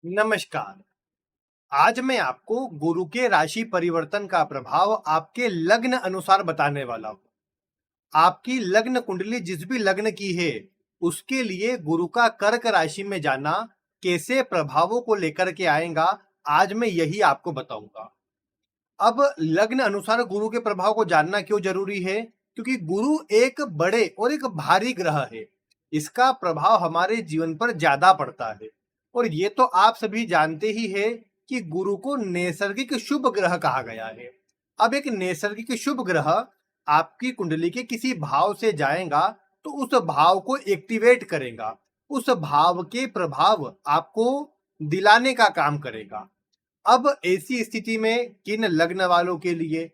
नमस्कार। आज मैं आपको गुरु के राशि परिवर्तन का प्रभाव आपके लग्न अनुसार बताने वाला हूं। आपकी लग्न कुंडली जिस भी लग्न की है, उसके लिए गुरु का कर्क राशि में जाना कैसे प्रभावों को लेकर के आएगा, आज मैं यही आपको बताऊंगा। अब लग्न अनुसार गुरु के प्रभाव को जानना क्यों जरूरी है? क्योंकि गुरु एक बड़े और एक भारी ग्रह है। इसका प्रभाव हमारे जीवन पर ज्यादा पड़ता है। और ये तो आप सभी जानते ही है कि गुरु को नैसर्गिक शुभ ग्रह कहा गया है। अब एक नैसर्गिक शुभ ग्रह आपकी कुंडली के किसी भाव से जाएगा तो उस भाव को एक्टिवेट करेगा, उस भाव के प्रभाव आपको दिलाने का काम करेगा। अब ऐसी स्थिति में किन लग्न वालों के लिए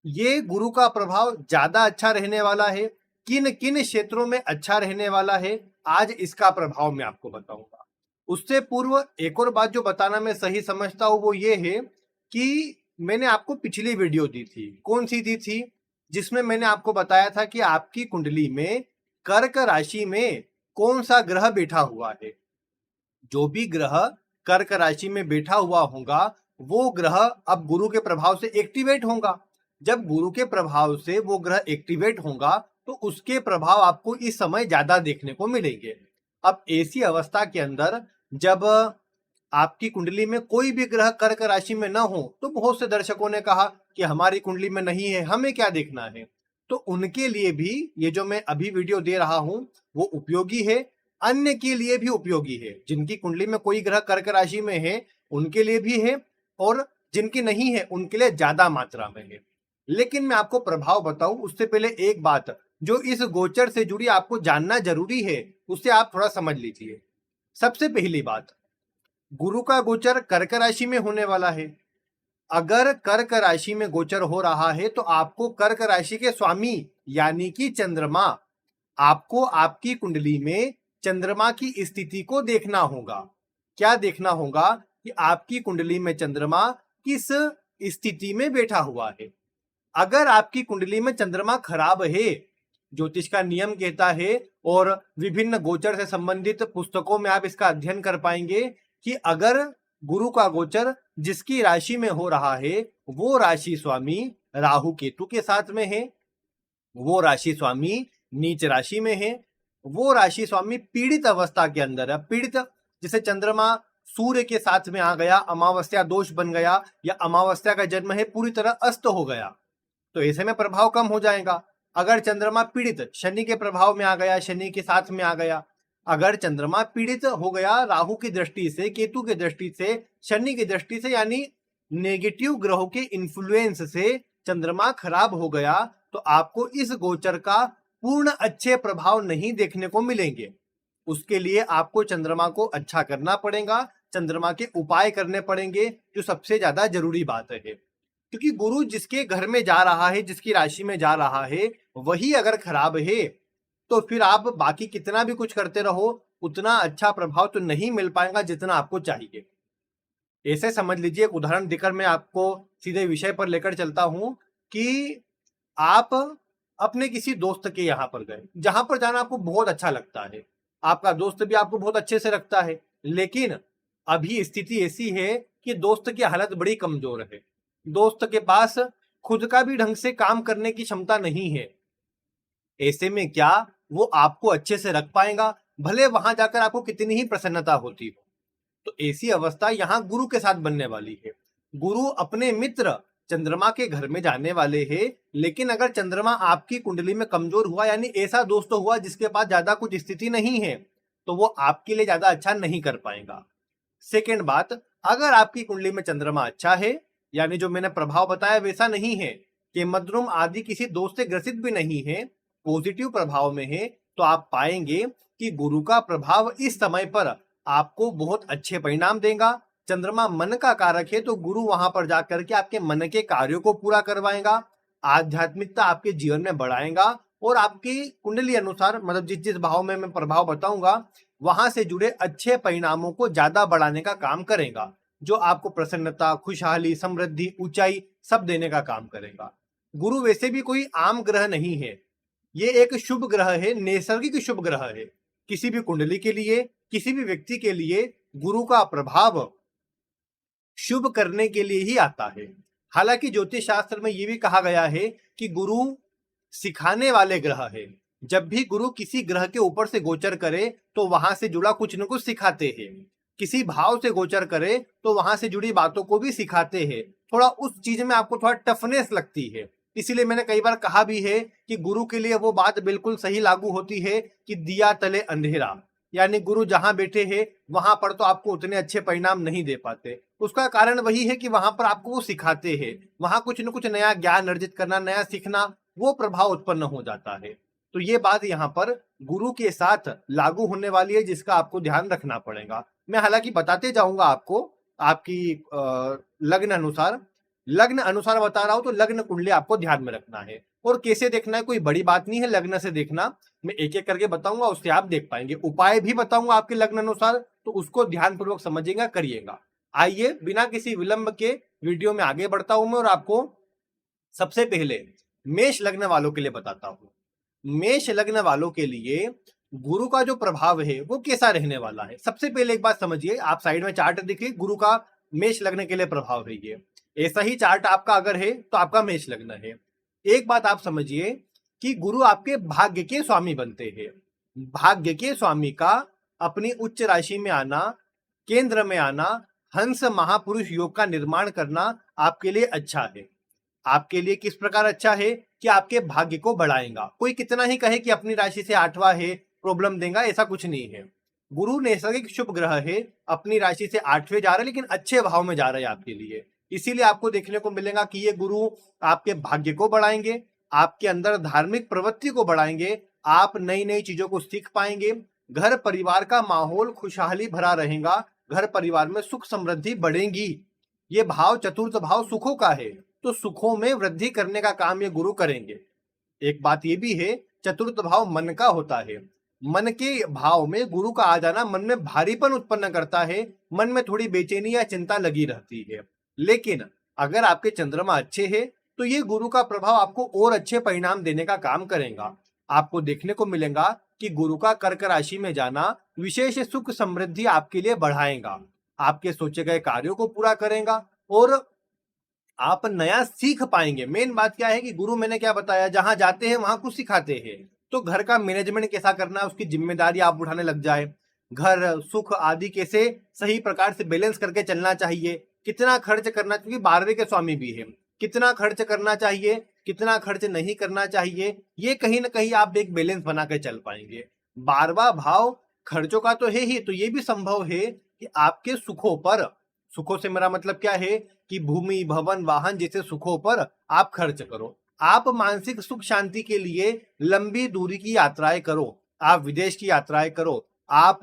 ये गुरु का प्रभाव ज्यादा अच्छा रहने वाला है, किन किन क्षेत्रों में अच्छा रहने वाला है, आज इसका प्रभाव मैं आपको बताऊंगा। उससे पूर्व एक और बात जो बताना मैं सही समझता हूं वो ये है कि मैंने आपको पिछली वीडियो दी थी, कौन सी दी थी? जिसमें मैंने आपको बताया था कि आपकी कुंडली में कर्क राशि में कौन सा ग्रह बैठा हुआ है। जो भी ग्रह कर्क राशि में बैठा हुआ होगा वो ग्रह अब गुरु के प्रभाव से एक्टिवेट होगा। जब गुरु के प्रभाव से वो ग्रह एक्टिवेट होगा तो उसके प्रभाव आपको इस समय ज्यादा देखने को मिलेंगे। अब ऐसी अवस्था के अंदर जब आपकी कुंडली में कोई भी ग्रह कर्क राशि में न हो तो बहुत से दर्शकों ने कहा कि हमारी कुंडली में नहीं है, हमें क्या देखना है। तो उनके लिए भी ये जो मैं अभी वीडियो दे रहा हूं वो उपयोगी है, अन्य के लिए भी उपयोगी है। जिनकी कुंडली में कोई ग्रह कर्क राशि में है उनके लिए भी है और जिनकी नहीं है उनके लिए ज्यादा मात्रा में है। लेकिन मैं आपको प्रभाव बताऊं उससे पहले एक बात जो इस गोचर से जुड़ी आपको जानना जरूरी है उसे आप थोड़ा समझ लीजिए। सबसे पहली बात, गुरु का गोचर कर्क राशि में होने वाला है। अगर कर्क राशि में गोचर हो रहा है तो आपको कर्क राशि के स्वामी यानी कि चंद्रमा, आपको आपकी कुंडली में चंद्रमा की स्थिति को देखना होगा। क्या देखना होगा? कि आपकी कुंडली में चंद्रमा किस स्थिति में बैठा हुआ है। अगर आपकी कुंडली में चंद्रमा खराब है, ज्योतिष का नियम कहता है और विभिन्न गोचर से संबंधित पुस्तकों में आप इसका अध्ययन कर पाएंगे कि अगर गुरु का गोचर जिसकी राशि में हो रहा है वो राशि स्वामी राहु केतु के साथ में है, वो राशि स्वामी नीच राशि में है, वो राशि स्वामी पीड़ित अवस्था के अंदर है। पीड़ित जैसे चंद्रमा सूर्य के साथ में आ गया, अमावस्या दोष बन गया या अमावस्या का जन्म है पूरी तरह अस्त हो गया, तो ऐसे में प्रभाव कम हो जाएगा। अगर चंद्रमा पीड़ित शनि के प्रभाव में आ गया, शनि के साथ में आ गया, अगर चंद्रमा पीड़ित हो गया राहु की दृष्टि से, केतु की दृष्टि से, शनि की दृष्टि से, यानी नेगेटिव ग्रहों के इन्फ्लुएंस से चंद्रमा खराब हो गया, तो आपको इस गोचर का पूर्ण अच्छे प्रभाव नहीं देखने को मिलेंगे। उसके लिए आपको चंद्रमा को अच्छा करना पड़ेगा, चंद्रमा के उपाय करने पड़ेंगे, जो सबसे ज्यादा जरूरी बात है। क्योंकि गुरु जिसके घर में जा रहा है, जिसकी राशि में जा रहा है, वही अगर खराब है तो फिर आप बाकी कितना भी कुछ करते रहो उतना अच्छा प्रभाव तो नहीं मिल पाएगा जितना आपको चाहिए। ऐसे समझ लीजिए, एक उदाहरण देकर मैं आपको सीधे विषय पर लेकर चलता हूं कि आप अपने किसी दोस्त के यहां पर गए, जहां पर जाना आपको बहुत अच्छा लगता है, आपका दोस्त भी आपको बहुत अच्छे से रखता है, लेकिन अभी स्थिति ऐसी है कि दोस्त की हालत बड़ी कमजोर है, दोस्त के पास खुद का भी ढंग से काम करने की क्षमता नहीं है। ऐसे में क्या वो आपको अच्छे से रख पाएगा, भले वहां जाकर आपको कितनी ही प्रसन्नता होती हो। तो ऐसी अवस्था यहाँ गुरु के साथ बनने वाली है। गुरु अपने मित्र चंद्रमा के घर में जाने वाले हैं, लेकिन अगर चंद्रमा आपकी कुंडली में कमजोर हुआ, यानी ऐसा दोस्त हुआ जिसके पास ज्यादा कुछ स्थिति नहीं है, तो वो आपके लिए ज्यादा अच्छा नहीं कर पाएगा। सेकेंड बात, अगर आपकी कुंडली में चंद्रमा अच्छा है, यानी जो मैंने प्रभाव बताया वैसा नहीं है, कि मद्रुम आदि किसी दोस्त से ग्रसित भी नहीं है, पॉजिटिव प्रभाव में है, तो आप पाएंगे कि गुरु का प्रभाव इस समय पर आपको बहुत अच्छे परिणाम देगा। चंद्रमा मन का कारक है, तो गुरु वहां पर जाकर के आपके मन के कार्यों को पूरा करवाएगा, आध्यात्मिकता आपके जीवन में बढ़ाएगा और आपकी कुंडली अनुसार, मतलब जिस जिस भाव में मैं प्रभाव बताऊंगा वहां से जुड़े अच्छे परिणामों को ज्यादा बढ़ाने का काम करेगा, जो आपको प्रसन्नता, खुशहाली, समृद्धि, ऊंचाई सब देने का काम करेगा। गुरु वैसे भी कोई आम ग्रह नहीं है, ये एक शुभ ग्रह है, नैसर्गिक शुभ ग्रह है। किसी भी कुंडली के लिए, किसी भी व्यक्ति के लिए गुरु का प्रभाव शुभ करने के लिए ही आता है। हालांकि ज्योतिष शास्त्र में यह भी कहा गया है कि गुरु सिखाने वाले ग्रह है। जब भी गुरु किसी ग्रह के ऊपर से गोचर करे तो वहां से जुड़ा कुछ न कुछ सिखाते हैं। किसी भाव से गोचर करे तो वहां से जुड़ी बातों को भी सिखाते हैं। थोड़ा उस चीज में आपको थोड़ा टफनेस लगती है। इसीलिए मैंने कई बार कहा भी है कि गुरु के लिए वो बात बिल्कुल सही लागू होती है कि दिया तले अंधेरा, यानी गुरु जहां बैठे हैं वहां पर तो आपको उतने अच्छे परिणाम नहीं दे पाते। उसका कारण वही है कि वहां पर आपको वो सिखाते हैं, वहां कुछ न कुछ नया ज्ञान अर्जित करना, नया सीखना, वो प्रभाव उत्पन्न हो जाता है। तो ये बात यहाँ पर गुरु के साथ लागू होने वाली है, जिसका आपको ध्यान रखना पड़ेगा। मैं हालांकि बताते जाऊंगा आपको आपकी लग्न अनुसार बता रहा हूं, तो लग्न कुंडली आपको ध्यान में रखना है। और कैसे देखना है कोई बड़ी बात नहीं है लग्न से देखना, मैं एक एक करके बताऊंगा, उससे आप देख पाएंगे। उपाय भी बताऊंगा आपके लग्न अनुसार, तो उसको ध्यानपूर्वक समझिएगा, करिएगा। आइए बिना किसी विलंब के वीडियो में आगे बढ़ता हूं मैं और आपको सबसे पहले मेष लग्न वालों के लिए बताता हूं। मेष लग्न वालों के लिए गुरु का जो प्रभाव है वो कैसा रहने वाला है। सबसे पहले एक बात समझिए, आप साइड में चार्ट देखिए, गुरु का मेष लग्न के लिए प्रभाव है ये। ऐसा ही चार्ट आपका अगर है तो आपका मेष लग्न है। एक बात आप समझिए कि गुरु आपके भाग्य के स्वामी बनते हैं। भाग्य के स्वामी का अपनी उच्च राशि में आना, केंद्र में आना, हंस महापुरुष योग का निर्माण करना आपके लिए अच्छा है। आपके लिए किस प्रकार अच्छा है कि आपके भाग्य को बढ़ाएगा। कोई कितना ही कहे कि अपनी राशि से 8वां है, प्रॉब्लम देगा, ऐसा कुछ नहीं है। गुरु नैसर्गिक शुभ ग्रह है, अपनी राशि से 8वें जा रहा है, लेकिन अच्छे भाव में जा रहे हैं आपके लिए। इसीलिए आपको देखने को मिलेगा कि ये गुरु आपके भाग्य को बढ़ाएंगे, आपके अंदर धार्मिक प्रवृत्ति को बढ़ाएंगे, आप नई नई चीजों को सीख पाएंगे, घर परिवार का माहौल खुशहाली भरा रहेगा, घर परिवार में सुख समृद्धि बढ़ेगी। ये भाव चतुर्थ भाव सुखों का है, तो सुखों में वृद्धि करने का काम ये गुरु करेंगे। एक बात ये भी है, चतुर्थ भाव मन का होता है। मन के भाव में गुरु का आ जाना मन में भारीपन उत्पन्न करता है, मन में थोड़ी बेचैनी या चिंता लगी रहती है। लेकिन अगर आपके चंद्रमा अच्छे हैं तो ये गुरु का प्रभाव आपको और अच्छे परिणाम देने का काम करेगा। आपको देखने को मिलेगा कि गुरु का कर्क राशि में जाना विशेष सुख समृद्धि आपके लिए बढ़ाएगा, आपके सोचे गए कार्यों को पूरा करेगा और आप नया सीख पाएंगे। मेन बात क्या है कि गुरु, मैंने क्या बताया, जहां जाते हैं वहां कुछ सिखाते हैं। तो घर का मैनेजमेंट कैसा करना है उसकी जिम्मेदारी आप उठाने लग जाए। घर सुख आदि कैसे सही प्रकार से बैलेंस करके चलना चाहिए, कितना खर्च करना, क्योंकि 12वें के स्वामी भी है, कितना खर्च करना चाहिए, कितना खर्च नहीं करना चाहिए, ये कहीं ना कहीं आप एक बैलेंस बना के चल पाएंगे। 12वां भाव खर्चों का तो है ही, तो ये भी संभव है कि आपके सुखों पर, सुखों से मेरा मतलब क्या है कि भूमि भवन वाहन जैसे सुखों पर आप खर्च करो। आप मानसिक सुख शांति के लिए लंबी दूरी की यात्राएं करो, आप विदेश की यात्राएं करो, आप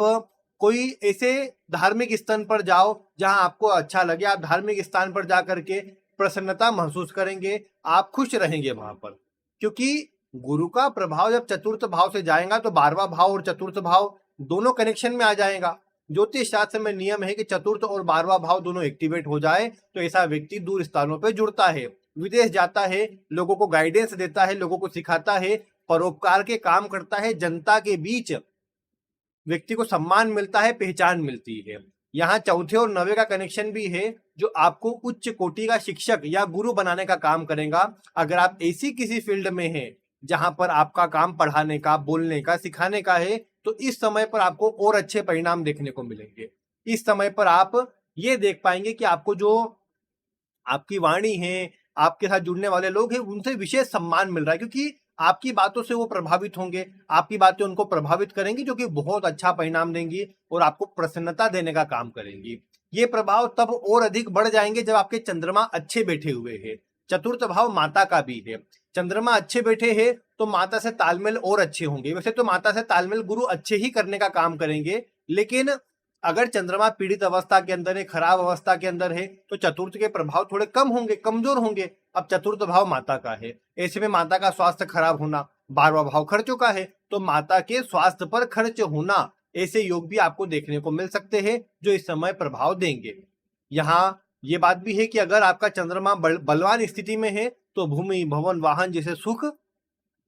कोई ऐसे धार्मिक स्थान पर जाओ जहां आपको अच्छा लगे। आप धार्मिक स्थान पर जाकर के प्रसन्नता महसूस करेंगे, आप खुश रहेंगे वहां पर, क्योंकि गुरु का प्रभाव जब चतुर्थ भाव से जाएगा तो 12वां भाव और चतुर्थ भाव दोनों कनेक्शन में आ जाएगा। ज्योतिष शास्त्र में नियम है कि चतुर्थ और 12वां भाव दोनों एक्टिवेट हो जाए तो ऐसा व्यक्ति दूर स्थानों पर जुड़ता है, विदेश जाता है, लोगों को गाइडेंस देता है, लोगों को सिखाता है, परोपकार के काम करता है, जनता के बीच व्यक्ति को सम्मान मिलता है, पहचान मिलती है। यहाँ चौथे और 9वें का कनेक्शन भी है जो आपको उच्च कोटि का शिक्षक या गुरु बनाने का काम करेगा। अगर आप ऐसी किसी फील्ड में हैं जहां पर आपका काम पढ़ाने का, बोलने का, सिखाने का है, तो इस समय पर आपको और अच्छे परिणाम देखने को मिलेंगे। इस समय पर आप ये देख पाएंगे कि आपको जो आपकी वाणी है, आपके साथ जुड़ने वाले लोग हैं, उनसे विशेष सम्मान मिल रहा है, क्योंकि आपकी बातों से वो प्रभावित होंगे, आपकी बातें उनको प्रभावित करेंगी, जो कि बहुत अच्छा परिणाम देंगी और आपको प्रसन्नता देने का काम करेंगी। ये प्रभाव तब और अधिक बढ़ जाएंगे जब आपके चंद्रमा अच्छे बैठे हुए हैं। चतुर्थ भाव माता का भी है, चंद्रमा अच्छे बैठे हैं तो माता से तालमेल और अच्छे होंगे। वैसे तो माता से तालमेल गुरु अच्छे ही करने का काम करेंगे, लेकिन अगर चंद्रमा पीड़ित अवस्था के अंदर है, खराब अवस्था के अंदर है, तो चतुर्थ के प्रभाव थोड़े कम होंगे, कमजोर होंगे। अब चतुर्थ भाव माता का है, ऐसे में माता का स्वास्थ्य खराब होना, 12वां भाव खर्चों का है, तो माता के स्वास्थ्य पर खर्च होना, ऐसे योग भी आपको देखने को मिल सकते हैं जो इस समय प्रभाव देंगे। यहाँ ये बात भी है कि अगर आपका चंद्रमा बलवान स्थिति में है तो भूमि भवन वाहन जैसे सुख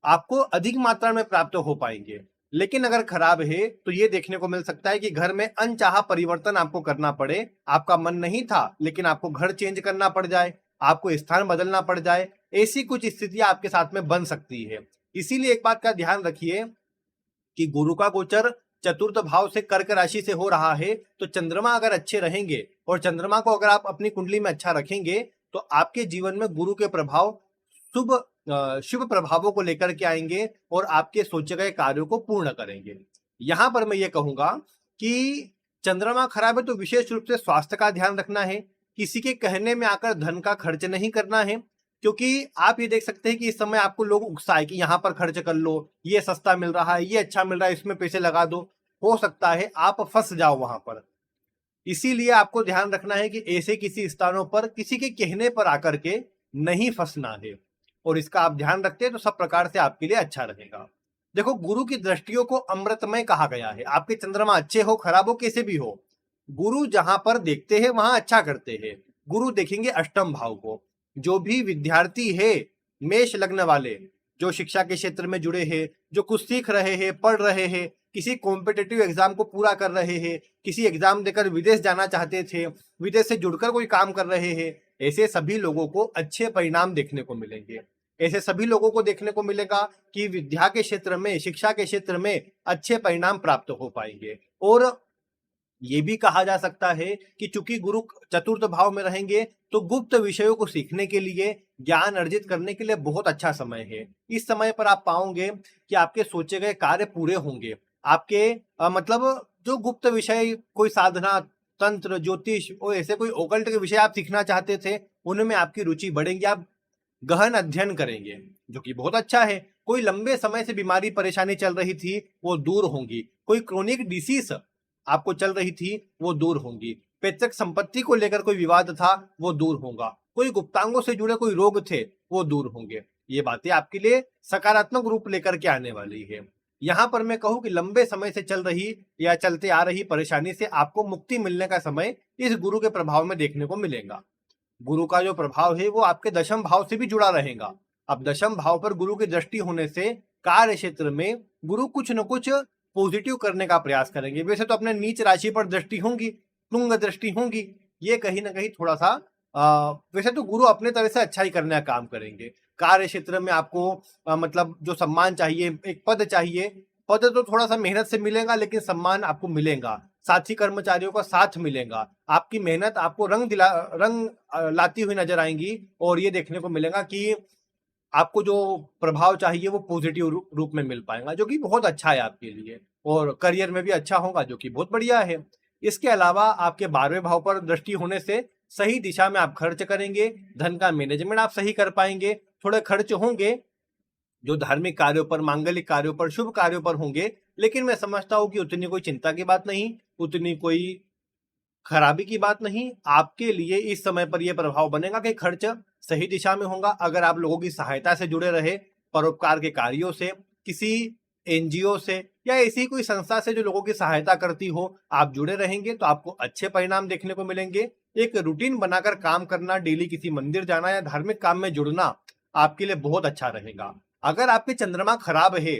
आपको अधिक मात्रा में प्राप्त हो पाएंगे। लेकिन अगर खराब है तो ये देखने को मिल सकता है कि घर में अनचाहा परिवर्तन आपको करना पड़े। आपका मन नहीं था लेकिन आपको घर चेंज करना पड़ जाए, आपको स्थान बदलना पड़ जाए, ऐसी कुछ स्थितियां आपके साथ में बन सकती है। इसीलिए एक बात का ध्यान रखिए कि गुरु का गोचर चतुर्थ भाव से कर्क राशि से हो रहा है, तो चंद्रमा अगर अच्छे रहेंगे और चंद्रमा को अगर आप अपनी कुंडली में अच्छा रखेंगे तो आपके जीवन में गुरु के प्रभाव शुभ शुभ प्रभावों को लेकर के आएंगे और आपके सोचे गए कार्यों को पूर्ण करेंगे। यहां पर मैं ये कहूंगा कि चंद्रमा खराब है तो विशेष रूप से स्वास्थ्य का ध्यान रखना है। किसी के कहने में आकर धन का खर्च नहीं करना है, क्योंकि आप ये देख सकते हैं कि इस समय आपको लोग उकसाए कि यहाँ पर खर्च कर लो, ये सस्ता मिल रहा है, ये अच्छा मिल रहा है, इसमें पैसे लगा दो। हो सकता है आप फंस जाओ वहां पर। इसीलिए आपको ध्यान रखना है कि ऐसे किसी स्थानों पर किसी के कहने पर आकर के नहीं फंसना है, और इसका आप ध्यान रखते हैं तो सब प्रकार से आपके लिए अच्छा रहेगा। देखो, गुरु की दृष्टियों को अमृतमय कहा गया है। आपके चंद्रमा अच्छे हो खराब हो कैसे भी हो, गुरु जहां पर देखते हैं वहां अच्छा करते हैं। गुरु देखेंगे अष्टम भाव को। जो भी विद्यार्थी है मेष लग्न वाले, जो शिक्षा के क्षेत्र में जुड़े हैं, जो कुछ सीख रहे हैं, पढ़ रहे हैं, किसी कॉम्पिटिटिव एग्जाम को पूरा कर रहे हैं, किसी एग्जाम देकर विदेश जाना चाहते थे, विदेश से जुड़कर कोई काम कर रहे हैं, ऐसे सभी लोगों को अच्छे परिणाम देखने को मिलेंगे। ऐसे सभी लोगों को देखने को मिलेगा कि विद्या के क्षेत्र में, शिक्षा के क्षेत्र में अच्छे परिणाम प्राप्त हो पाएंगे। और ये भी कहा जा सकता है कि चूंकि गुरु चतुर्थ भाव में रहेंगे तो गुप्त विषयों को सीखने के लिए, ज्ञान अर्जित करने के लिए बहुत अच्छा समय है। इस समय पर आप पाओगे कि आपके सोचे गए कार्य पूरे होंगे। आपके मतलब जो गुप्त विषय, कोई साधना, तंत्र, ज्योतिष और ऐसे कोई ओकल्ट के विषय आप सीखना चाहते थे, उनमें आपकी रुचि बढ़ेगी। आप गहन अध्ययन करेंगे, जो कि बहुत अच्छा है। कोई लंबे समय से बीमारी परेशानी चल रही थी वो दूर होंगी। कोई क्रोनिक डिसीज आपको चल रही थी वो दूर होंगी। पैतृक संपत्ति को लेकर कोई विवाद था वो दूर होगा। कोई गुप्तांगों से जुड़े कोई रोग थे वो दूर होंगे। ये बातें आपके लिए सकारात्मक रूप लेकर के आने वाली है। यहाँ पर मैं कहूँ कि लंबे समय से चल रही या चलते आ रही परेशानी से आपको मुक्ति मिलने का समय इस गुरु के प्रभाव में देखने को मिलेगा। गुरु का जो प्रभाव है वो आपके दशम भाव से भी जुड़ा रहेगा। अब दशम भाव पर गुरु की दृष्टि होने से कार्य क्षेत्र में गुरु कुछ न कुछ पॉजिटिव करने का प्रयास करेंगे। वैसे तो अपने नीच राशि पर दृष्टि होंगी, तुंग दृष्टि होंगी, ये कहीं ना कहीं थोड़ा सा वैसे तो गुरु अपने तरह से अच्छा ही करने का काम करेंगे। कार्य क्षेत्र में आपको मतलब जो सम्मान चाहिए, एक पद चाहिए, पद तो थोड़ा सा मेहनत से मिलेगा लेकिन सम्मान आपको मिलेगा। साथी कर्मचारियों का साथ मिलेगा। आपकी मेहनत आपको रंग लाती हुई नजर आएंगी और ये देखने को मिलेगा कि आपको जो प्रभाव चाहिए वो पॉजिटिव रूप में मिल पाएगा, जो कि बहुत अच्छा है आपके लिए। और करियर में भी अच्छा होगा, जो कि बहुत बढ़िया है। इसके अलावा आपके 12वें भाव पर दृष्टि होने से सही दिशा में आप खर्च करेंगे। धन का मैनेजमेंट आप सही कर पाएंगे। थोड़े खर्च होंगे जो धार्मिक कार्यों पर, मांगलिक कार्यों पर, शुभ कार्यों पर होंगे, लेकिन मैं समझता हूं कि उतनी कोई चिंता की बात नहीं, उतनी कोई खराबी की बात नहीं। आपके लिए इस समय पर यह प्रभाव बनेगा कि खर्च सही दिशा में होगा। अगर आप लोगों की सहायता से जुड़े रहे, परोपकार के कार्यों से, किसी एनजीओ से या ऐसी कोई संस्था से जो लोगों की सहायता करती हो, आप जुड़े रहेंगे तो आपको अच्छे परिणाम देखने को मिलेंगे। एक रूटीन बनाकर काम करना, डेली किसी मंदिर जाना या धार्मिक काम में जुड़ना आपके लिए बहुत अच्छा रहेगा। अगर आपके चंद्रमा खराब है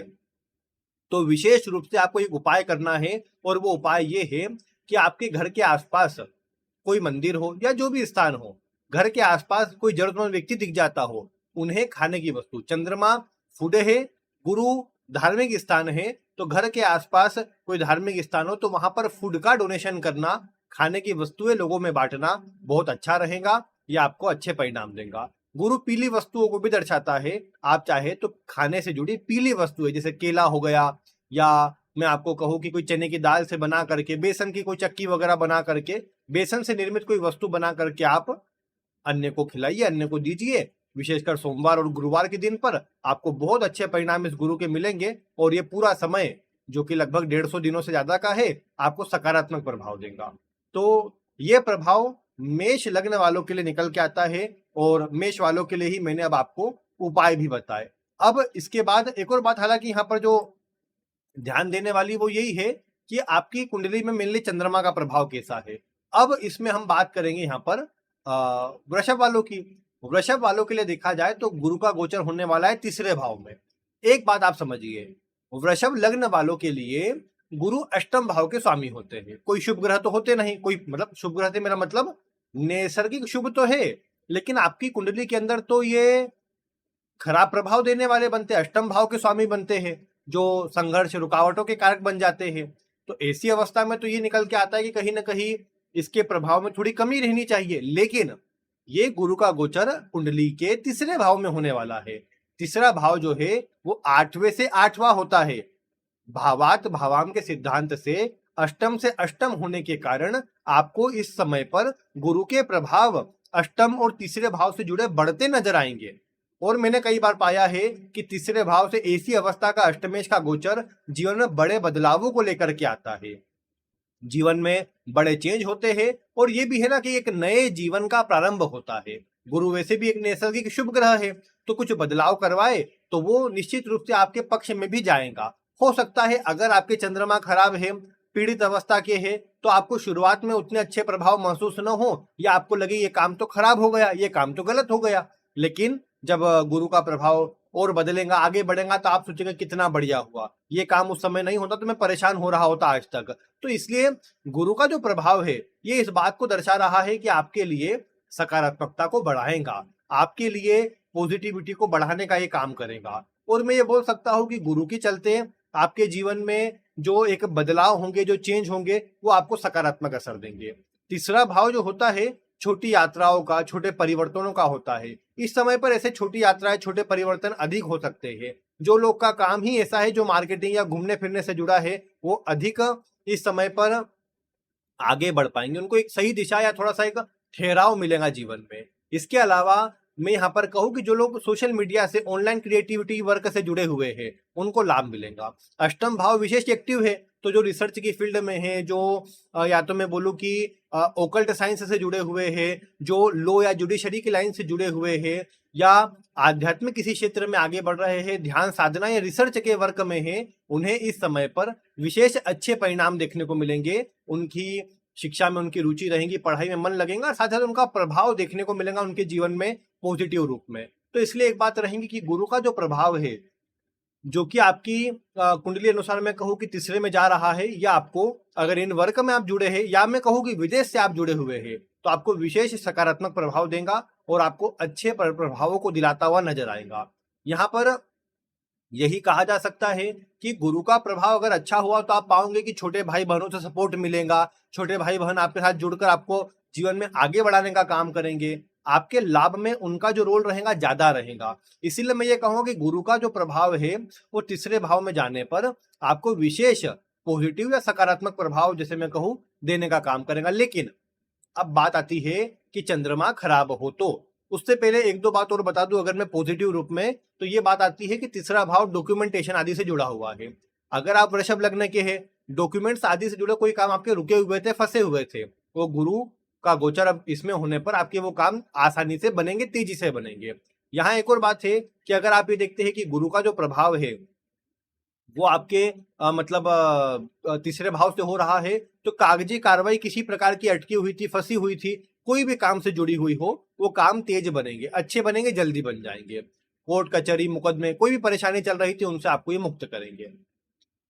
तो विशेष रूप से आपको एक उपाय करना है, और वो उपाय ये है कि आपके घर के आसपास कोई मंदिर हो या जो भी स्थान हो, घर के आसपास कोई जरूरतमंद व्यक्ति दिख जाता हो, उन्हें खाने की वस्तु, चंद्रमा फूड है, गुरु धार्मिक स्थान है, तो घर के आसपास कोई धार्मिक स्थान हो तो वहां पर फूड का डोनेशन करना, खाने की वस्तुएं लोगों में बांटना बहुत अच्छा रहेगा। यह आपको अच्छे परिणाम देगा। गुरु पीली वस्तुओं को भी दर्शाता है। आप चाहे तो खाने से जुड़ी पीली वस्तुएं, जैसे केला हो गया, या मैं आपको कहूँ कि कोई चने की दाल से बना करके, बेसन की कोई चक्की वगैरह बना करके, बेसन से निर्मित कोई वस्तु बना करके आप अन्य को खिलाइए, अन्य को दीजिए। विशेषकर सोमवार और गुरुवार के दिन पर आपको बहुत अच्छे परिणाम इस गुरु के मिलेंगे, और ये पूरा समय जो कि लगभग 150 दिनों से ज्यादा का है, आपको सकारात्मक प्रभाव देगा। तो ये प्रभाव मेष लग्न वालों के लिए निकल के आता है, और मेष वालों के लिए ही मैंने अब आपको उपाय भी बताए। अब इसके बाद एक और बात, हालांकि यहाँ पर जो ध्यान देने वाली वो यही है कि आपकी कुंडली में मेनली चंद्रमा का प्रभाव कैसा है। अब इसमें हम बात करेंगे यहाँ पर वृषभ वालों की। वृषभ वालों के लिए देखा जाए तो गुरु का गोचर होने वाला है तीसरे भाव में। एक बात आप समझिए, वृषभ लग्न वालों के लिए गुरु अष्टम भाव के स्वामी होते हैं। कोई शुभ ग्रह तो होते नहीं, कोई मतलब शुभ ग्रह से मेरा मतलब नैसर्गिक शुभ तो है, लेकिन आपकी कुंडली के अंदर तो ये खराब प्रभाव देने वाले बनते हैं, अष्टम भाव के स्वामी बनते हैं, जो संघर्ष रुकावटों के कारक बन जाते हैं। तो ऐसी अवस्था में तो ये निकल के आता है कि कहीं ना कहीं इसके प्रभाव में थोड़ी कमी रहनी चाहिए। लेकिन ये गुरु का गोचर कुंडली के तीसरे भाव में होने वाला है। तीसरा भाव जो है वो 8वें से 8वां होता है। भावात भावाम के सिद्धांत से अष्टम से अष्टम होने के कारण आपको इस समय पर गुरु के प्रभाव अष्टम और तीसरे भाव से जुड़े बढ़ते नजर आएंगे। और मैंने कई बार पाया है कि तीसरे भाव से ऐसी अवस्था का अष्टमेश का गोचर जीवन में बड़े बदलावों को लेकर के आता है, जीवन में बड़े चेंज होते हैं। और ये भी है ना कि एक नए जीवन का प्रारंभ होता है। गुरु वैसे भी एक नैसर्गिक शुभ ग्रह है, तो कुछ बदलाव करवाए तो वो निश्चित रूप से आपके पक्ष में भी जाएगा। हो सकता है अगर आपके चंद्रमा खराब है, पीड़ित अवस्था के है, तो आपको शुरुआत में उतने अच्छे प्रभाव महसूस न हो, या आपको लगे ये काम तो खराब हो गया, ये काम तो गलत हो गया। लेकिन जब गुरु का प्रभाव और बदलेगा, आगे बढ़ेगा, तो आप सोचेंगे कितना बढ़िया हुआ, ये काम उस समय नहीं होता तो मैं परेशान हो रहा होता आज तक। तो इसलिए गुरु का जो प्रभाव है ये इस बात को दर्शा रहा है कि आपके लिए सकारात्मकता को बढ़ाएगा, आपके लिए पॉजिटिविटी को बढ़ाने का ये काम करेगा। और मैं ये बोल सकता हूँ कि गुरु के चलते आपके जीवन में जो एक बदलाव होंगे, जो चेंज होंगे, वो आपको सकारात्मक असर देंगे। तीसरा भाव जो होता है छोटी यात्राओं का, छोटे परिवर्तनों का होता है। इस समय पर ऐसे छोटी यात्राएं, छोटे परिवर्तन अधिक हो सकते हैं। जो लोग का काम ही ऐसा है जो मार्केटिंग या घूमने फिरने से जुड़ा है, वो अधिक इस समय पर आगे बढ़ पाएंगे, उनको एक सही दिशा या थोड़ा सा एक ठहराव मिलेगा जीवन में। इसके अलावा मैं यहाँ पर कहूँ कि जो लोग सोशल मीडिया से, ऑनलाइन क्रिएटिविटी वर्क से जुड़े हुए हैं, उनको लाभ मिलेगा। अष्टम भाव विशेष एक्टिव है, तो जो रिसर्च की फील्ड में है, जो या तो मैं बोलूँ कि ओकल्ट साइंस से जुड़े हुए हैं, जो लॉ या जुडिशरी की लाइन से जुड़े हुए हैं, या आध्यात्मिक किसी क्षेत्र में आगे बढ़ रहे हैं, ध्यान साधना या रिसर्च के वर्क में है, उन्हें इस समय पर विशेष अच्छे परिणाम देखने को मिलेंगे। उनकी शिक्षा में उनकी रुचि रहेगी, पढ़ाई में मन लगेगा, साथ साथ उनका प्रभाव देखने को मिलेगा उनके जीवन में पॉजिटिव रूप में। तो इसलिए एक बात रहेगी कि गुरु का जो प्रभाव है, जो कि आपकी कुंडली अनुसार मैं कहूँ कि तीसरे में जा रहा है, या आपको अगर इन वर्क में आप जुड़े हैं, या मैं कहूँ कि विदेश से आप जुड़े हुए हैं, तो आपको विशेष सकारात्मक प्रभाव देगा और आपको अच्छे प्रभावों को दिलाता हुआ नजर आएगा। यहाँ पर यही कहा जा सकता है कि गुरु का प्रभाव अगर अच्छा हुआ तो आप पाओगे कि छोटे भाई बहनों से सपोर्ट मिलेगा, छोटे भाई बहन आपके साथ जुड़कर आपको जीवन में आगे बढ़ाने का काम करेंगे, आपके लाभ में उनका जो रोल रहेगा ज्यादा रहेगा। इसीलिए मैं ये कहूँगा कि गुरु का जो प्रभाव है वो तीसरे भाव में जाने पर आपको विशेष पॉजिटिव या सकारात्मक प्रभाव, जैसे मैं कहूँ, देने का काम करेगा। लेकिन अब बात आती है कि चंद्रमा खराब हो तो, उससे पहले एक दो बात और बता दूं अगर मैं पॉजिटिव रूप में, तो ये बात आती है कि तीसरा भाव डॉक्यूमेंटेशन आदि से जुड़ा हुआ है। अगर आप वृषभ लग्न के हैं, डॉक्यूमेंट्स आदि से जुड़े कोई काम आपके रुके हुए थे, फंसे हुए थे, वो गुरु का गोचर अब इसमें होने पर आपके वो काम आसानी से बनेंगे, तेजी से बनेंगे। यहाँ एक और बात है कि अगर आप ये देखते हैं कि गुरु का जो प्रभाव है वो आपके मतलब तीसरे भाव से हो रहा है, तो कागजी कार्रवाई किसी प्रकार की अटकी हुई थी, फंसी हुई थी, कोई भी काम से जुड़ी हुई हो, वो काम तेज बनेंगे, अच्छे बनेंगे, जल्दी बन जाएंगे। कोर्ट कचहरी मुकदमे, कोई भी परेशानी चल रही थी, उनसे आपको ये मुक्त करेंगे।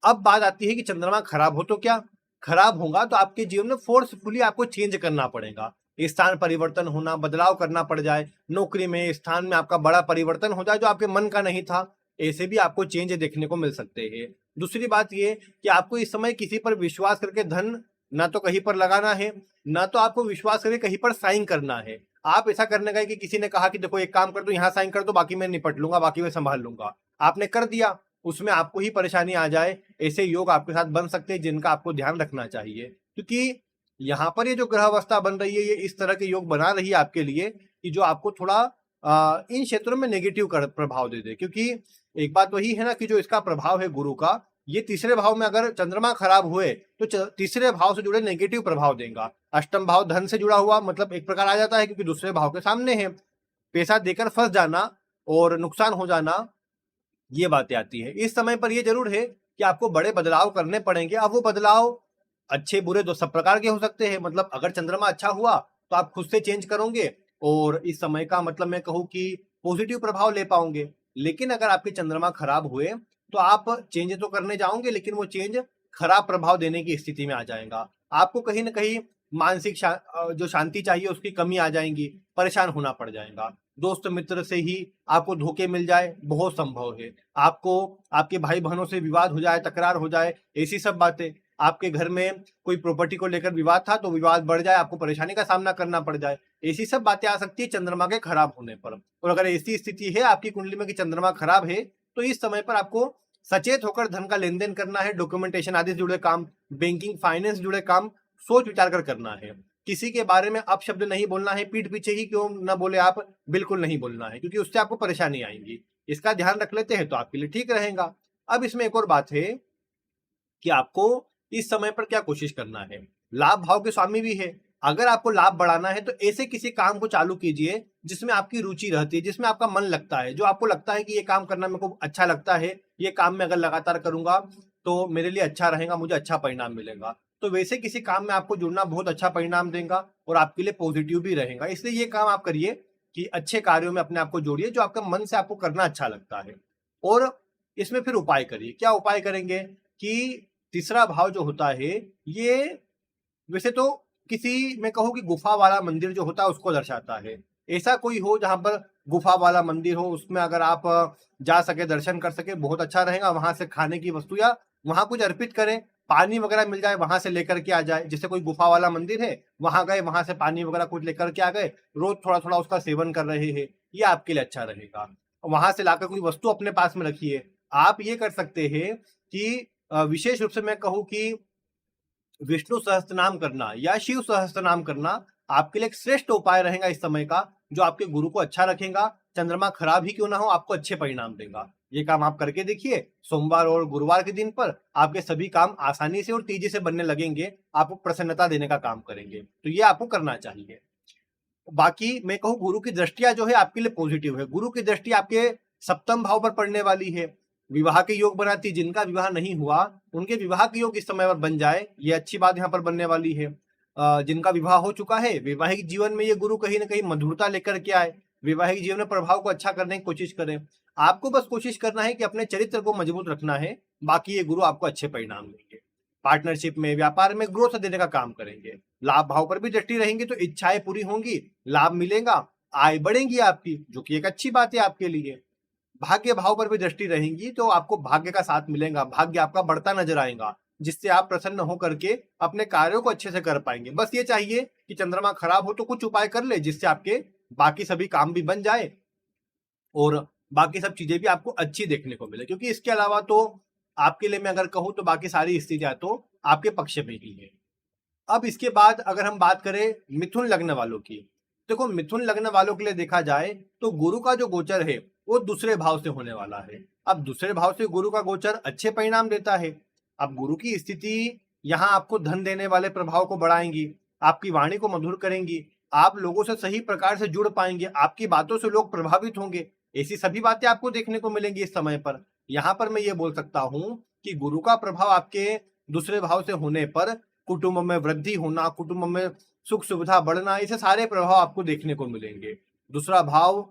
अब बात आती है कि चंद्रमा खराब हो तो क्या? खराब होगा तो आपके जीवन में फोर्सफुली आपको चेंज करना पड़ेगा, स्थान परिवर्तन होना, बदलाव करना पड़ जाए, नौकरी में, स्थान में आपका बड़ा परिवर्तन हो जाए जो आपके मन का नहीं था, ऐसे भी आपको चेंज देखने को मिल सकते हैं। दूसरी बात ये कि आपको इस समय किसी पर विश्वास करके धन ना तो कहीं पर लगाना है, ना तो आपको विश्वास करके कहीं पर साइन करना है। आप ऐसा करने गए कि किसी ने कहा कि देखो एक काम कर दो, यहाँ साइन कर दो, बाकी मैं निपट लूंगा, बाकी मैं संभाल लूंगा, आपने कर दिया, उसमें आपको ही परेशानी आ जाए, ऐसे योग आपके साथ बन सकते हैं जिनका आपको ध्यान रखना चाहिए। क्योंकि यहाँ पर ये जो ग्रह अवस्था बन रही है, ये इस तरह के योग बना रही है आपके लिए कि जो आपको थोड़ा इन क्षेत्रों में नेगेटिव प्रभाव दे दे। क्योंकि एक बात वही है ना कि जो इसका प्रभाव है गुरु का, ये तीसरे भाव में अगर चंद्रमा खराब हुए तो तीसरे भाव से जुड़े नेगेटिव प्रभाव देगा। अष्टम भाव धन से जुड़ा हुआ मतलब एक प्रकार आ जाता है, क्योंकि दूसरे भाव के सामने है, पैसा देकर फंस जाना और नुकसान हो जाना, ये बातें आती है। इस समय पर ये जरूर है कि आपको बड़े बदलाव करने पड़ेंगे। अब वो बदलाव अच्छे बुरे दो सब प्रकार के हो सकते हैं। मतलब अगर चंद्रमा अच्छा हुआ तो आप खुद से चेंज करोगे और इस समय का मतलब मैं कहूँ कि पॉजिटिव प्रभाव ले पाओगे। लेकिन अगर आपके चंद्रमा खराब हुए तो आप चेंज तो करने जाओगे, लेकिन वो चेंज खराब प्रभाव देने की स्थिति में आ जाएगा। आपको कहीं ना कहीं मानसिक जो शांति चाहिए उसकी कमी आ जाएगी, परेशान होना पड़ जाएगा। दोस्त मित्र से ही आपको धोखे मिल जाए, बहुत संभव है। आपको आपके भाई बहनों से विवाद हो जाए, तकरार हो जाए, ऐसी सब बातें। आपके घर में कोई प्रॉपर्टी को लेकर विवाद था तो विवाद बढ़ जाए, आपको परेशानी का सामना करना पड़ जाए, ऐसी सब बातें आ सकती है चंद्रमा के खराब होने पर। और अगर ऐसी स्थिति है आपकी कुंडली में कि चंद्रमा खराब है, तो इस समय पर आपको सचेत होकर धन का लेन देन करना है। डॉक्यूमेंटेशन आदि से जुड़े काम, बैंकिंग फाइनेंस जुड़े काम सोच विचार कर करना है। किसी के बारे में अपशब्द नहीं बोलना है, पीठ पीछे ही क्यों ना बोले आप, बिल्कुल नहीं बोलना है, क्योंकि उससे आपको परेशानी आएगी। इसका ध्यान रख लेते हैं तो आपके लिए ठीक रहेगा। अब इसमें एक और बात है कि आपको इस समय पर क्या कोशिश करना है। लाभ भाव के स्वामी भी है। अगर आपको लाभ बढ़ाना है तो ऐसे किसी काम को चालू कीजिए जिसमें आपकी रुचि रहती है, जिसमें आपका मन लगता है, जो आपको लगता है कि ये काम करना मेरे को अच्छा लगता है, ये काम मैं अगर लगातार करूंगा तो मेरे लिए अच्छा रहेगा, मुझे अच्छा परिणाम मिलेगा। तो वैसे किसी काम में आपको जुड़ना बहुत अच्छा परिणाम देगा और आपके लिए पॉजिटिव भी रहेगा। इसलिए ये काम आप करिए कि अच्छे कार्यों में अपने आप को जोड़िए, जो आपका मन से आपको करना अच्छा लगता है। और इसमें फिर उपाय करिए। क्या उपाय करेंगे कि तीसरा भाव जो होता है, ये वैसे तो किसी, मैं कहूँ कि गुफा वाला मंदिर जो होता है उसको दर्शाता है। ऐसा कोई हो जहां पर गुफा वाला मंदिर हो, उसमें अगर आप जा सके, दर्शन कर सके, बहुत अच्छा रहेगा। वहां से खाने की वस्तु या वहां कुछ अर्पित करें, पानी वगैरह मिल जाए वहां से लेकर के आ जाए। जैसे कोई गुफा वाला मंदिर है, वहां गए, वहां से पानी वगैरह कुछ लेकर के आ गए, रोज थोड़ा थोड़ा उसका सेवन कर रहे हैं, ये आपके लिए अच्छा रहेगा। वहां से लाकर कोई वस्तु अपने पास में रखिए। आप ये कर सकते हैं कि विशेष रूप से मैं कहूँ कि विष्णु सहस्त्र नाम करना या शिव सहस्त्र नाम करना आपके लिए एक श्रेष्ठ उपाय रहेगा इस समय का, जो आपके गुरु को अच्छा रखेगा। चंद्रमा खराब ही क्यों ना हो, आपको अच्छे परिणाम देगा। ये काम आप करके देखिए। सोमवार और गुरुवार के दिन पर आपके सभी काम आसानी से और तेजी से बनने लगेंगे, आपको प्रसन्नता देने का काम करेंगे। तो ये आपको करना चाहिए। बाकी मैं कहूँ गुरु की दृष्टियां जो है आपके लिए पॉजिटिव है। गुरु की दृष्टि आपके सप्तम भाव पर पड़ने वाली है, विवाह के योग बनाती। जिनका विवाह नहीं हुआ उनके विवाह के योग इस समय पर बन जाए, ये अच्छी बात यहाँ पर बनने वाली है। जिनका विवाह हो चुका है, वैवाहिक जीवन में ये गुरु कहीं ना कहीं मधुरता लेकर के आए, वैवाहिक जीवन में प्रभाव को अच्छा करने की कोशिश करें। आपको बस कोशिश करना है कि अपने चरित्र को मजबूत रखना है, बाकी ये गुरु आपको अच्छे परिणाम देंगे। पार्टनरशिप में, व्यापार में ग्रोथ देने का काम करेंगे। लाभ भाव पर भी दृष्टि रहेंगी तो इच्छाएं पूरी होंगी, लाभ मिलेगा, आय बढ़ेगी आपकी, जो कि एक अच्छी बात है आपके लिए। भाग्य भाव पर भी दृष्टि रहेंगी तो आपको भाग्य का साथ मिलेगा, भाग्य आपका बढ़ता नजर आएगा, जिससे आप प्रसन्न होकर के अपने कार्यों को अच्छे से कर पाएंगे। बस ये चाहिए कि चंद्रमा खराब हो तो कुछ उपाय कर ले जिससे आपके बाकी सभी काम भी बन जाए और बाकी सब चीजें भी आपको अच्छी देखने को मिले। क्योंकि इसके अलावा तो आपके लिए मैं अगर कहूँ तो बाकी सारी स्थितियां तो आपके पक्ष में ही है। अब इसके बाद अगर हम बात करें मिथुन लग्न वालों की, देखो मिथुन लग्न वालों के लिए देखा जाए तो गुरु का जो गोचर है वो दूसरे भाव से होने वाला है। अब दूसरे भाव से गुरु का गोचर अच्छे परिणाम देता है। अब गुरु की स्थिति यहाँ आपको धन देने वाले प्रभाव को बढ़ाएंगी, आपकी वाणी को मधुर करेंगी, आप लोगों से सही प्रकार से जुड़ पाएंगे, आपकी बातों से लोग प्रभावित होंगे। ऐसी सभी बातें आपको देखने को मिलेंगी इस समय पर। यहाँ पर मैं ये बोल सकता हूँ कि गुरु का प्रभाव आपके दूसरे भाव से होने पर कुटुंब में वृद्धि होना, कुटुंब में सुख सुविधा बढ़ना, ऐसे सारे प्रभाव आपको देखने को मिलेंगे। दूसरा भाव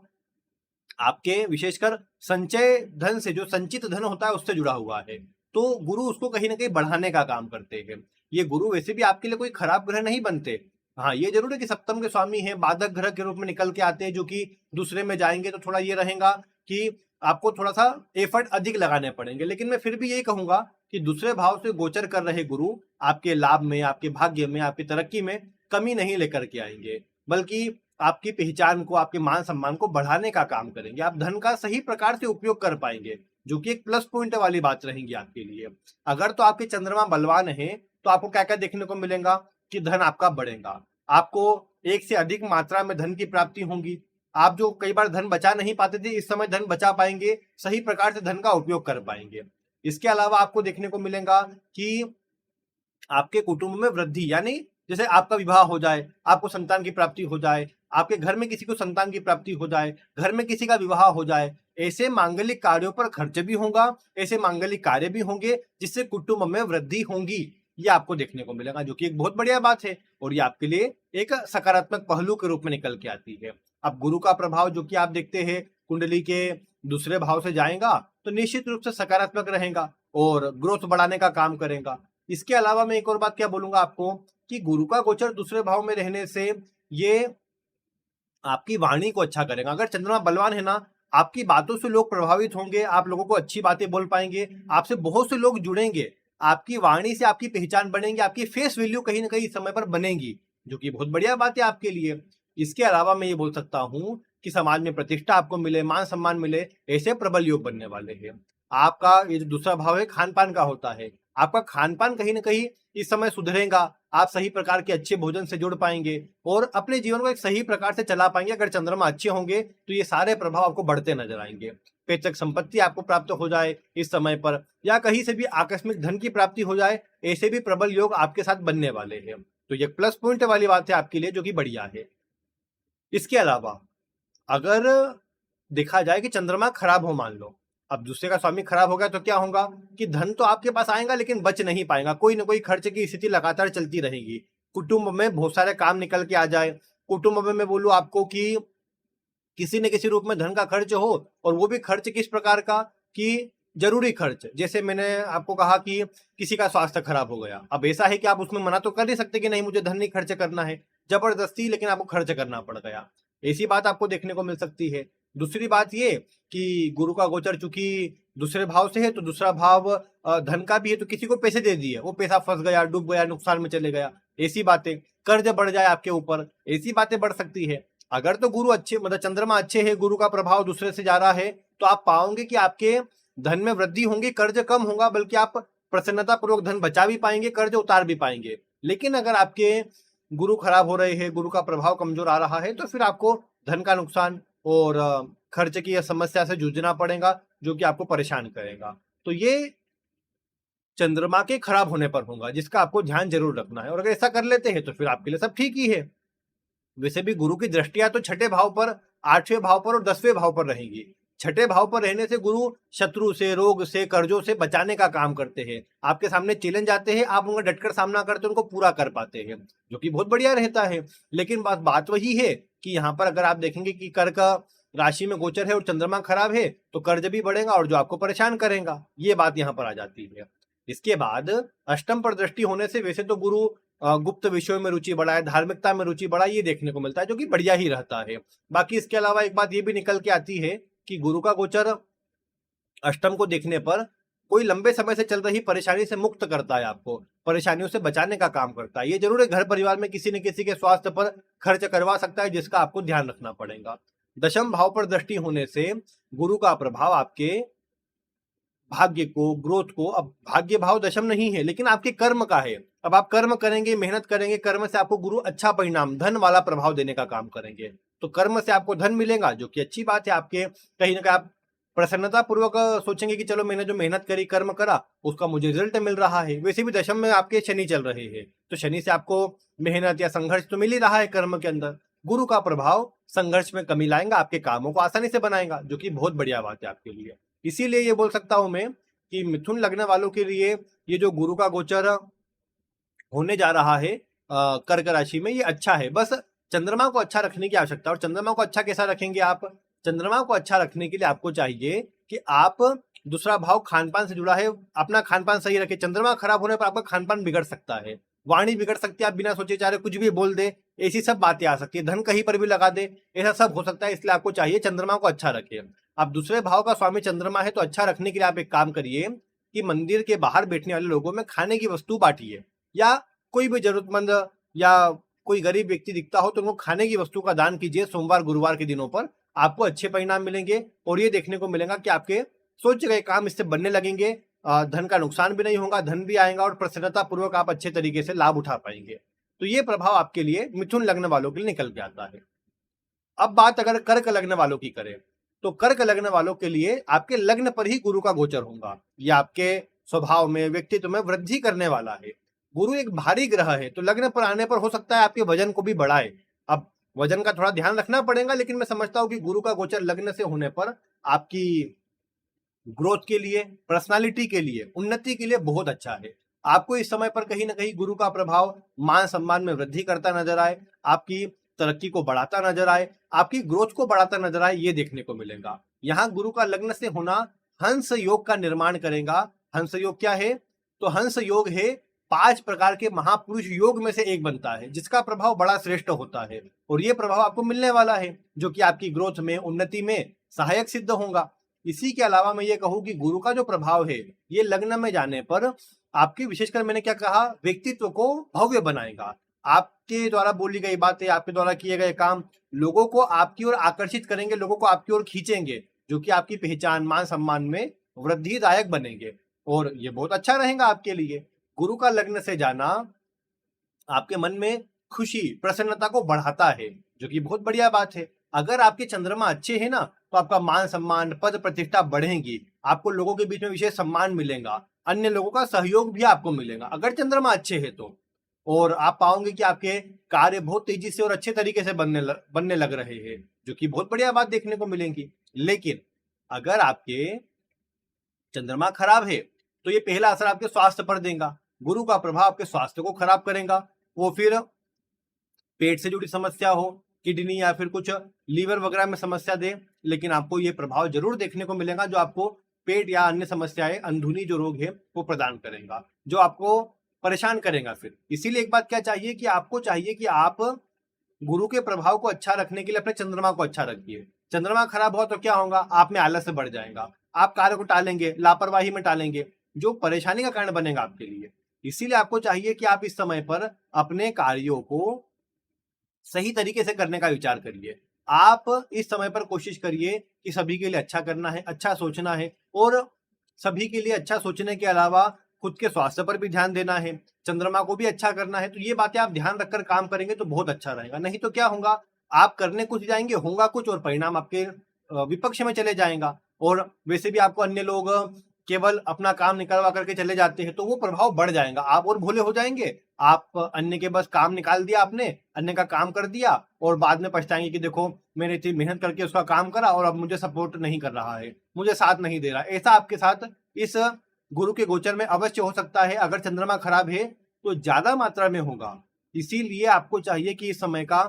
आपके विशेषकर संचय धन से, जो संचित धन होता है उससे जुड़ा हुआ है, तो गुरु उसको कहीं ना कहीं बढ़ाने का काम करते हैं। ये गुरु वैसे भी आपके लिए कोई खराब ग्रह नहीं बनते। हाँ, ये जरूर है कि सप्तम के स्वामी है, बाधक ग्रह के रूप में निकल के आते हैं, जो कि दूसरे में जाएंगे तो थोड़ा ये रहेगा कि आपको थोड़ा सा एफर्ट अधिक लगाने पड़ेंगे। लेकिन मैं फिर भी यही कहूंगा कि दूसरे भाव से गोचर कर रहे गुरु आपके लाभ में, आपके भाग्य में, आपकी तरक्की में कमी नहीं लेकर के आएंगे, बल्कि आपकी पहचान को, आपके मान सम्मान को बढ़ाने का काम करेंगे। आप धन का सही प्रकार से उपयोग कर पाएंगे, जो कि एक प्लस पॉइंट वाली बात रहेगी आपके लिए। अगर तो आपके चंद्रमा बलवान है तो आपको क्या क्या देखने को मिलेगा कि धन आपका बढ़ेगा, आपको एक से अधिक मात्रा में धन की प्राप्ति होगी। आप जो कई बार धन बचा नहीं पाते थे, इस समय धन बचा पाएंगे, सही प्रकार से धन का उपयोग कर पाएंगे। इसके अलावा आपको देखने को मिलेगा कि आपके कुटुंब में वृद्धि, यानी जैसे आपका विवाह हो जाए, आपको संतान की प्राप्ति हो जाए, आपके घर में किसी को संतान की प्राप्ति हो जाए, घर में किसी का विवाह हो जाए, ऐसे मांगलिक कार्यों पर खर्च भी होगा, ऐसे मांगलिक कार्य भी होंगे जिससे कुटुंब में वृद्धि होगी। ये आपको देखने को मिलेगा, जो कि एक बहुत बढ़िया बात है और ये आपके लिए एक सकारात्मक पहलू के रूप में निकल के आती है। अब गुरु का प्रभाव जो कि आप देखते हैं कुंडली के दूसरे भाव से जाएगा तो निश्चित रूप से सकारात्मक रहेगा और ग्रोथ बढ़ाने का काम करेगा। इसके अलावा मैं एक और बात क्या बोलूंगा आपको कि गुरु का गोचर दूसरे भाव में रहने से ये आपकी वाणी को अच्छा करेगा। अगर चंद्रमा बलवान है ना, आपकी बातों से लोग प्रभावित होंगे, आप लोगों को अच्छी बातें बोल पाएंगे, आपसे बहुत से लोग जुड़ेंगे, आपकी वाणी से आपकी पहचान बनेगी, आपकी फेस वैल्यू कहीं ना कहीं इस समय पर बनेगी, जो कि बहुत बढ़िया बात है आपके लिए। इसके अलावा मैं ये बोल सकता हूं कि समाज में प्रतिष्ठा आपको मिले, मान सम्मान मिले, ऐसे प्रबल योग बनने वाले हैं। आपका ये जो दूसरा भाव है खान पान का होता है, आपका खान पान कहीं ना कहीं इस समय सुधरेगा, आप सही प्रकार के अच्छे भोजन से जुड़ पाएंगे और अपने जीवन को एक सही प्रकार से चला पाएंगे। अगर चंद्रमा अच्छे होंगे तो ये सारे प्रभाव आपको बढ़ते नजर आएंगे। पैतृक संपत्ति आपको प्राप्त हो जाए इस समय पर, या कहीं से भी आकस्मिक धन की प्राप्ति हो जाए, ऐसे भी प्रबल योग आपके साथ बनने वाले हैं। तो ये प्लस पॉइंट वाली बात है आपके लिए, जो कि बढ़िया है। इसके अलावा अगर देखा जाए कि चंद्रमा खराब हो, मान लो अब दूसरे का स्वामी खराब हो गया, तो क्या होगा कि धन तो आपके पास आएगा लेकिन बच नहीं पाएगा, कोई ना कोई खर्च की स्थिति लगातार चलती रहेगी। कुटुंब में बहुत सारे काम निकल के आ जाए, कुटुंब में मैं बोलूं आपको कि किसी न किसी रूप में धन का खर्च हो, और वो भी खर्च किस प्रकार का कि जरूरी खर्च। जैसे मैंने आपको कहा कि किसी का स्वास्थ्य खराब हो गया, अब ऐसा है कि आप उसमें मना तो कर नहीं सकते कि नहीं मुझे धन नहीं खर्च करना है, जबरदस्ती लेकिन आपको खर्च करना पड़ गया, ऐसी बात आपको देखने को मिल सकती है। दूसरी बात ये कि गुरु का गोचर चूंकि दूसरे भाव से है, तो दूसरा भाव धन का भी है, तो किसी को पैसे दे दिए, वो पैसा फंस गया, डूब गया, नुकसान में चले गया, ऐसी बातें। कर्ज बढ़ जाए आपके ऊपर, ऐसी बातें बढ़ सकती है। अगर तो गुरु अच्छे, मतलब चंद्रमा अच्छे है, गुरु का प्रभाव दूसरे से जा रहा है, तो आप पाओगे कि आपके धन में वृद्धि होगी, कर्ज कम होगा, बल्कि आप प्रसन्नता पूर्वक धन बचा भी पाएंगे, कर्ज उतार भी पाएंगे। लेकिन अगर आपके गुरु खराब हो रहे हैं, गुरु का प्रभाव कमजोर आ रहा है, तो फिर आपको धन का नुकसान और खर्च की समस्या से जूझना पड़ेगा, जो कि आपको परेशान करेगा। तो ये चंद्रमा के खराब होने पर होगा, जिसका आपको ध्यान जरूर रखना है। और अगर ऐसा कर लेते हैं तो फिर आपके लिए सब ठीक ही है। वैसे भी गुरु की दृष्टियां तो छठे भाव पर, आठवें भाव पर और 10वें भाव पर रहेंगी। छठे भाव पर रहने से गुरु शत्रु से, रोग से, कर्जों से बचाने का काम करते हैं। आपके सामने चैलेंज आते हैं, आप उनका डटकर सामना करते हैं, उनको पूरा कर पाते हैं, जो कि बहुत बढ़िया रहता है। लेकिन बात वही है कि यहाँ पर अगर आप देखेंगे कि कर्क राशि में गोचर है और चंद्रमा खराब है, तो कर्ज भी बढ़ेगा और जो आपको परेशान करेगा, ये बात यहाँ पर आ जाती है। इसके बाद अष्टम पर दृष्टि होने से वैसे तो गुरु गुप्त विषयों में रुचि बढ़ाए, धार्मिकता में रुचि बढ़ाए, ये देखने को मिलता है, जो कि बढ़िया ही रहता है। बाकी इसके अलावा एक बात ये भी निकल के आती है कि गुरु का गोचर अष्टम को देखने पर कोई लंबे समय से चल रही परेशानी से मुक्त करता है, आपको परेशानियों से बचाने का काम करता है। ये जरूर है घर परिवार में किसी न किसी के स्वास्थ्य पर खर्च करवा सकता है, जिसका आपको ध्यान रखना पड़ेगा। दशम भाव पर दृष्टि होने से गुरु का प्रभाव आपके भाग्य को, ग्रोथ को, अब भाग्य भाव दशम नहीं है लेकिन आपके कर्म का है। अब आप कर्म करेंगे, मेहनत करेंगे, कर्म से आपको गुरु अच्छा परिणाम, धन वाला प्रभाव देने का काम करेंगे, तो कर्म से आपको धन मिलेगा, जो कि अच्छी बात है। आपके कहीं ना कहीं आप प्रसन्नता पूर्वक सोचेंगे कि चलो मैंने जो मेहनत करी, कर्म करा, उसका मुझे रिजल्ट मिल रहा है। वैसे भी दशम में आपके शनि चल रहे हैं, तो शनि से आपको मेहनत या संघर्ष तो मिल ही रहा है कर्म के अंदर। गुरु का प्रभाव संघर्ष में कमी लाएगा, आपके कामों को आसानी से बनाएगा, जो कि बहुत बढ़िया बात है आपके लिए। इसीलिए ये बोल सकता हूं मैं कि मिथुन लग्न वालों के लिए ये जो गुरु का गोचर होने जा रहा है कर्क राशि में, ये अच्छा है। बस चंद्रमा को अच्छा रखने की आवश्यकता। और चंद्रमा को अच्छा कैसा रखेंगे आप? चंद्रमा को अच्छा रखने के लिए आपको चाहिए कि आप, दूसरा भाव खान पान से जुड़ा है, अपना खान पान सही रखे। चंद्रमा खराब होने पर आपका खान पान बिगड़ सकता है, वाणी बिगड़ सकती है, आप बिना सोचे चाहे कुछ भी बोल दे, ऐसी सब बातें आ सकती है, धन कहीं पर भी लगा दे, ऐसा सब हो सकता है। इसलिए आपको चाहिए चंद्रमा को अच्छा रखे। आप दूसरे भाव का स्वामी चंद्रमा है, तो अच्छा रखने के लिए आप एक काम करिए कि मंदिर के बाहर बैठने वाले लोगों में खाने की वस्तु बांटिए, या कोई भी जरूरतमंद या कोई गरीब व्यक्ति दिखता हो तो उनको खाने की वस्तु का दान कीजिए। सोमवार गुरुवार के दिनों पर आपको अच्छे परिणाम मिलेंगे, और ये देखने को मिलेगा कि आपके सोचे गए काम इससे बनने लगेंगे, धन का नुकसान भी नहीं होगा, धन भी आएगा, और प्रसन्नता पूर्वक आप अच्छे तरीके से लाभ उठा पाएंगे। तो ये प्रभाव आपके लिए मिथुन लग्न वालों के लिए निकल के आता है। अब बात अगर कर्क लग्न वालों की करें, तो कर्क लग्न वालों के लिए आपके लग्न पर ही गुरु का गोचर होगा। ये आपके स्वभाव में, व्यक्तित्व में वृद्धि करने वाला है। गुरु एक भारी ग्रह है, तो लग्न पर आने पर हो सकता है आपके वजन को भी बढ़ाए। अब वजन का थोड़ा ध्यान रखना पड़ेगा, लेकिन मैं समझता हूं कि गुरु का गोचर लग्न से होने पर आपकी ग्रोथ के लिए, पर्सनालिटी के लिए, उन्नति के लिए बहुत अच्छा है। आपको इस समय पर कहीं ना कहीं गुरु का प्रभाव मान सम्मान में वृद्धि करता नजर आए, आपकी तरक्की को बढ़ाता नजर आए, आपकी ग्रोथ को बढ़ाता नजर आए, ये देखने को मिलेगा। यहाँ गुरु का लग्न से होना हंस योग का निर्माण करेगा। हंस योग क्या है? तो हंस योग है 5 प्रकार के महापुरुष योग में से एक बनता है, जिसका प्रभाव बड़ा श्रेष्ठ होता है, और ये प्रभाव आपको मिलने वाला है, जो कि आपकी ग्रोथ में, उन्नति में सहायक सिद्ध होगा। इसी के अलावा मैं ये कहूँ कि गुरु का जो प्रभाव है, ये लग्न में जाने पर आपके, विशेषकर मैंने क्या कहा, व्यक्तित्व को भव्य बनाएगा। आपके द्वारा बोली गई बातें, आपके द्वारा किए गए काम लोगों को आपकी ओर आकर्षित करेंगे, लोगों को आपकी ओर खींचेंगे, जो कि आपकी पहचान, मान सम्मान में वृद्धिदायक बनेंगे, और ये बहुत अच्छा रहेगा आपके लिए। गुरु का लग्न से जाना आपके मन में खुशी, प्रसन्नता को बढ़ाता है, जो कि बहुत बढ़िया बात है। अगर आपके चंद्रमा अच्छे हैं ना, तो आपका मान सम्मान, पद प्रतिष्ठा बढ़ेंगी, आपको लोगों के बीच में विशेष सम्मान मिलेगा, अन्य लोगों का सहयोग भी आपको मिलेगा अगर चंद्रमा अच्छे है तो। और आप पाओगे कि आपके कार्य बहुत तेजी से और अच्छे तरीके से बनने लग रहे हैं, जो कि बहुत बढ़िया बात देखने को मिलेगी। लेकिन अगर आपके चंद्रमा खराब है, तो ये पहला असर आपके स्वास्थ्य पर देगा। गुरु का प्रभाव आपके स्वास्थ्य को खराब करेगा। वो फिर पेट से जुड़ी समस्या हो, किडनी या फिर कुछ लीवर वगैरह में समस्या दे, लेकिन आपको ये प्रभाव जरूर देखने को मिलेगा, जो आपको पेट या अन्य समस्याएं, अंदरूनी जो रोग है वो प्रदान करेगा, जो आपको परेशान करेगा। फिर इसीलिए एक बात क्या चाहिए कि आपको चाहिए कि आप गुरु के प्रभाव को अच्छा रखने के लिए अपने चंद्रमा को अच्छा रखिए। चंद्रमा खराब हो तो क्या होगा? आप में आलस्य बढ़ जाएगा, आप कार्य को टालेंगे, लापरवाही में टालेंगे, जो परेशानी का कारण बनेगा आपके लिए। इसीलिए आपको चाहिए कि आप इस समय पर अपने कार्यों को सही तरीके से करने का विचार करिए। आप इस समय पर कोशिश करिए कि सभी के लिए अच्छा करना है, अच्छा सोचना है, और सभी के लिए अच्छा सोचने के अलावा खुद के स्वास्थ्य पर भी ध्यान देना है, चंद्रमा को भी अच्छा करना है। तो ये बातें आप ध्यान रखकर काम करेंगे तो बहुत अच्छा रहेगा। नहीं तो क्या होगा, आप करने कुछ जाएंगे, होगा कुछ, और परिणाम आपके विपक्ष में चले जाएगा। और वैसे भी आपको अन्य लोग केवल अपना काम निकलवा करके चले जाते हैं, तो वो प्रभाव बढ़ जाएगा, आप और भोले हो जाएंगे। आप अन्य के बस काम निकाल दिया, आपने अन्य का काम कर दिया, और बाद में पछताएंगे कि देखो मैंने इतनी मेहनत करके उसका काम करा और अब मुझे सपोर्ट नहीं कर रहा है, मुझे साथ नहीं दे रहा। ऐसा आपके साथ इस गुरु के गोचर में अवश्य हो सकता है। अगर चंद्रमा खराब है तो ज्यादा मात्रा में होगा। इसीलिए आपको चाहिए कि इस समय का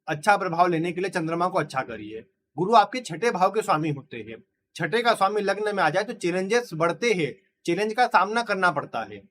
अच्छा प्रभाव लेने के लिए चंद्रमा को अच्छा करिए। गुरु आपके छठे भाव के स्वामी होते हैं। छठे का स्वामी लग्न में आ जाए तो चैलेंजेस बढ़ते हैं, चैलेंज का सामना करना पड़ता है,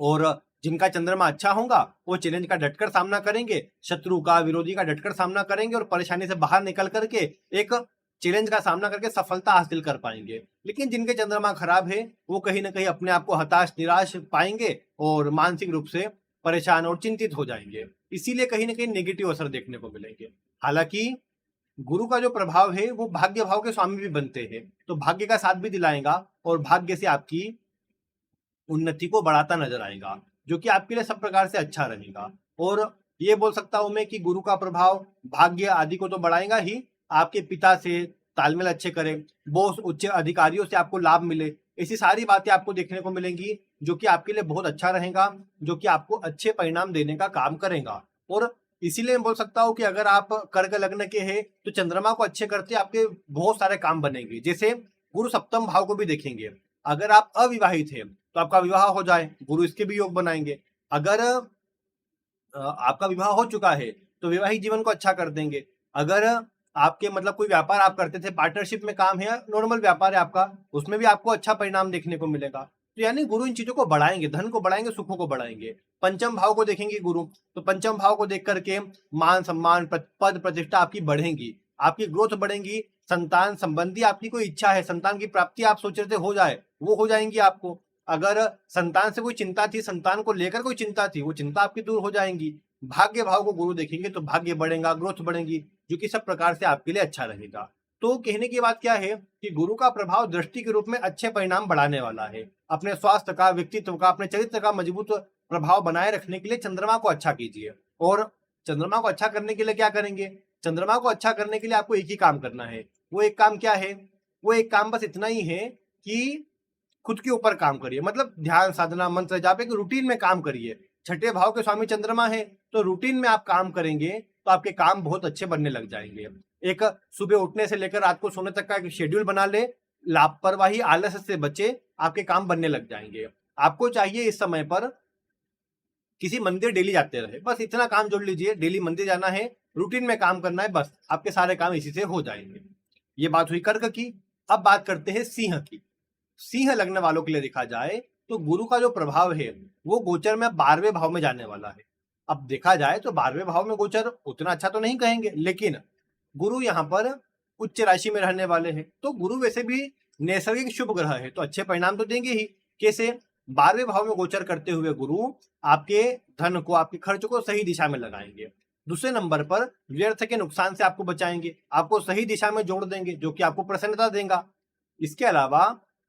और जिनका चंद्रमा अच्छा होगा वो चैलेंज का डटकर सामना करेंगे, शत्रु का, विरोधी का डटकर सामना करेंगे, और परेशानी से बाहर निकल करके एक चैलेंज का सामना करके सफलता हासिल कर पाएंगे। लेकिन जिनके चंद्रमा खराब है वो कहीं ना कहीं अपने आप को हताश, निराश पाएंगे, और मानसिक रूप से परेशान और चिंतित हो जाएंगे। इसीलिए कहीं ना कहीं नेगेटिव असर देखने को मिलेंगे। हालांकि गुरु का जो प्रभाव है वो भाग्य भाव के स्वामी भी बनते हैं, तो भाग्य का साथ भी दिलाएगा, और भाग्य से आपकी उन्नति को बढ़ाता नजर आएगा, जो कि आपके लिए सब प्रकार से अच्छा रहेगा। और ये बोल सकता हूं मैं कि गुरु का प्रभाव भाग्य आदि को तो बढ़ाएगा ही, आपके पिता से तालमेल अच्छे करे, बॉस, उच्च अधिकारियों से आपको लाभ मिले, ऐसी सारी बातें आपको देखने को मिलेंगी, जो कि आपके लिए बहुत अच्छा रहेगा, जो कि आपको अच्छे परिणाम देने का काम करेगा। और इसीलिए मैं बोल सकता हूँ कि अगर आप कर्क लग्न के हैं तो चंद्रमा को अच्छे करते आपके बहुत सारे काम बनेंगे। जैसे गुरु सप्तम भाव को भी देखेंगे, अगर आप अविवाहित हैं तो आपका विवाह हो जाए, गुरु इसके भी योग बनाएंगे। अगर आपका विवाह हो चुका है तो वैवाहिक जीवन को अच्छा कर देंगे। अगर आपके मतलब कोई व्यापार आप करते थे, पार्टनरशिप में काम है, नॉर्मल व्यापार है आपका, उसमें भी आपको अच्छा परिणाम देखने को मिलेगा। तो यानी गुरु इन चीजों को बढ़ाएंगे, धन को बढ़ाएंगे, सुखों को बढ़ाएंगे। पंचम भाव को देखेंगे गुरु, तो पंचम भाव को देख करके मान सम्मान, पद प्रतिष्ठा आपकी बढ़ेंगी, आपकी ग्रोथ बढ़ेंगी। संतान संबंधी आपकी कोई इच्छा है, संतान की प्राप्ति आप सोच रहे थे हो जाए, वो हो जाएंगी आपको। अगर संतान से कोई चिंता थी, संतान को लेकर कोई चिंता थी, वो चिंता आपकी दूर हो जाएंगी। भाग्य भाव को गुरु देखेंगे तो भाग्य बढ़ेगा, ग्रोथ बढ़ेगी, जो कि सब प्रकार से आपके लिए अच्छा रहेगा। तो कहने की बात क्या है कि गुरु का प्रभाव दृष्टि के रूप में अच्छे परिणाम बढ़ाने वाला है। अपने स्वास्थ्य का, व्यक्तित्व का, अपने चरित्र का मजबूत प्रभाव बनाए रखने के लिए चंद्रमा को अच्छा कीजिए। और चंद्रमा को अच्छा करने के लिए क्या करेंगे? चंद्रमा को अच्छा करने के लिए आपको एक ही काम करना है। वो एक काम क्या है? वो एक काम बस इतना ही है कि खुद के ऊपर काम करिए, मतलब ध्यान साधना, मंत्र जाप, एक रूटीन में काम करिए। छठे भाव के स्वामी चंद्रमा है, तो रूटीन में आप काम करेंगे तो आपके काम बहुत अच्छे बनने लग जाएंगे। एक सुबह उठने से लेकर रात को सोने तक का एक शेड्यूल बना ले, लापरवाही, आलस से बचे, आपके काम बनने लग जाएंगे। आपको चाहिए इस समय पर किसी मंदिर डेली जाते रहे, बस इतना काम जोड़ लीजिए, डेली मंदिर जाना है, रूटीन में काम करना है, बस आपके सारे काम इसी से हो जाएंगे। ये बात हुई कर्क की। अब बात करते हैं सिंह की। सिंह लग्न वालों के लिए देखा जाए तो गुरु का जो प्रभाव है वो गोचर में 12वें भाव में जाने वाला है। अब देखा जाए तो 12वें भाव में गोचर उतना अच्छा तो नहीं कहेंगे, लेकिन गुरु यहाँ पर उच्च राशि में रहने वाले हैं, तो गुरु वैसे भी नैसर्गिक शुभ ग्रह है तो अच्छे परिणाम तो देंगे ही। कैसे? 12वें भाव में गोचर करते हुए गुरु आपके धन को, आपके खर्च को सही दिशा में लगाएंगे। दूसरे नंबर पर व्यर्थ के नुकसान से आपको बचाएंगे, आपको सही दिशा में जोड़ देंगे, जो कि आपको प्रसन्नता देगा। इसके अलावा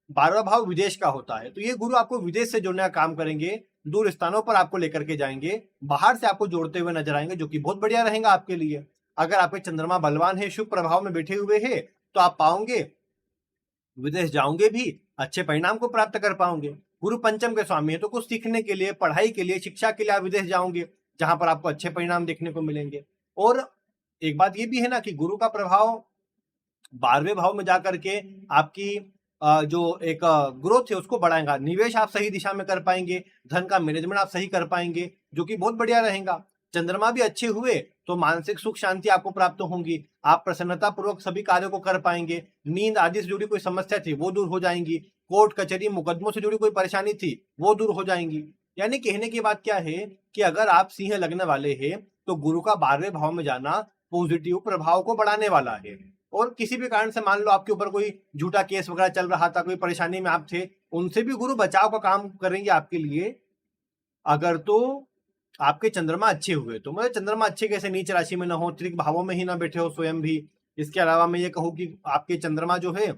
12वां भाव विदेश का होता है, तो ये गुरु आपको विदेश से जोड़ने का काम करेंगे, दूर स्थानों पर आपको लेकर के जाएंगे, बाहर से आपको जोड़ते हुए नजर आएंगे, जो कि बहुत बढ़िया रहेगा आपके लिए। अगर आपके चंद्रमा बलवान है, शुभ प्रभाव में बैठे हुए है, तो आप पाओगे विदेश जाओगे भी, अच्छे परिणाम को प्राप्त कर पाओगे। गुरु पंचम के स्वामी है, तो कुछ सीखने के लिए, पढ़ाई के लिए, शिक्षा के लिए आप विदेश जाओगे, जहां पर आपको अच्छे परिणाम देखने को मिलेंगे। और एक बात ये भी है ना कि गुरु का प्रभाव 12वें भाव में जाकर के आपकी जो एक ग्रोथ है उसको बढ़ाएगा। निवेश आप सही दिशा में कर पाएंगे, धन का मैनेजमेंट आप सही कर पाएंगे, जो कि बहुत बढ़िया रहेगा। चंद्रमा भी अच्छे हुए तो मानसिक सुख शांति आपको प्राप्त होंगी, आप प्रसन्नता पूर्वक सभी कार्यों को कर पाएंगे। नींद आदि से जुड़ी कोई समस्या थी वो दूर हो जाएंगी, कोर्ट कचहरी मुकदमों से जुड़ी कोई परेशानी थी वो दूर हो जाएंगी। यानी कहने की बात क्या है कि अगर आप सिंह लगने वाले हैं तो गुरु का 12वें भाव में जाना पॉजिटिव प्रभाव को बढ़ाने वाला है। और किसी भी कारण से मान लो आपके ऊपर कोई झूठा केस वगैरह चल रहा था, कोई परेशानी में आप थे, उनसे भी गुरु बचाव का काम करेंगे आपके लिए। अगर तो आपके चंद्रमा अच्छे हुए तो, मतलब चंद्रमा अच्छे कैसे, नीच राशि में ना हो, त्रिक भावों में ही ना बैठे हो स्वयं भी। इसके अलावा मैं ये कहूँ कि आपके चंद्रमा जो है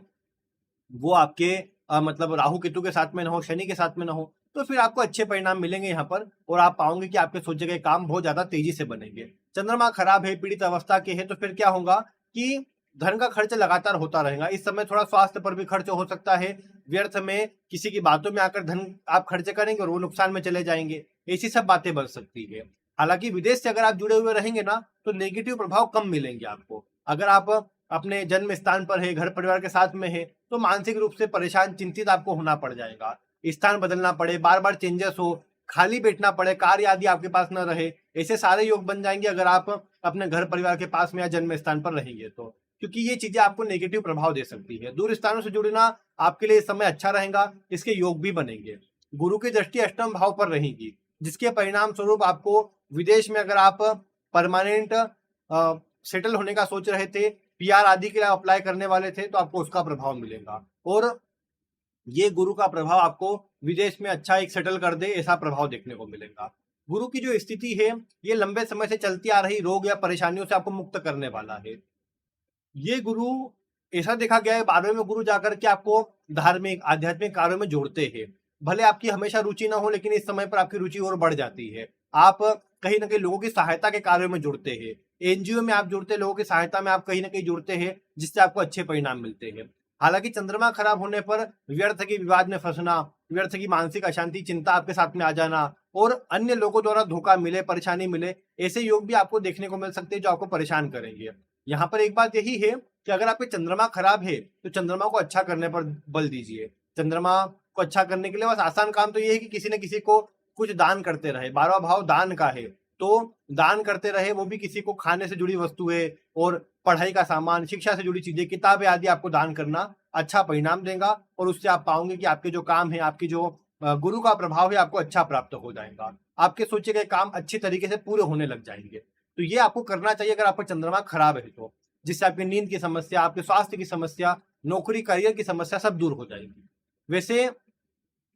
वो आपके मतलब राहु केतु के साथ में ना हो, शनि के साथ में ना हो, तो फिर आपको अच्छे परिणाम मिलेंगे यहाँ पर, और आप पाओगे कि आपके सोचे गए काम बहुत ज्यादा तेजी से बनेंगे। चंद्रमा खराब है, पीड़ित अवस्था के है, तो फिर क्या होगा कि धन का खर्च लगातार होता रहेगा। इस समय थोड़ा स्वास्थ्य पर भी खर्च हो सकता है, व्यर्थ में किसी की बातों में आकर धन आप खर्च करेंगे और वो नुकसान में चले जाएंगे, ऐसी सब बातें बन सकती है। हालांकि विदेश से अगर आप जुड़े हुए रहेंगे ना तो नेगेटिव प्रभाव कम मिलेंगे आपको। अगर आप अपने जन्म स्थान पर है, घर परिवार के साथ में है, तो मानसिक रूप से परेशान, चिंतित आपको होना पड़ जाएगा। स्थान बदलना पड़े, बार बार चेंजेस हो, खाली बैठना पड़े, कार्य आदि आपके पास न रहे, ऐसे सारे योग बन जाएंगे अगर आप अपने घर परिवार के पास में या जन्म स्थान पर रहेंगे तो, क्योंकि ये चीजें आपको नेगेटिव प्रभाव दे सकती है। दूर स्थानों से जुड़ना आपके लिए इस समय अच्छा रहेगा, इसके योग भी बनेंगे। गुरु की दृष्टि अष्टम भाव पर रहेगी, जिसके परिणाम स्वरूप आपको विदेश में अगर आप परमानेंट सेटल होने का सोच रहे थे, पीआर आदि के लिए अप्लाई करने वाले थे, तो आपको उसका प्रभाव मिलेगा। और ये गुरु का प्रभाव आपको विदेश में अच्छा एक सेटल कर दे, ऐसा प्रभाव देखने को मिलेगा। गुरु की जो स्थिति है ये लंबे समय से चलती आ रही रोग या परेशानियों से आपको मुक्त करने वाला है। ये गुरु, ऐसा देखा गया है 12वें में गुरु जाकर के आपको धार्मिक आध्यात्मिक कार्यों में जोड़ते हैं। भले आपकी हमेशा रुचि ना हो, लेकिन इस समय पर आपकी रुचि और बढ़ जाती है। आप कहीं ना कहीं लोगों की सहायता के कार्यों में जुड़ते हैं, एनजीओ में आप जुड़ते हैं, लोगों की सहायता में आप कहीं ना कहीं जुड़ते हैं, जिससे आपको अच्छे परिणाम मिलते हैं। हालांकि चंद्रमा खराब होने पर व्यर्थ के विवाद में फंसना, व्यर्थ की मानसिक अशांति, चिंता आपके साथ में आ जाना और अन्य लोगों द्वारा धोखा मिले, परेशानी मिले, ऐसे योग भी आपको देखने को मिल सकते हैं जो आपको परेशान करेंगे। यहाँ पर एक बात यही है कि अगर आपके चंद्रमा खराब है तो चंद्रमा को अच्छा करने पर बल दीजिए। चंद्रमा को अच्छा करने के लिए बस आसान काम तो ये है कि किसी न किसी को कुछ दान करते रहे। 12वां भाव दान का है, तो दान करते रहे, वो भी किसी को खाने से जुड़ी वस्तुएं और पढ़ाई का सामान, शिक्षा से जुड़ी चीजें, किताबें आदि आपको दान करना अच्छा परिणाम देगा। और उससे आप पाओगे कि आपके जो काम है, आपकी जो गुरु का प्रभाव है, आपको अच्छा प्राप्त हो जाएगा। आपके सोचे गए काम अच्छी तरीके से पूरे होने लग जाएंगे। तो ये आपको करना चाहिए अगर आपका चंद्रमा खराब है तो, जिससे आपकी नींद की समस्या, आपके स्वास्थ्य की समस्या, नौकरी करियर की समस्या सब दूर हो जाएगी। वैसे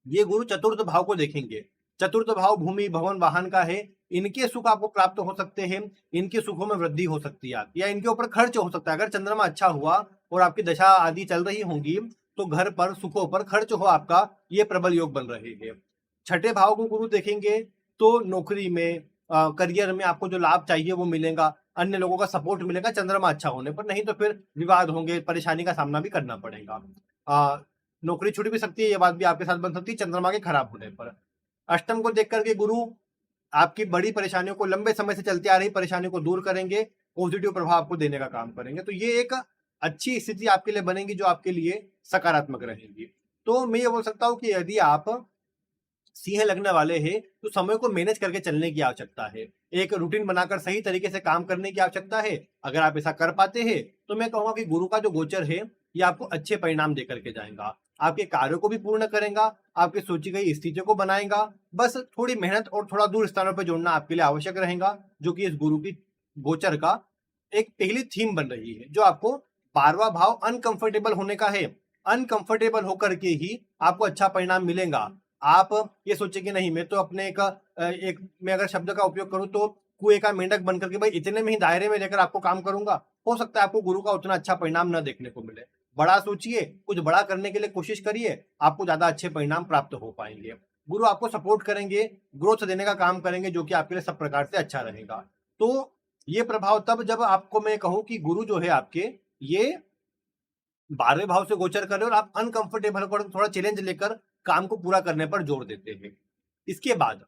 ये गुरु चतुर्थ भाव को देखेंगे। चतुर्थ भाव भूमि भवन वाहन का है, इनके सुख आपको प्राप्त हो सकते हैं, इनके सुखों में वृद्धि हो सकती है, या इनके ऊपर खर्च हो सकता है। अगर चंद्रमा अच्छा हुआ और आपकी दशा आदि चल रही होंगी तो घर पर सुखों पर खर्च हो आपका, ये प्रबल योग बन रहे हैं। छठे भाव को गुरु देखेंगे तो नौकरी में, करियर में आपको जो लाभ चाहिए वो मिलेगा, अन्य लोगों का सपोर्ट मिलेगा चंद्रमा अच्छा होने पर, नहीं तो फिर विवाद होंगे, परेशानी का सामना भी करना पड़ेगा। नौकरी छूट भी सकती है, ये बात भी आपके साथ बन सकती है चंद्रमा के खराब होने पर। अष्टम को देख करके गुरु आपकी बड़ी परेशानियों को, लंबे समय से चलती आ रही परेशानियों को दूर करेंगे, पॉजिटिव प्रभाव आपको देने का काम करेंगे। तो ये एक अच्छी स्थिति आपके लिए बनेगी जो आपके लिए सकारात्मक रहेगी। तो मैं ये बोल सकता हूँ कि यदि आप सिंह लगने वाले हैं तो समय को मैनेज करके चलने की आवश्यकता है, एक रूटीन बनाकर सही तरीके से काम करने की आवश्यकता है। अगर आप ऐसा कर पाते हैं तो मैं कहूंगा कि गुरु का जो गोचर है ये आपको अच्छे परिणाम दे करके जाएगा, आपके कार्यों को भी पूर्ण करेगा, आपकी सोची गई स्थितियों को बनाएगा। बस थोड़ी मेहनत और थोड़ा दूर स्थानों पर जोड़ना आपके लिए आवश्यक रहेगा, जो कि इस गुरु की गोचर का एक पहली थीम बन रही है, जो आपको 12वां भाव अनकंफर्टेबल होने का है। अनकंफर्टेबल होकर के ही आपको अच्छा परिणाम मिलेगा। आप ये सोचे कि नहीं मैं तो अपने एक मैं अगर शब्द का उपयोग करूं तो कुएं का मेंढक बनकर के भाई इतने में ही दायरे में रहकर आपको काम करूंगा, हो सकता है आपको गुरु का उतना अच्छा परिणाम न देखने को मिले। बड़ा सोचिए, कुछ बड़ा करने के लिए कोशिश करिए, आपको ज्यादा अच्छे परिणाम प्राप्त हो पाएंगे। गुरु आपको सपोर्ट करेंगे, ग्रोथ देने का काम करेंगे, जो कि आपके लिए सब प्रकार से अच्छा रहेगा। तो ये प्रभाव तब जब आपको मैं कहूं कि गुरु जो है आपके ये 12वें भाव से गोचर कर रहे हो और आप अनकंफर्टेबल होकर थोड़ा चैलेंज लेकर काम को पूरा करने पर जोर देते हैं। इसके बाद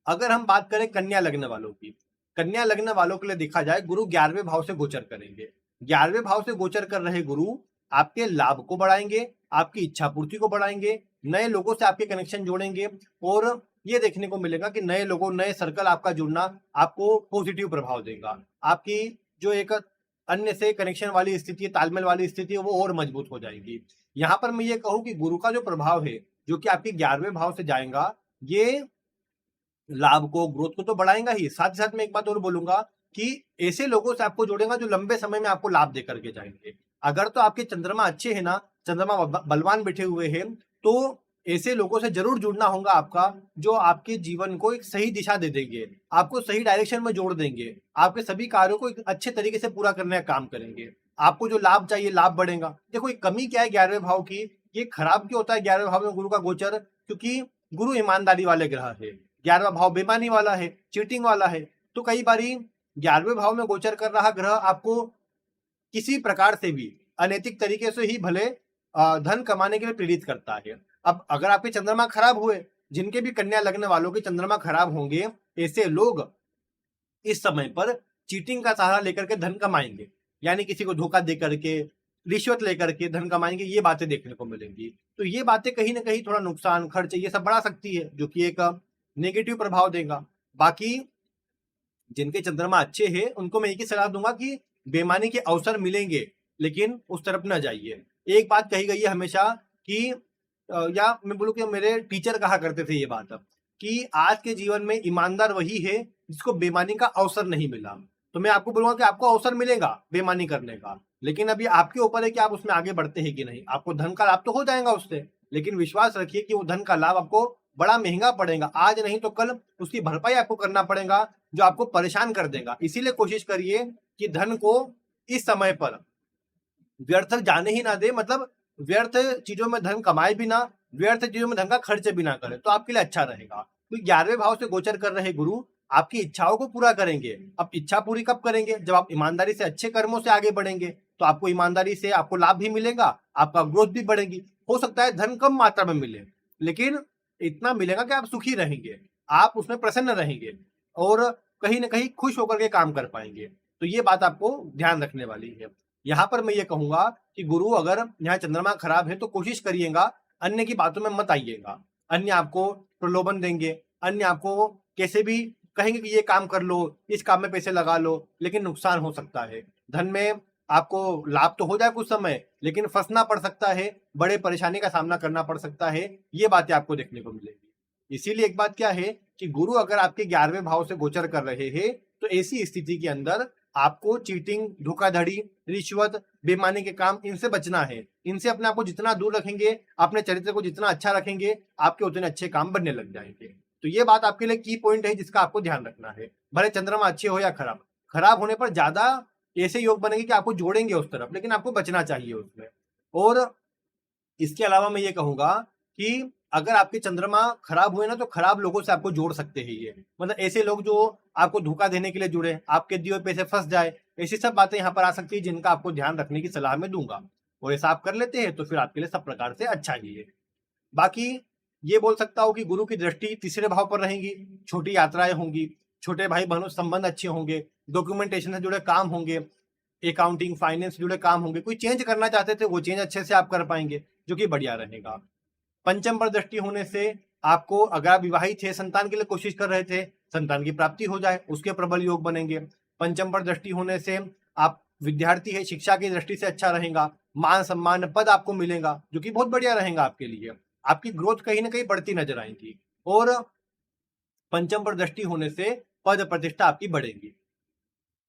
अगर हम बात करें कन्या लग्न वालों की, कन्या लग्न वालों के लिए देखा जाए गुरु 11वें भाव से गोचर करेंगे। 11वें भाव से गोचर कर रहे गुरु आपके लाभ को बढ़ाएंगे, आपकी इच्छा पूर्ति को बढ़ाएंगे, नए लोगों से आपके कनेक्शन जोड़ेंगे और ये देखने को मिलेगा कि नए लोगों नए सर्कल आपका जुड़ना आपको पॉजिटिव प्रभाव देगा। आपकी जो एक अन्य से कनेक्शन वाली स्थिति, तालमेल वाली स्थिति है, वो और मजबूत हो जाएगी। यहाँ पर मैं ये कहूँ कि गुरु का जो प्रभाव है जो कि आपके 11वें भाव से जाएगा, ये लाभ को ग्रोथ को तो बढ़ाएगा ही, साथ ही साथ मैं एक बात और बोलूंगा कि ऐसे लोगों से आपको जोड़ेगा जो लंबे समय में आपको लाभ दे करके जाएंगे। अगर तो आपके चंद्रमा अच्छे हैं ना, चंद्रमा बलवान बैठे हुए हैं, तो ऐसे लोगों से जरूर जुड़ना होगा आपका, जो आपके जीवन को एक सही दिशा दे देंगे, आपको सही डायरेक्शन में जोड़ देंगे, आपके सभी कार्यों को एक अच्छे तरीके से पूरा करने का काम करेंगे। आपको जो लाभ चाहिए लाभ बढ़ेगा। देखो ये कमी क्या है 11वें भाव की, ये खराब क्यों होता है 11वें भाव में गुरु का गोचर, क्योंकि गुरु ईमानदारी वाले ग्रह है, 11वां भाव बेईमानी वाला है, चीटिंग वाला है। तो कई बारी 11वें भाव में गोचर कर रहा ग्रह आपको किसी प्रकार से भी अनैतिक तरीके से ही भले धन कमाने के लिए प्रेरित करता है। अब अगर आपके चंद्रमा खराब हुए, जिनके भी कन्या लग्न वालों के चंद्रमा खराब होंगे, ऐसे लोग इस समय पर चीटिंग का सहारा लेकर के धन कमाएंगे, यानी किसी को धोखा दे करके, रिश्वत लेकर के धन कमाएंगे, ये बातें देखने को मिलेंगी। तो ये बातें कहीं ना कहीं थोड़ा नुकसान खर्च ये सब बढ़ा सकती है, जो कि एक नेगेटिव प्रभाव देगा। बाकी जिनके चंद्रमा अच्छे हैं उनको मैं एक ही सलाह दूंगा कि बेईमानी के अवसर मिलेंगे लेकिन उस तरफ न जाइए। एक बात कही गई है हमेशा कि या मैं बोलूँ कि मेरे टीचर कहा करते थे ये बात, कि आज के जीवन में ईमानदार वही है जिसको बेईमानी का अवसर नहीं मिला। तो मैं आपको बोलूंगा कि आपको अवसर मिलेगा बेईमानी करने का, लेकिन अभी आपके ऊपर है कि आप उसमें आगे बढ़ते हैं कि नहीं। आपको धन का लाभ तो हो जाएगा उससे, लेकिन विश्वास रखिए कि वो धन का लाभ आपको बड़ा महंगा पड़ेगा, आज नहीं तो कल उसकी भरपाई आपको करना पड़ेगा, जो आपको परेशान कर देगा। इसीलिए कोशिश करिए कि धन को इस समय पर व्यर्थ जाने ही ना दे, मतलब व्यर्थ चीजों में धन कमाए भी ना, व्यर्थ चीजों में धन का खर्च भी ना करे, तो आपके लिए अच्छा रहेगा। तो 11वें भाव से गोचर कर रहे गुरु आपकी इच्छाओं को पूरा करेंगे। अब इच्छा पूरी कब करेंगे, जब आप ईमानदारी से अच्छे कर्मों से आगे बढ़ेंगे, तो आपको ईमानदारी से आपको लाभ भी मिलेगा, आपका ग्रोथ भी बढ़ेगी। हो सकता है धन कम मात्रा में मिले, लेकिन इतना मिलेगा कि आप सुखी रहेंगे, आप उसमें प्रसन्न रहेंगे और कहीं ना कहीं खुश होकर के काम कर पाएंगे। तो ये बात आपको ध्यान रखने वाली है। यहाँ पर मैं ये कहूंगा कि गुरु अगर यहाँ चंद्रमा खराब है तो कोशिश करिएगा अन्य की बातों में मत आइएगा। अन्य आपको प्रलोभन देंगे, अन्य आपको कैसे भी कहेंगे कि ये काम कर लो, इस काम में पैसे लगा लो, लेकिन नुकसान हो सकता है। धन में आपको लाभ तो हो जाए कुछ समय, लेकिन फंसना पड़ सकता है, बड़े परेशानी का सामना करना पड़ सकता है, ये बातें आपको देखने को मिलेगी। इसीलिए एक बात क्या है कि गुरु अगर आपके 11वें भाव से गोचर कर रहे हैं तो ऐसी स्थिति के अंदर आपको चीटिंग, धोखाधड़ी, रिश्वत, बेईमानी के काम इनसे बचना है। इनसे अपने आप को जितना दूर रखेंगे, अपने चरित्र को जितना अच्छा रखेंगे, आपके उतने अच्छे काम बनने लग जाएंगे। तो ये बात आपके लिए की पॉइंट है जिसका आपको ध्यान रखना है। भले चंद्रमा अच्छे हो या खराब, खराब होने पर ज्यादा ऐसे योग बनेंगे कि आपको जोड़ेंगे उस तरफ, लेकिन आपको बचना चाहिए उसमें। और इसके अलावा मैं ये कहूंगा कि अगर आपके चंद्रमा खराब हुए ना तो खराब लोगों से आपको जोड़ सकते हैं ये, मतलब ऐसे लोग जो आपको धोखा देने के लिए जुड़े, आपके दिए हुए पैसे फंस जाए, ऐसी सब बातें यहाँ पर आ सकती है जिनका आपको ध्यान रखने की सलाह मैं दूंगा। और ऐसा आप कर लेते हैं तो फिर आपके लिए सब प्रकार से अच्छा ही है। बाकी ये बोल सकता हूँ कि गुरु की दृष्टि तीसरे भाव पर रहेंगी, छोटी यात्राएं होंगी, छोटे भाई बहनों से संबंध अच्छे होंगे, डॉक्यूमेंटेशन से जुड़े काम होंगे, अकाउंटिंग फाइनेंस से जुड़े काम होंगे, कोई चेंज करना चाहते थे वो चेंज अच्छे से आप कर पाएंगे, जो कि बढ़िया रहेगा। पंचम पर दृष्टि होने से आपको अगर आप विवाहित थे, संतान के लिए कोशिश कर रहे थे, संतान की प्राप्ति हो जाए, उसके प्रबल योग बनेंगे। पंचम पर दृष्टि होने से आप विद्यार्थी है, शिक्षा की दृष्टि से अच्छा रहेगा, मान सम्मान पद आपको मिलेगा, जो कि बहुत बढ़िया रहेगा आपके लिए। आपकी ग्रोथ कहीं ना कहीं बढ़ती नजर आएगी। और पंचम पर दृष्टि होने से पद प्रतिष्ठा आपकी बढ़ेगी।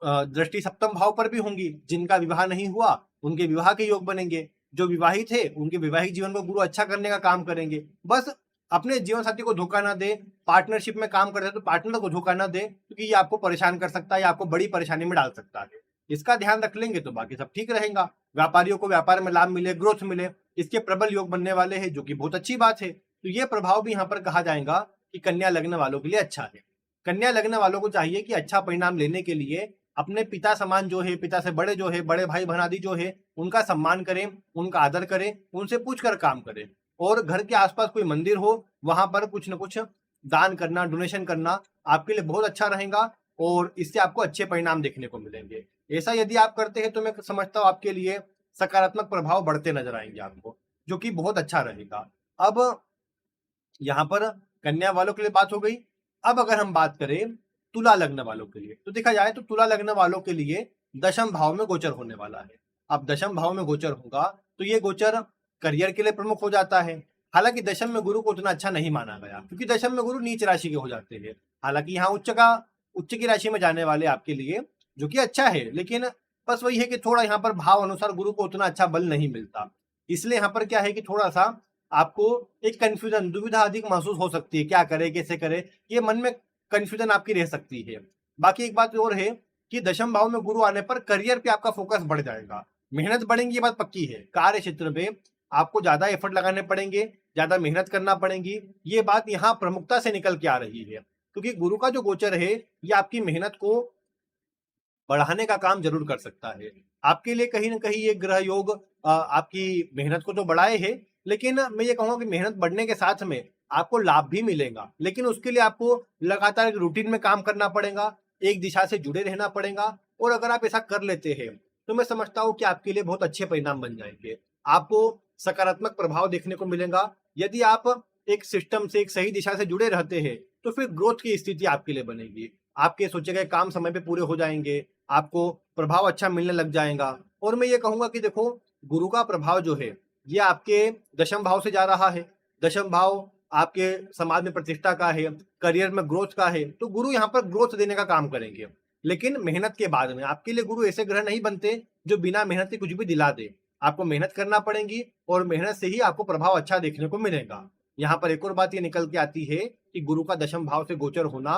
दृष्टि सप्तम भाव पर भी होंगी, जिनका विवाह नहीं हुआ उनके विवाह के योग बनेंगे, जो विवाहित थे उनके वैवाहिक जीवन को गुरु अच्छा करने का काम करेंगे। बस अपने जीवन साथी को धोखा ना दे, पार्टनरशिप में काम करते हैं तो पार्टनर को धोखा ना दे, क्योंकि ये आपको परेशान कर सकता है, आपको बड़ी परेशानी में डाल सकता है। इसका ध्यान रख लेंगे तो बाकी सब ठीक रहेगा। व्यापारियों को व्यापार में लाभ मिले, ग्रोथ मिले, इसके प्रबल योग बनने वाले हैं, जो कि बहुत अच्छी बात है। तो ये प्रभाव भी यहाँ पर कहा जाएगा कि कन्या लग्न वालों के लिए अच्छा है। कन्या लग्न वालों को चाहिए कि अच्छा परिणाम लेने के लिए अपने पिता समान जो है, पिता से बड़े जो है, बड़े भाई बहन आदि जो है, उनका सम्मान करें, उनका आदर करें, उनसे पूछ कर काम करें। और घर के आसपास कोई मंदिर हो, वहां पर कुछ न कुछ दान करना, डोनेशन करना आपके लिए बहुत अच्छा रहेगा और इससे आपको अच्छे परिणाम देखने को मिलेंगे। ऐसा यदि आप करते हैं तो मैं समझता हूँ आपके लिए सकारात्मक प्रभाव बढ़ते नजर आएंगे आपको, जो कि बहुत अच्छा रहेगा। अब यहाँ पर कन्या वालों के लिए बात हो गई। अब अगर हम बात करें तुला लग्न वालों के लिए, तो देखा जाए तो तुला लग्न वालों के लिए दशम भाव में गोचर होने वाला है। अब दशम भाव में गोचर होगा तो ये गोचर करियर के लिए प्रमुख हो जाता है। हालांकि दशम में गुरु को उतना अच्छा नहीं माना गया, क्योंकि दशम में गुरु नीच राशि के हो जाते हैं। हालांकि यहाँ उच्च की राशि में जाने वाले आपके लिए, जो कि अच्छा है, लेकिन बस वही है कि थोड़ा यहाँ पर भाव अनुसार गुरु को उतना अच्छा बल नहीं मिलता। इसलिए यहाँ पर क्या है कि थोड़ा सा आपको एक कंफ्यूजन, दुविधा अधिक महसूस हो सकती है, क्या करे कैसे करे, ये मन में कंफ्यूजन आपकी रह सकती है। बाकी एक बात और है कि दशम भाव में गुरु आने पर करियर पे आपका फोकस बढ़ जाएगा, मेहनत बढ़ेगी, ये बात पक्की है। कार्य क्षेत्र में आपको ज्यादा एफर्ट लगाने पड़ेंगे, ज्यादा मेहनत करना पड़ेगी, ये बात यहाँ प्रमुखता से निकल के आ रही है। क्योंकि गुरु का जो गोचर है ये आपकी मेहनत को बढ़ाने का काम जरूर कर सकता है। आपके लिए कहीं ना कहीं ये ग्रह योग आपकी मेहनत को तो बढ़ाए है, लेकिन मैं ये कहूंगा कि मेहनत बढ़ने के साथ में आपको लाभ भी मिलेगा, लेकिन उसके लिए आपको लगातार एक रूटीन में काम करना पड़ेगा, एक दिशा से जुड़े रहना पड़ेगा। और अगर आप ऐसा कर लेते हैं तो मैं समझता हूँ कि आपके लिए बहुत अच्छे परिणाम बन जाएंगे, आपको सकारात्मक प्रभाव देखने को मिलेगा। यदि आप एक सिस्टम से, एक सही दिशा से जुड़े रहते हैं तो फिर ग्रोथ की स्थिति आपके लिए बनेगी, आपके सोचे गए काम समय पे पूरे हो जाएंगे, आपको प्रभाव अच्छा मिलने लग जाएगा। और मैं ये कहूंगा कि देखो, गुरु का प्रभाव जो है ये आपके दशम भाव से जा रहा है। दशम भाव आपके समाज में प्रतिष्ठा का है, करियर में ग्रोथ का है, तो गुरु यहाँ पर ग्रोथ देने का काम करेंगे। लेकिन मेहनत के बाद में आपके लिए गुरु ऐसे ग्रह नहीं बनते जो बिना मेहनत के कुछ भी दिला दे। आपको मेहनत करना पड़ेगी और मेहनत से ही आपको प्रभाव अच्छा देखने को मिलेगा। यहाँ पर एक और बात ये निकल के आती है कि गुरु का दशम भाव से गोचर होना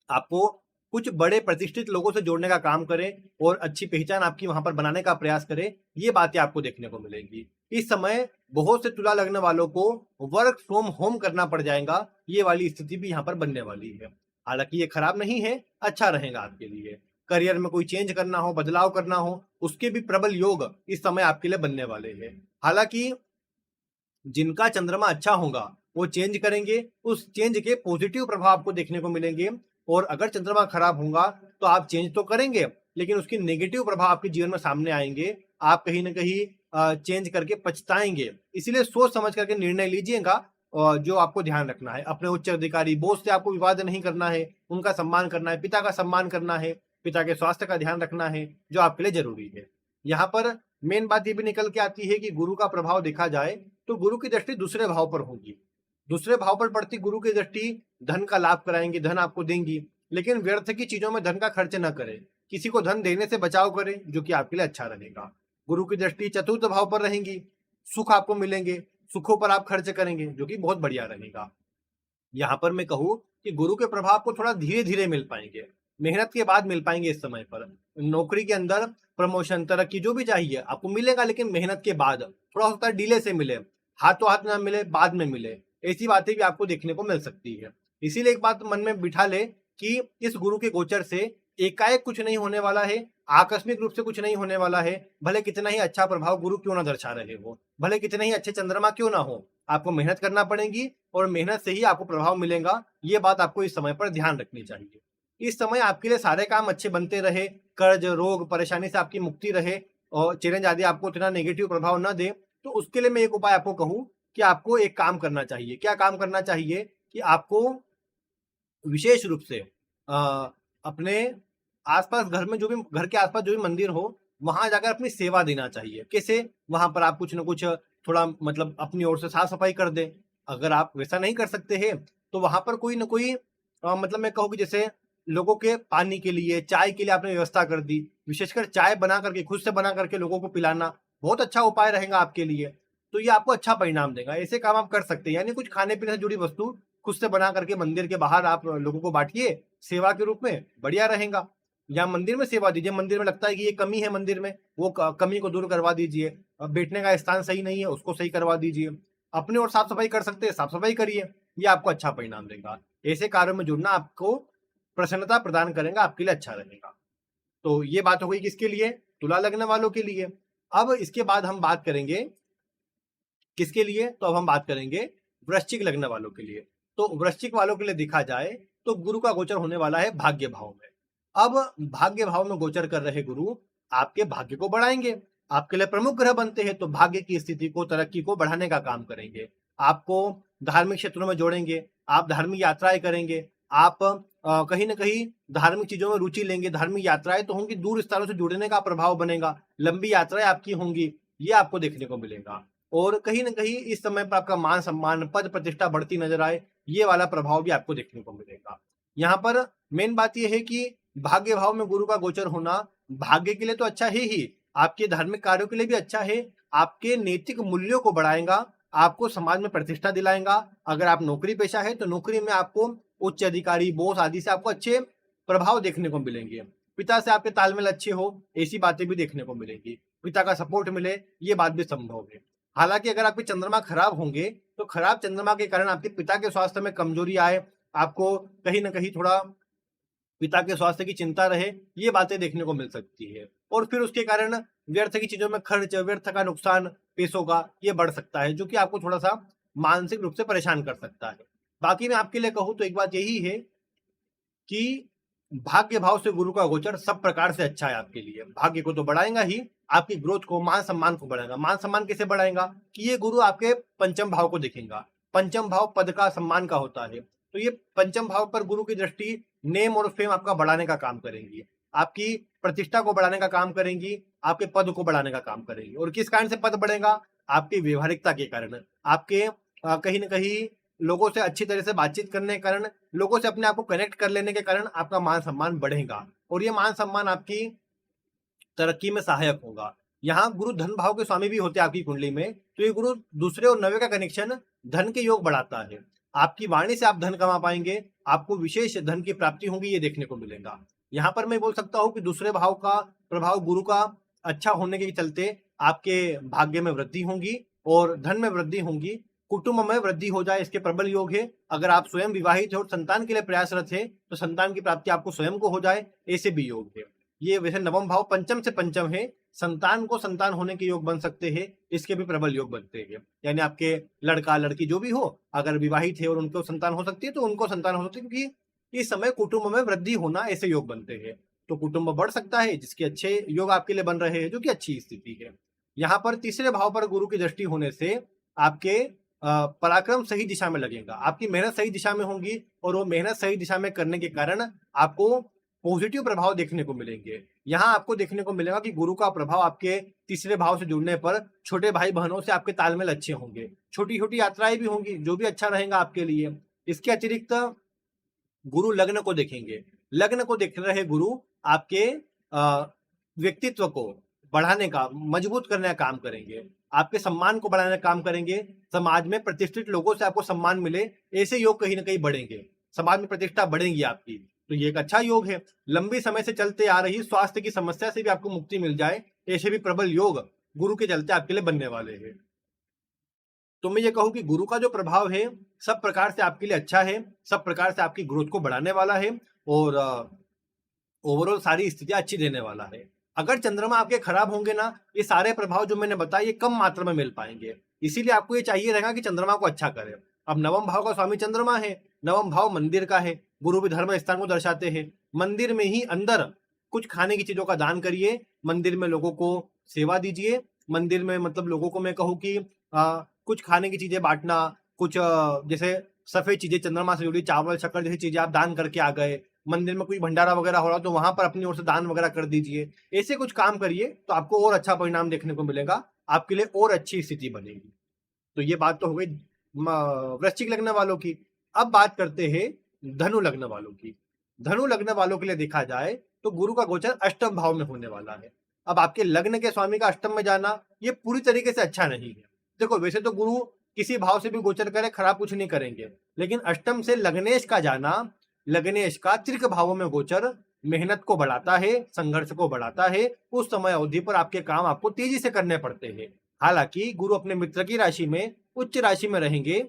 आपको कुछ बड़े प्रतिष्ठित लोगों से जोड़ने का काम करे और अच्छी पहचान आपकी वहां पर बनाने का प्रयास करे, ये बातें आपको देखने को मिलेंगी। इस समय बहुत से तुला लगने वालों को वर्क फ्रॉम होम करना पड़ जाएगा, ये वाली स्थिति भी यहाँ पर बनने वाली है। हालांकि ये खराब नहीं है, अच्छा रहेगा आपके लिए। करियर में कोई चेंज करना हो, बदलाव करना हो, उसके भी प्रबल योग इस समय आपके लिए बनने वाले हैं। हालांकि जिनका चंद्रमा अच्छा होगा वो चेंज करेंगे, उस चेंज के पॉजिटिव प्रभाव आपको देखने को मिलेंगे। और अगर चंद्रमा खराब होगा तो आप चेंज तो करेंगे, लेकिन उसकी नेगेटिव प्रभाव आपके जीवन में सामने आएंगे, आप कहीं ना कहीं चेंज करके पछताएंगे। इसलिए सोच समझ करके निर्णय लीजिएगा। जो आपको ध्यान रखना है, अपने उच्च अधिकारी बॉस से आपको विवाद नहीं करना है, उनका सम्मान करना है, पिता का सम्मान करना है, पिता के स्वास्थ्य का ध्यान रखना है, जो आपके लिए जरूरी है। यहाँ पर मेन बात ये भी निकल के आती है कि गुरु का प्रभाव देखा जाए तो गुरु की दृष्टि दूसरे भाव पर होगी। दूसरे भाव पर पड़ती गुरु की दृष्टि धन का लाभ कराएंगी, धन आपको देंगी, लेकिन व्यर्थ की चीजों में धन का खर्च न करें, किसी को धन देने से बचाव करें, जो कि आपके लिए अच्छा रहेगा। गुरु की दृष्टि चतुर्थ भाव पर रहेंगी, सुख आपको मिलेंगे, सुखों पर आप खर्च करेंगे, जो कि बहुत बढ़िया रहेगा। यहाँ पर मैं कहूँ कि गुरु के प्रभाव को थोड़ा धीरे धीरे मिल पाएंगे, मेहनत के बाद मिल पाएंगे। इस समय पर नौकरी के अंदर प्रमोशन, तरक्की जो भी चाहिए आपको मिलेगा, लेकिन मेहनत के बाद थोड़ा होता है डिले से मिले, हाथों हाथ ना मिले, बाद में मिले, ऐसी बातें भी आपको देखने को मिल सकती है। इसीलिए एक बात मन में बिठा ले कि इस गुरु के गोचर से एकाएक कुछ नहीं होने वाला है, आकस्मिक रूप से कुछ नहीं होने वाला है। भले कितना ही अच्छा प्रभाव गुरु क्यों ना दर्शा रहे हो, भले कितने ही अच्छे चंद्रमा क्यों ना हो, आपको मेहनत करना पड़ेगी और मेहनत से ही आपको प्रभाव मिलेगा। ये बात आपको इस समय पर ध्यान रखनी चाहिए। इस समय आपके लिए सारे काम अच्छे बनते रहे, कर्ज रोग परेशानी से आपकी मुक्ति रहे और चैलेंज आदि आपको इतना नेगेटिव प्रभाव न दे, तो उसके लिए मैं एक उपाय आपको कहूँ कि आपको एक काम करना चाहिए। क्या काम करना चाहिए कि आपको विशेष रूप से अपने आसपास घर में जो भी घर के आसपास जो भी मंदिर हो, वहां जाकर अपनी सेवा देना चाहिए। कैसे? वहां पर आप कुछ ना कुछ थोड़ा मतलब अपनी ओर से साफ सफाई कर दें। अगर आप वैसा नहीं कर सकते हैं तो वहां पर कोई ना कोई मतलब मैं कहूँ कि जैसे लोगों के पानी के लिए, चाय के लिए आपने व्यवस्था कर दी। विशेषकर चाय बना करके, खुद से बना करके लोगों को पिलाना बहुत अच्छा उपाय रहेगा आपके लिए। तो ये आपको अच्छा परिणाम देगा। ऐसे काम आप कर सकते हैं। यानी कुछ खाने पीने से जुड़ी वस्तु खुद से बना करके मंदिर के बाहर आप लोगों को बांटिए सेवा के रूप में, बढ़िया रहेगा। या मंदिर में सेवा दीजिए। मंदिर में लगता है कि ये कमी है मंदिर में, वो कमी को दूर करवा दीजिए। बैठने का स्थान सही नहीं है, उसको सही करवा दीजिए। अपने और साफ सफाई कर सकते हैं, साफ सफाई करिए। ये आपको अच्छा परिणाम देगा। ऐसे कार्यों में जुड़ना आपको प्रसन्नता प्रदान करेगा, आपके लिए अच्छा रहेगा। तो ये बात हो गई किसके लिए? तुला लग्न वालों के लिए। अब इसके बाद हम बात करेंगे किसके लिए? तो अब हम बात करेंगे वृश्चिक लग्न वालों के लिए। तो वृश्चिक वालों के लिए देखा जाए तो गुरु का गोचर होने वाला है भाग्य भाव में। अब भाग्य भाव में गोचर कर रहे गुरु आपके भाग्य को बढ़ाएंगे। आपके लिए प्रमुख ग्रह बनते हैं तो भाग्य की स्थिति को, तरक्की को बढ़ाने का काम करेंगे। आपको धार्मिक क्षेत्रों में जोड़ेंगे। आप धार्मिक यात्राएं करेंगे। आप कहीं ना कहीं धार्मिक चीजों में रुचि लेंगे। धार्मिक यात्राएं तो होंगी, दूर स्थानों से जुड़ने का प्रभाव बनेगा। लंबी यात्राएं आपकी होंगी, ये आपको देखने को मिलेगा। और कहीं ना कहीं इस समय पर आपका मान सम्मान, पद प्रतिष्ठा बढ़ती नजर आए, ये वाला प्रभाव भी आपको देखने को मिलेगा। यहाँ पर मेन बात यह है कि भाग्य भाव में गुरु का गोचर होना भाग्य के लिए तो अच्छा है ही, आपके धार्मिक कार्यों के लिए भी अच्छा है। आपके नैतिक मूल्यों को बढ़ाएगा, आपको समाज में प्रतिष्ठा दिलाएगा। अगर आप नौकरी पेशा है तो नौकरी में आपको उच्च अधिकारी, बोस आदि से आपको अच्छे प्रभाव देखने को मिलेंगे। पिता से आपके तालमेल अच्छे हो, ऐसी बातें भी देखने को मिलेंगी। पिता का सपोर्ट मिले, ये बात भी संभव है। हालांकि अगर आपके चंद्रमा खराब होंगे तो खराब चंद्रमा के कारण आपके पिता के स्वास्थ्य में कमजोरी आए, आपको कहीं ना कहीं थोड़ा पिता के स्वास्थ्य की चिंता रहे, ये बातें देखने को मिल सकती है। और फिर उसके कारण व्यर्थ की चीजों में खर्च, व्यर्थ का नुकसान पैसों का, ये बढ़ सकता है, जो कि आपको थोड़ा सा मानसिक रूप से परेशान कर सकता है। बाकी मैं आपके लिए कहूँ तो एक बात यही है कि भाग्य भाव से गुरु का गोचर सब प्रकार से अच्छा है आपके लिए। भाग्य को तो बढ़ाएगा ही, आपकी ग्रोथ को, मान सम्मान को बढ़ाएगा। मान सम्मान कैसे बढ़ाएगा? कि ये गुरु आपके पंचम भाव को देखेगा। पंचम भाव पद का, सम्मान का होता है। तो ये पंचम भाव पर गुरु की दृष्टि नेम और फेम आपका बढ़ाने का काम करेंगी, आपकी प्रतिष्ठा को बढ़ाने का काम करेंगी, आपके पद को बढ़ाने का काम करेंगी। और किस कारण से पद बढ़ेगा? आपकी व्यवहारिकता के कारण, आपके कहीं ना कहीं लोगों से अच्छी तरह से बातचीत करने के कारण, लोगों से अपने आप को कनेक्ट कर लेने के कारण आपका मान सम्मान बढ़ेगा। और ये मान सम्मान आपकी तरक्की में सहायक होगा। यहाँ गुरु धन भाव के स्वामी भी होते हैं आपकी कुंडली में, तो ये गुरु दूसरे और नवे का कनेक्शन धन के योग बढ़ाता है। आपकी वाणी से आप धन कमा पाएंगे, आपको विशेष धन की प्राप्ति होगी, ये देखने को मिलेगा। यहाँ पर मैं बोल सकता हूँ कि दूसरे भाव का प्रभाव गुरु का अच्छा होने के चलते आपके भाग्य में वृद्धि होगी और धन में वृद्धि होगी, कुटुंब में वृद्धि हो जाए, इसके प्रबल योग है। अगर आप स्वयं विवाहित है और संतान के लिए प्रयासरत है तो संतान की प्राप्ति आपको स्वयं को हो जाए, ऐसे भी योग है। ये वैसे नवम भाव पंचम से पंचम है, संतान को संतान होने के योग बन सकते हैं, इसके भी प्रबल योग बनते हैं। यानी आपके लड़का लड़की जो भी हो, अगर विवाहित है और उनको संतान हो सकती है तो उनको संतान हो सकती है, क्योंकि इस समय कुटुंब में वृद्धि होना, ऐसे योग बनते हैं। तो कुटुंब बढ़ सकता है, जिसके अच्छे योग आपके लिए बन रहे हैं, जो कि अच्छी स्थिति है। यहाँ पर तीसरे भाव पर गुरु की दृष्टि होने से आपके पराक्रम सही दिशा में लगेगा, आपकी मेहनत सही दिशा में होगी और वो मेहनत सही दिशा में करने के कारण आपको पॉजिटिव प्रभाव देखने को मिलेंगे। यहाँ आपको देखने को मिलेगा कि गुरु का प्रभाव आपके तीसरे भाव से जुड़ने पर छोटे भाई बहनों से आपके तालमेल अच्छे होंगे, छोटी छोटी यात्राएं भी होंगी, जो भी अच्छा रहेगा आपके लिए। इसके अतिरिक्त गुरु लग्न को देखेंगे। लग्न को देख रहे गुरु आपके व्यक्तित्व को बढ़ाने का, मजबूत करने का काम करेंगे, आपके सम्मान को बढ़ाने का काम करेंगे। समाज में प्रतिष्ठित लोगों से आपको सम्मान मिले, ऐसे योग कहीं ना कहीं बढ़ेंगे, समाज में प्रतिष्ठा बढ़ेगी आपकी। तो ये एक अच्छा योग है। लंबी समय से चलते आ रही स्वास्थ्य की समस्या से भी आपको मुक्ति मिल जाए, ऐसे भी प्रबल योग गुरु के चलते आपके लिए बनने वाले हैं। तो मैं ये कहूँ कि गुरु का जो प्रभाव है सब प्रकार से आपके लिए अच्छा है, सब प्रकार से आपकी ग्रोथ को बढ़ाने वाला है और ओवरऑल सारी स्थितियां अच्छी देने वाला है। अगर चंद्रमा आपके खराब होंगे ना, ये सारे प्रभाव जो मैंने बताए ये कम मात्रा में मिल पाएंगे। इसीलिए आपको ये चाहिए रहेगा कि चंद्रमा को अच्छा करें। अब नवम भाव का स्वामी चंद्रमा है, नवम भाव मंदिर का है, गुरु भी धर्म स्थान को दर्शाते हैं। मंदिर में ही अंदर कुछ खाने की चीजों का दान करिए, मंदिर में लोगों को सेवा दीजिए। मंदिर में मतलब लोगों को मैं कहूँ कि कुछ खाने की चीजें बांटना, कुछ जैसे सफेद चीजें चंद्रमा से जुड़ी चावल शक्कर जैसी चीजें आप दान करके आ गए, मंदिर में कोई भंडारा वगैरह हो रहा तो वहां पर अपनी ओर से दान वगैरह कर दीजिए। ऐसे कुछ काम करिए तो आपको और अच्छा परिणाम देखने को मिलेगा, आपके लिए और अच्छी स्थिति बनेगी। तो ये बात तो हो गई वृश्चिक लग्न वालों की। अब बात करते हैं धनु लग्न वालों की। धनु लग्न वालों के लिए देखा जाए तो गुरु का गोचर अष्टम भाव में होने वाला है। अब आपके लग्न के स्वामी का अष्टम में जाना ये पूरी तरीके से अच्छा नहीं है। देखो वैसे तो गुरु किसी भाव से भी गोचर करे खराब कुछ नहीं करेंगे, लेकिन अष्टम से लग्नेश का जाना, लग्नेश का त्रिक भावों में गोचर मेहनत को बढ़ाता है, संघर्ष को बढ़ाता है। उस समय अवधि पर आपके काम आपको तेजी से करने पड़ते हैं। हालांकि गुरु अपने मित्र की राशि में उच्च राशि में रहेंगे,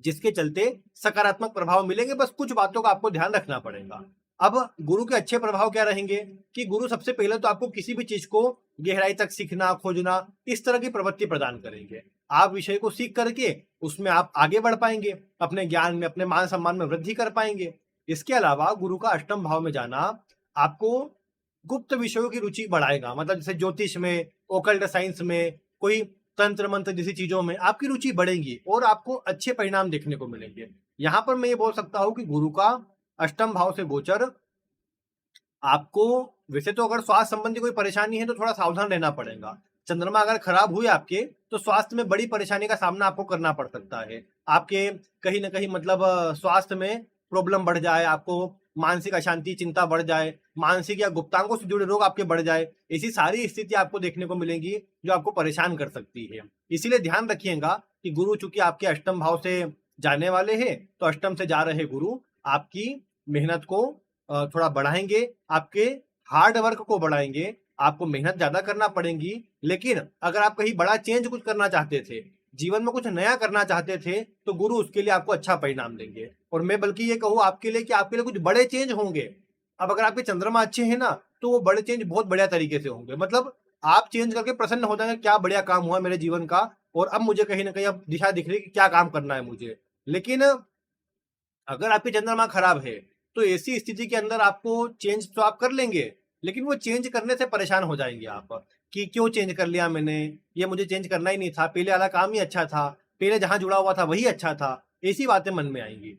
जिसके चलते सकारात्मक प्रभाव मिलेंगे। बस कुछ बातों का आपको ध्यान रखना पड़ेगा। अब गुरु के अच्छे प्रभाव क्या रहेंगे कि गुरु सबसे पहले तो आपको किसी भी चीज को गहराई तक सीखना, खोजना, इस तरह की प्रवृत्ति प्रदान करेंगे। आप विषय को सीख करके उसमें आप आगे बढ़ पाएंगे, अपने ज्ञान में, अपने मान सम्मान में वृद्धि कर पाएंगे। इसके अलावा गुरु का अष्टम भाव में जाना आपको गुप्त विषयों की रुचि बढ़ाएगा। मतलब जैसे ज्योतिष में, ओकल्ट साइंस में, कोई तंत्र मंत्र जैसी चीजों में आपकी रुचि बढ़ेगी और आपको अच्छे परिणाम देखने को मिलेंगे। यहां पर मैं ये बोल सकता हूं कि गुरु का अष्टम भाव से गोचर आपको, वैसे तो अगर स्वास्थ्य संबंधी कोई परेशानी है तो थोड़ा सावधान रहना पड़ेगा। चंद्रमा अगर खराब हुए आपके तो स्वास्थ्य में बड़ी परेशानी का सामना आपको करना पड़ सकता है। आपके कहीं ना कहीं मतलब स्वास्थ्य में प्रॉब्लम बढ़ जाए, आपको मानसिक अशांति, चिंता बढ़ जाए, मानसिक या गुप्तांगों से जुड़े रोग आपके बढ़ जाए, ऐसी सारी स्थिति आपको देखने को मिलेंगी जो आपको परेशान कर सकती है। इसीलिए ध्यान रखिएगा कि गुरु चूंकि आपके अष्टम भाव से जाने वाले हैं, तो अष्टम से जा रहे गुरु आपकी मेहनत को थोड़ा बढ़ाएंगे, आपके हार्ड वर्क को बढ़ाएंगे, आपको मेहनत ज्यादा करना पड़ेगी। लेकिन अगर आप कहीं बड़ा चेंज कुछ करना चाहते थे, जीवन में कुछ नया करना चाहते थे, तो गुरु उसके लिए आपको अच्छा परिणाम देंगे। और मैं बल्कि ये कहूँ आपके लिए कि आपके लिए कुछ बड़े चेंज होंगे। अब अगर आपके चंद्रमा अच्छे हैं ना, तो वो बड़े चेंज बहुत बढ़िया तरीके से होंगे। मतलब आप चेंज करके प्रसन्न हो जाएंगे, क्या बढ़िया काम हुआ मेरे जीवन का, और अब मुझे कहीं ना कहीं अब दिशा दिख रही है कि क्या काम करना है मुझे। लेकिन अगर आपकी चंद्रमा खराब है तो ऐसी स्थिति के अंदर आपको चेंज तो आप कर लेंगे, लेकिन वो चेंज करने से परेशान हो जाएंगे आप कि क्यों चेंज कर लिया मैंने, ये मुझे चेंज करना ही नहीं था, पहले वाला काम ही अच्छा था, पहले जहां जुड़ा हुआ था वही अच्छा था। ऐसी बातें मन में आएंगी।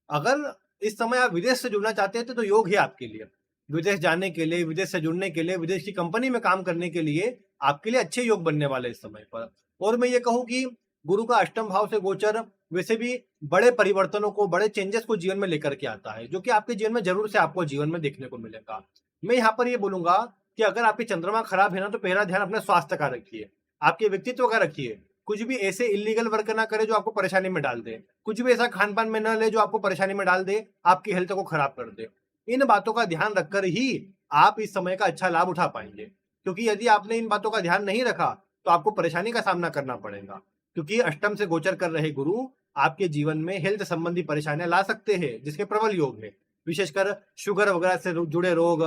अगर इस समय आप विदेश से जुड़ना चाहते हैं तो योग है आपके लिए। विदेश जाने के लिए, विदेश से जुड़ने के लिए, विदेश की कंपनी में काम करने के लिए आपके लिए अच्छे योग बनने वाले इस समय पर। और मैं ये कहूँ कि गुरु का अष्टम भाव से गोचर वैसे भी बड़े परिवर्तनों को, बड़े चेंजेस को जीवन में लेकर के आता है, जो कि आपके जीवन में जरूर से आपको जीवन में देखने को मिलेगा। मैं यहाँ पर ये बोलूंगा कि अगर आपकी चंद्रमा खराब है ना, तो पहला ध्यान अपने स्वास्थ्य का रखिए, आपके व्यक्तित्व का रखिए। कुछ भी ऐसे इलीगल वर्क ना करे जो आपको परेशानी में डाल दे, कुछ भी ऐसा खान पान में न ले जो आपको परेशानी में डाल दे, आपकी हेल्थ को खराब कर दे। इन बातों का ध्यान रखकर ही आप इस समय का अच्छा लाभ उठा पाएंगे। क्योंकि यदि आपने इन बातों का ध्यान नहीं रखा तो आपको परेशानी का सामना करना पड़ेगा। क्योंकि अष्टम से गोचर कर रहे गुरु आपके जीवन में हेल्थ संबंधी परेशानियां ला सकते हैं, जिसके प्रबल योग है। विशेषकर शुगर वगैरह से जुड़े रोग,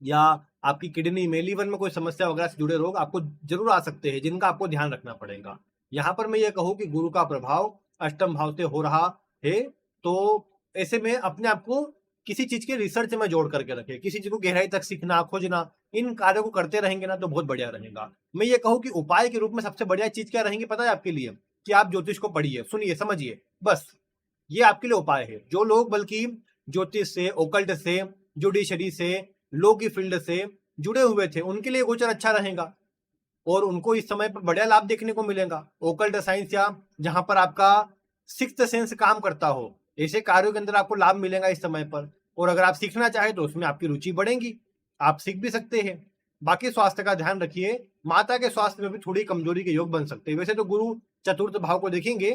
या आपकी किडनी में, लीवर में कोई समस्या वगैरह से जुड़े रोग आपको जरूर आ सकते हैं, जिनका आपको ध्यान रखना पड़ेगा। यहाँ पर मैं ये कहूँ कि गुरु का प्रभाव अष्टम भाव से हो रहा है, तो ऐसे में अपने आप को किसी चीज के रिसर्च में जोड़ करके रखे, किसी चीज को गहराई तक सीखना, खोजना, इन कार्यों को करते रहेंगे ना तो बहुत बढ़िया रहेगा। मैं ये कहूँ कि उपाय के रूप में सबसे बढ़िया चीज क्या रहेंगी पता है आपके लिए? कि आप ज्योतिष को पढ़िए, सुनिए, समझिए, बस ये आपके लिए उपाय है। जो लोग बल्कि ज्योतिष से, ओकल्ट से, जुडिशरी से, लॉ की फील्ड से जुड़े हुए थे, उनके लिए गोचर अच्छा रहेगा और उनको इस समय पर बढ़िया लाभ देखने को मिलेगा। ओकल्ट साइंस या जहां पर आपका सिक्स्थ सेंस काम करता हो, ऐसे कार्यों के अंदर आपको लाभ मिलेगा इस समय पर। और अगर आप सीखना चाहें तो उसमें आपकी रुचि बढ़ेगी, आप सीख भी सकते हैं। बाकी स्वास्थ्य का ध्यान रखिए, माता के स्वास्थ्य में भी थोड़ी कमजोरी के योग बन सकते हैं। वैसे तो गुरु चतुर्थ भाव को देखेंगे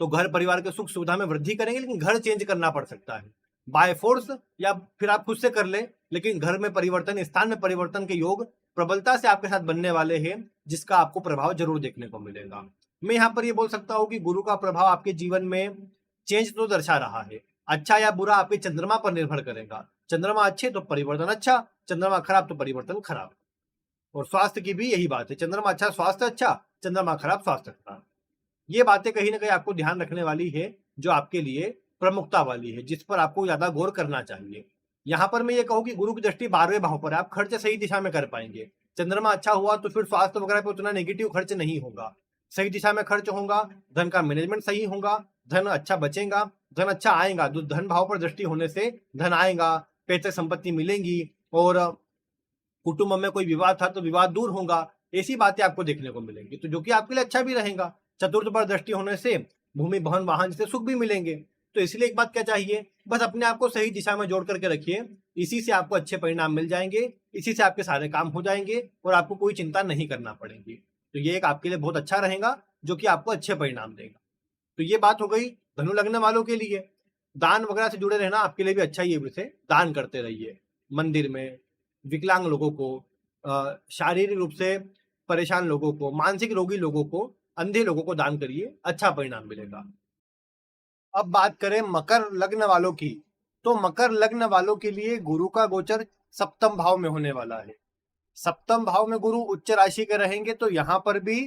तो घर परिवार के सुख सुविधा में वृद्धि करेंगे, लेकिन घर चेंज करना पड़ सकता है बाय फोर्स, या फिर आप खुद से कर ले। लेकिन घर में परिवर्तन, स्थान में परिवर्तन के योग प्रबलता से आपके साथ बनने वाले हैं, जिसका आपको प्रभाव जरूर देखने को मिलेगा। मैं यहाँ पर ये बोल सकता हूँ कि गुरु का प्रभाव आपके जीवन में चेंज तो दर्शा रहा है। अच्छा या बुरा आपके चंद्रमा पर निर्भर करेगा। चंद्रमा अच्छे तो परिवर्तन अच्छा, चंद्रमा खराब तो परिवर्तन खराब। और स्वास्थ्य की भी यही बात है, चंद्रमा अच्छा स्वास्थ्य अच्छा, चंद्रमा खराब स्वास्थ्य खराब। ये बातें कहीं ना कहीं आपको ध्यान रखने वाली है, जो आपके लिए प्रमुखता वाली है, जिस पर आपको ज्यादा गौर करना चाहिए। यहाँ पर मैं ये कहूँ कि गुरु की दृष्टि 12वें भाव पर है, आप खर्च सही दिशा में कर पाएंगे। चंद्रमा अच्छा हुआ तो फिर स्वास्थ्य वगैरह पे उतना नेगेटिव खर्च नहीं होगा। सही दिशा में खर्च होगा, धन का मैनेजमेंट सही होगा, धन अच्छा बचेगा, धन अच्छा आएगा। धन भाव पर दृष्टि होने से धन आएगा, पैतृक संपत्ति मिलेंगी, और कुटुंब में कोई विवाद था तो विवाद दूर होगा। ऐसी बातें आपको देखने को मिलेंगी, तो जो कि आपके लिए अच्छा भी रहेगा। चतुर्थ पर दृष्टि होने से भूमि भवन वाहन जैसे सुख भी मिलेंगे। तो इसलिए एक बात क्या चाहिए, बस अपने आप को सही दिशा में जोड़ करके रखिए, इसी से आपको अच्छे परिणाम मिल जाएंगे, इसी से आपके सारे काम हो जाएंगे और आपको कोई चिंता नहीं करना पड़ेगी। तो ये एक आपके लिए बहुत अच्छा रहेगा, जो कि आपको अच्छे परिणाम देगा। तो ये बात हो गई धनु लग्न वालों के लिए। दान वगैरह से जुड़े रहना आपके लिए भी अच्छा ही है, वैसे दान करते रहिए मंदिर में, विकलांग लोगों को, शारीरिक रूप से परेशान लोगों को, मानसिक रोगी लोगों को, अंधे लोगों को दान करिए, अच्छा परिणाम मिलेगा। अब बात करें मकर लग्न वालों की, तो मकर लग्न वालों के लिए गुरु का गोचर सप्तम भाव में होने वाला है। सप्तम भाव में गुरु उच्च राशि के रहेंगे तो यहाँ पर भी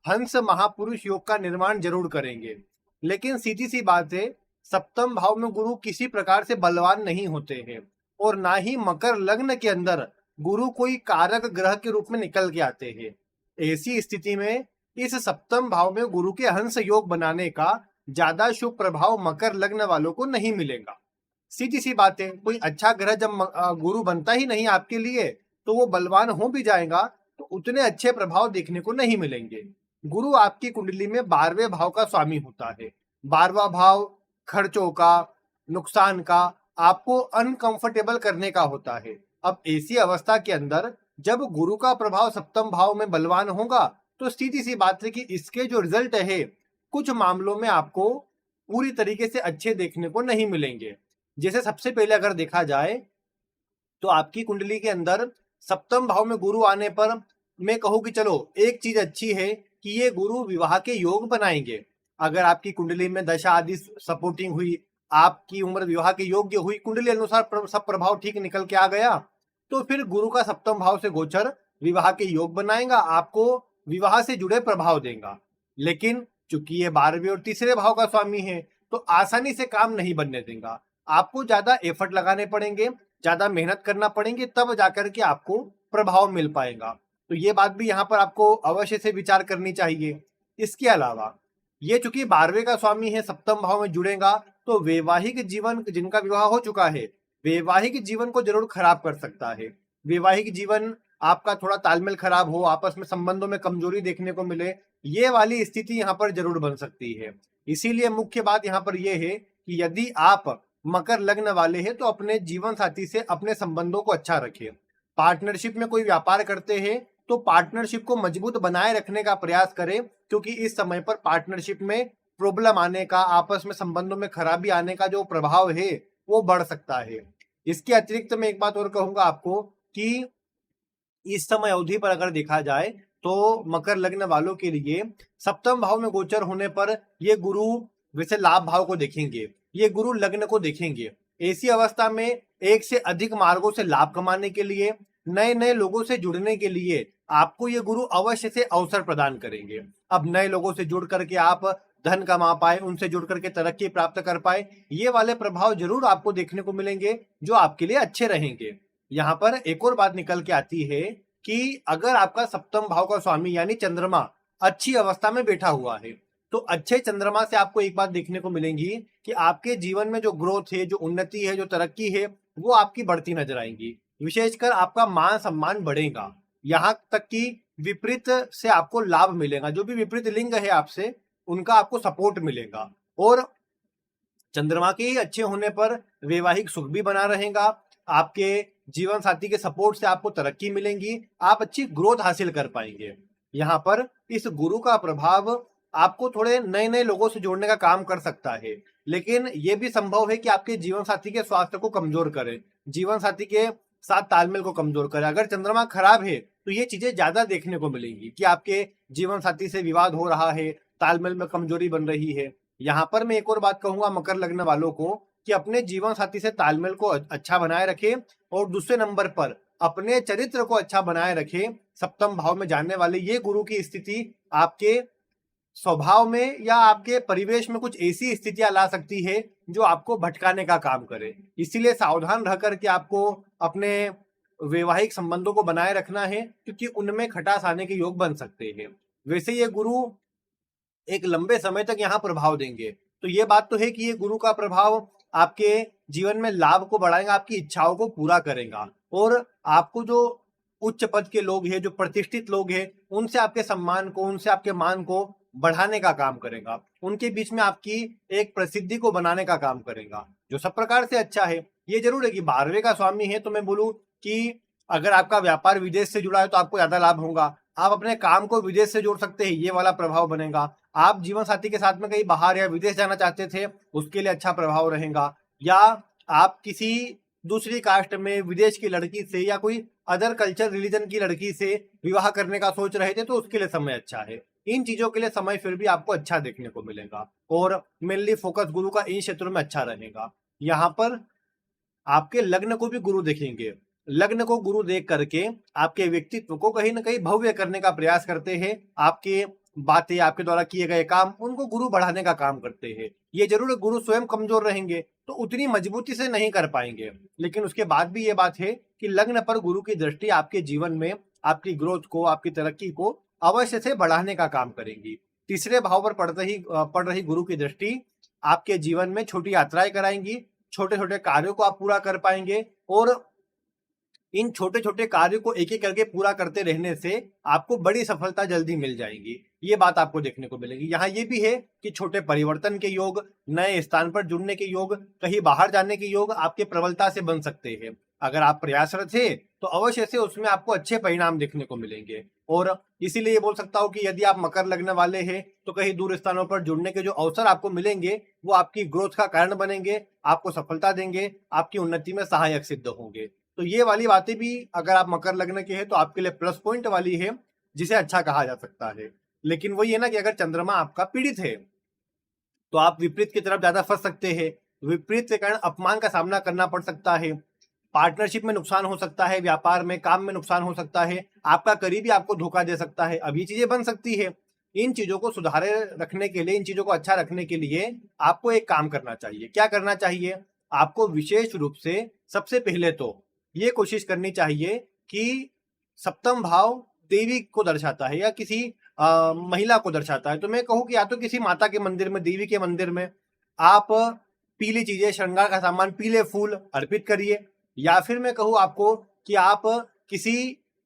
हंस महापुरुष योग का निर्माण जरूर करेंगे। लेकिन सीधी सी बात है, सप्तम भाव में गुरु किसी प्रकार से बलवान नहीं होते हैं, और ना ही मकर लग्न के अंदर गुरु कोई कारक ग्रह के रूप में निकल के आते हैं। ऐसी स्थिति में इस सप्तम भाव में गुरु के हंस योग बनाने का ज्यादा शुभ प्रभाव मकर लग्न वालों को नहीं मिलेगा। सीधी सी बात है, कोई अच्छा ग्रह जब गुरु बनता ही नहीं आपके लिए, तो वो बलवान हो भी जाएगा तो उतने अच्छे प्रभाव देखने को नहीं मिलेंगे। गुरु आपकी कुंडली में 12वें भाव का स्वामी होता है। 12वां भाव खर्चों का, नुकसान का, आपको अनकंफर्टेबल करने का होता है। अब ऐसी अवस्था के अंदर जब गुरु का प्रभाव सप्तम भाव में बलवान होगा, तो सीधी सी बात है कि इसके जो रिजल्ट है कुछ मामलों में आपको पूरी तरीके से अच्छे देखने को नहीं मिलेंगे। जैसे सबसे पहले अगर देखा जाए तो आपकी कुंडली के अंदर सप्तम भाव में गुरु आने पर मैं कहूँ कि चलो एक चीज अच्छी है कि ये गुरु विवाह के योग बनाएंगे। अगर आपकी कुंडली में दशा आदि सपोर्टिंग हुई, आपकी उम्र विवाह के योग्य हुई, कुंडली अनुसार सब प्रभाव ठीक निकल के आ गया, तो फिर गुरु का सप्तम भाव से गोचर विवाह के योग बनाएगा, आपको विवाह से जुड़े प्रभाव देगा। लेकिन चूंकि ये 12वें और तीसरे भाव का स्वामी है, तो आसानी से काम नहीं बनने देगा। आपको ज्यादा एफर्ट लगाने पड़ेंगे, ज्यादा मेहनत करना पड़ेंगे, तब जाकर के आपको प्रभाव मिल पाएगा। तो ये बात भी यहाँ पर आपको अवश्य से विचार करनी चाहिए। इसके अलावा ये चूंकि 12वें का स्वामी है, सप्तम भाव में जुड़ेगा, तो वैवाहिक जीवन, जिनका विवाह हो चुका है, वैवाहिक जीवन को जरूर खराब कर सकता है। वैवाहिक जीवन आपका थोड़ा तालमेल खराब हो, आपस में संबंधों में कमजोरी देखने को मिले, ये वाली स्थिति यहाँ पर जरूर बन सकती है। इसीलिए मुख्य बात यहाँ पर यह है कि यदि आप मकर लग्न वाले हैं तो अपने जीवन साथी से अपने संबंधों को अच्छा रखें। पार्टनरशिप में कोई व्यापार करते हैं तो पार्टनरशिप को मजबूत बनाए रखने का प्रयास करें, क्योंकि इस समय पर पार्टनरशिप में प्रॉब्लम आने का, आपस में संबंधों में खराबी आने का जो प्रभाव है वो बढ़ सकता है। इसके अतिरिक्त मैं एक बात और कहूंगा आपको कि इस समय अवधि पर अगर देखा जाए तो मकर लग्न वालों के लिए सप्तम भाव में गोचर होने पर ये गुरु वैसे लाभ भाव को देखेंगे, ये गुरु लग्न को देखेंगे। ऐसी अवस्था में एक से अधिक मार्गों से लाभ कमाने के लिए, नए नए लोगों से जुड़ने के लिए आपको ये गुरु अवश्य से अवसर प्रदान करेंगे। अब नए लोगों से जुड़ करके आप धन कमा पाए, उनसे जुड़ करके तरक्की प्राप्त कर पाए, ये वाले प्रभाव जरूर आपको देखने को मिलेंगे जो आपके लिए अच्छे रहेंगे। यहाँ पर एक और बात निकल के आती है कि अगर आपका सप्तम भाव का स्वामी यानी चंद्रमा अच्छी अवस्था में बैठा हुआ है, तो अच्छे चंद्रमा से आपको एक बात देखने को मिलेंगी कि आपके जीवन में जो ग्रोथ है, जो उन्नति है, जो तरक्की है, वो आपकी बढ़ती नजर आएंगी। विशेषकर आपका मान सम्मान बढ़ेगा, यहाँ तक कि विपरीत से आपको लाभ मिलेगा। जो भी विपरीत लिंग है आपसे, उनका आपको सपोर्ट मिलेगा। और चंद्रमा के अच्छे होने पर वैवाहिक सुख भी बना रहेगा, आपके जीवन साथी के सपोर्ट से आपको तरक्की मिलेंगी, आप अच्छी ग्रोथ हासिल कर पाएंगे। यहाँ पर इस गुरु का प्रभाव आपको थोड़े नए नए लोगों से जोड़ने का काम कर सकता है, लेकिन यह भी संभव है कि आपके जीवन साथी के स्वास्थ्य को कमजोर करे, जीवन साथी के साथ तालमेल को कमजोर करे। अगर चंद्रमा खराब है तो ये चीजें ज्यादा देखने को मिलेंगी कि आपके जीवन साथी से विवाद हो रहा है, तालमेल में कमजोरी बन रही है। यहाँ पर मैं एक और बात कहूंगा मकर लग्न वालों को कि अपने जीवन साथी से तालमेल को अच्छा बनाए रखें, और दूसरे नंबर पर अपने चरित्र को अच्छा बनाए रखें। सप्तम भाव में जाने वाले ये गुरु की स्थिति आपके स्वभाव में या आपके परिवेश में कुछ ऐसी स्थितियां ला सकती है जो आपको भटकाने का काम करे। इसीलिए सावधान रह करके आपको अपने वैवाहिक संबंधों को बनाए रखना है, क्योंकि उनमें खटास आने के योग बन सकते हैं। वैसे ये गुरु एक लंबे समय तक यहाँ प्रभाव देंगे। तो ये बात तो है कि ये गुरु का प्रभाव आपके जीवन में लाभ को बढ़ाएगा, आपकी इच्छाओं को पूरा करेगा और आपको जो उच्च पद के लोग हैं, जो प्रतिष्ठित लोग हैं, उनसे आपके सम्मान को, उनसे आपके मान को बढ़ाने का काम करेगा, उनके बीच में आपकी एक प्रसिद्धि को बनाने का काम करेगा, जो सब प्रकार से अच्छा है। ये जरूर है कि 12वें का स्वामी है तो मैं बोलूं कि अगर आपका व्यापार विदेश से जुड़ा है तो आपको ज्यादा लाभ होगा। आप अपने काम को विदेश से जोड़ सकते हैं, ये वाला प्रभाव बनेगा। आप जीवन साथी के साथ में कहीं बाहर या विदेश जाना चाहते थे, उसके लिए अच्छा प्रभाव रहेगा। या आप किसी दूसरी कास्ट में विदेश की लड़की से या कोई अदर कल्चर रिलीजन की लड़की से विवाह करने का सोच रहे थे तो उसके लिए समय अच्छा है। इन चीजों के लिए समय फिर भी आपको अच्छा देखने को मिलेगा और मेनली फोकस गुरु का इन क्षेत्रों में अच्छा रहेगा। यहाँ पर आपके लग्न को भी गुरु देखेंगे। लग्न को गुरु देख करके आपके व्यक्तित्व को कहीं ना कहीं भव्य करने का प्रयास करते हैं। आपके बातें, आपके द्वारा किए गए काम, उनको गुरु बढ़ाने का काम करते हैं। ये जरूर है, गुरु स्वयं कमजोर रहेंगे तो उतनी मजबूती से नहीं कर पाएंगे, लेकिन उसके बाद भी ये बात है कि लग्न पर गुरु की दृष्टि आपके जीवन में आपकी ग्रोथ को, आपकी तरक्की को अवश्य से बढ़ाने का काम करेंगी। तीसरे भाव पर पड़ रही गुरु की दृष्टि आपके जीवन में छोटी यात्राएं कराएंगी, छोटे छोटे कार्यों को आप पूरा कर पाएंगे और इन छोटे छोटे कार्यों को एक एक करके पूरा करते रहने से आपको बड़ी सफलता जल्दी मिल जाएगी। ये बात आपको देखने को मिलेगी। यहाँ ये भी है कि छोटे परिवर्तन के योग, नए स्थान पर जुड़ने के योग, कहीं बाहर जाने के योग आपके प्रबलता से बन सकते हैं। अगर आप प्रयासरत है तो अवश्य से उसमें आपको अच्छे परिणाम देखने को मिलेंगे। और इसीलिए ये बोल सकता हूँ कि यदि आप मकर लग्न वाले हैं तो कहीं दूर स्थानों पर जुड़ने के जो अवसर आपको मिलेंगे वो आपकी ग्रोथ का कारण बनेंगे, आपको सफलता देंगे, आपकी उन्नति में सहायक सिद्ध होंगे। तो ये वाली बातें भी अगर आप मकर लग्न के हैं तो आपके लिए प्लस पॉइंट वाली है, जिसे अच्छा कहा जा सकता है। लेकिन वही है ना कि अगर चंद्रमा आपका पीड़ित है तो आप विपरीत की तरफ ज्यादा फंस सकते हैं। विपरीत के कारण अपमान का सामना करना पड़ सकता है, पार्टनरशिप में नुकसान हो सकता है, व्यापार में, काम में नुकसान हो सकता है, आपका करीबी आपको धोखा दे सकता है। अब ये चीजें बन सकती है। इन चीजों को सुधारे रखने के लिए, इन चीजों को अच्छा रखने के लिए आपको एक काम करना चाहिए। क्या करना चाहिए? आपको विशेष रूप से सबसे पहले तो ये कोशिश करनी चाहिए कि सप्तम भाव देवी को दर्शाता है या किसी महिला को दर्शाता है, तो मैं कहूँ कि या तो किसी माता के मंदिर में, देवी के मंदिर में आप पीली चीजें, श्रृंगार का सामान, पीले फूल अर्पित करिए। या फिर मैं कहूँ आपको कि आप किसी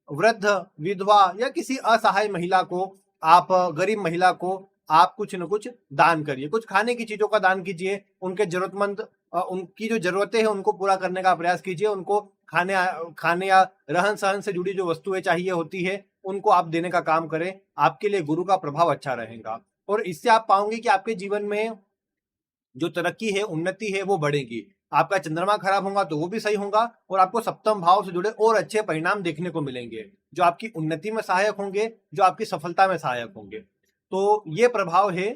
वृद्ध, विधवा या किसी असहाय महिला को, आप गरीब महिला को आप कुछ न कुछ दान करिए, कुछ खाने की चीजों का दान कीजिए। उनके जरूरतमंद, उनकी जो जरूरतें हैं उनको पूरा करने का प्रयास कीजिए। उनको खाने या रहन सहन से जुड़ी जो वस्तुएं चाहिए होती है उनको आप देने का काम करें। आपके लिए गुरु का प्रभाव अच्छा रहेगा और इससे आप पाओगे कि आपके जीवन में जो तरक्की है, उन्नति है, वो बढ़ेगी। आपका चंद्रमा खराब होगा तो वो भी सही होगा और आपको सप्तम भाव से जुड़े और अच्छे परिणाम देखने को मिलेंगे, जो आपकी उन्नति में सहायक होंगे, जो आपकी सफलता में सहायक होंगे। तो ये प्रभाव है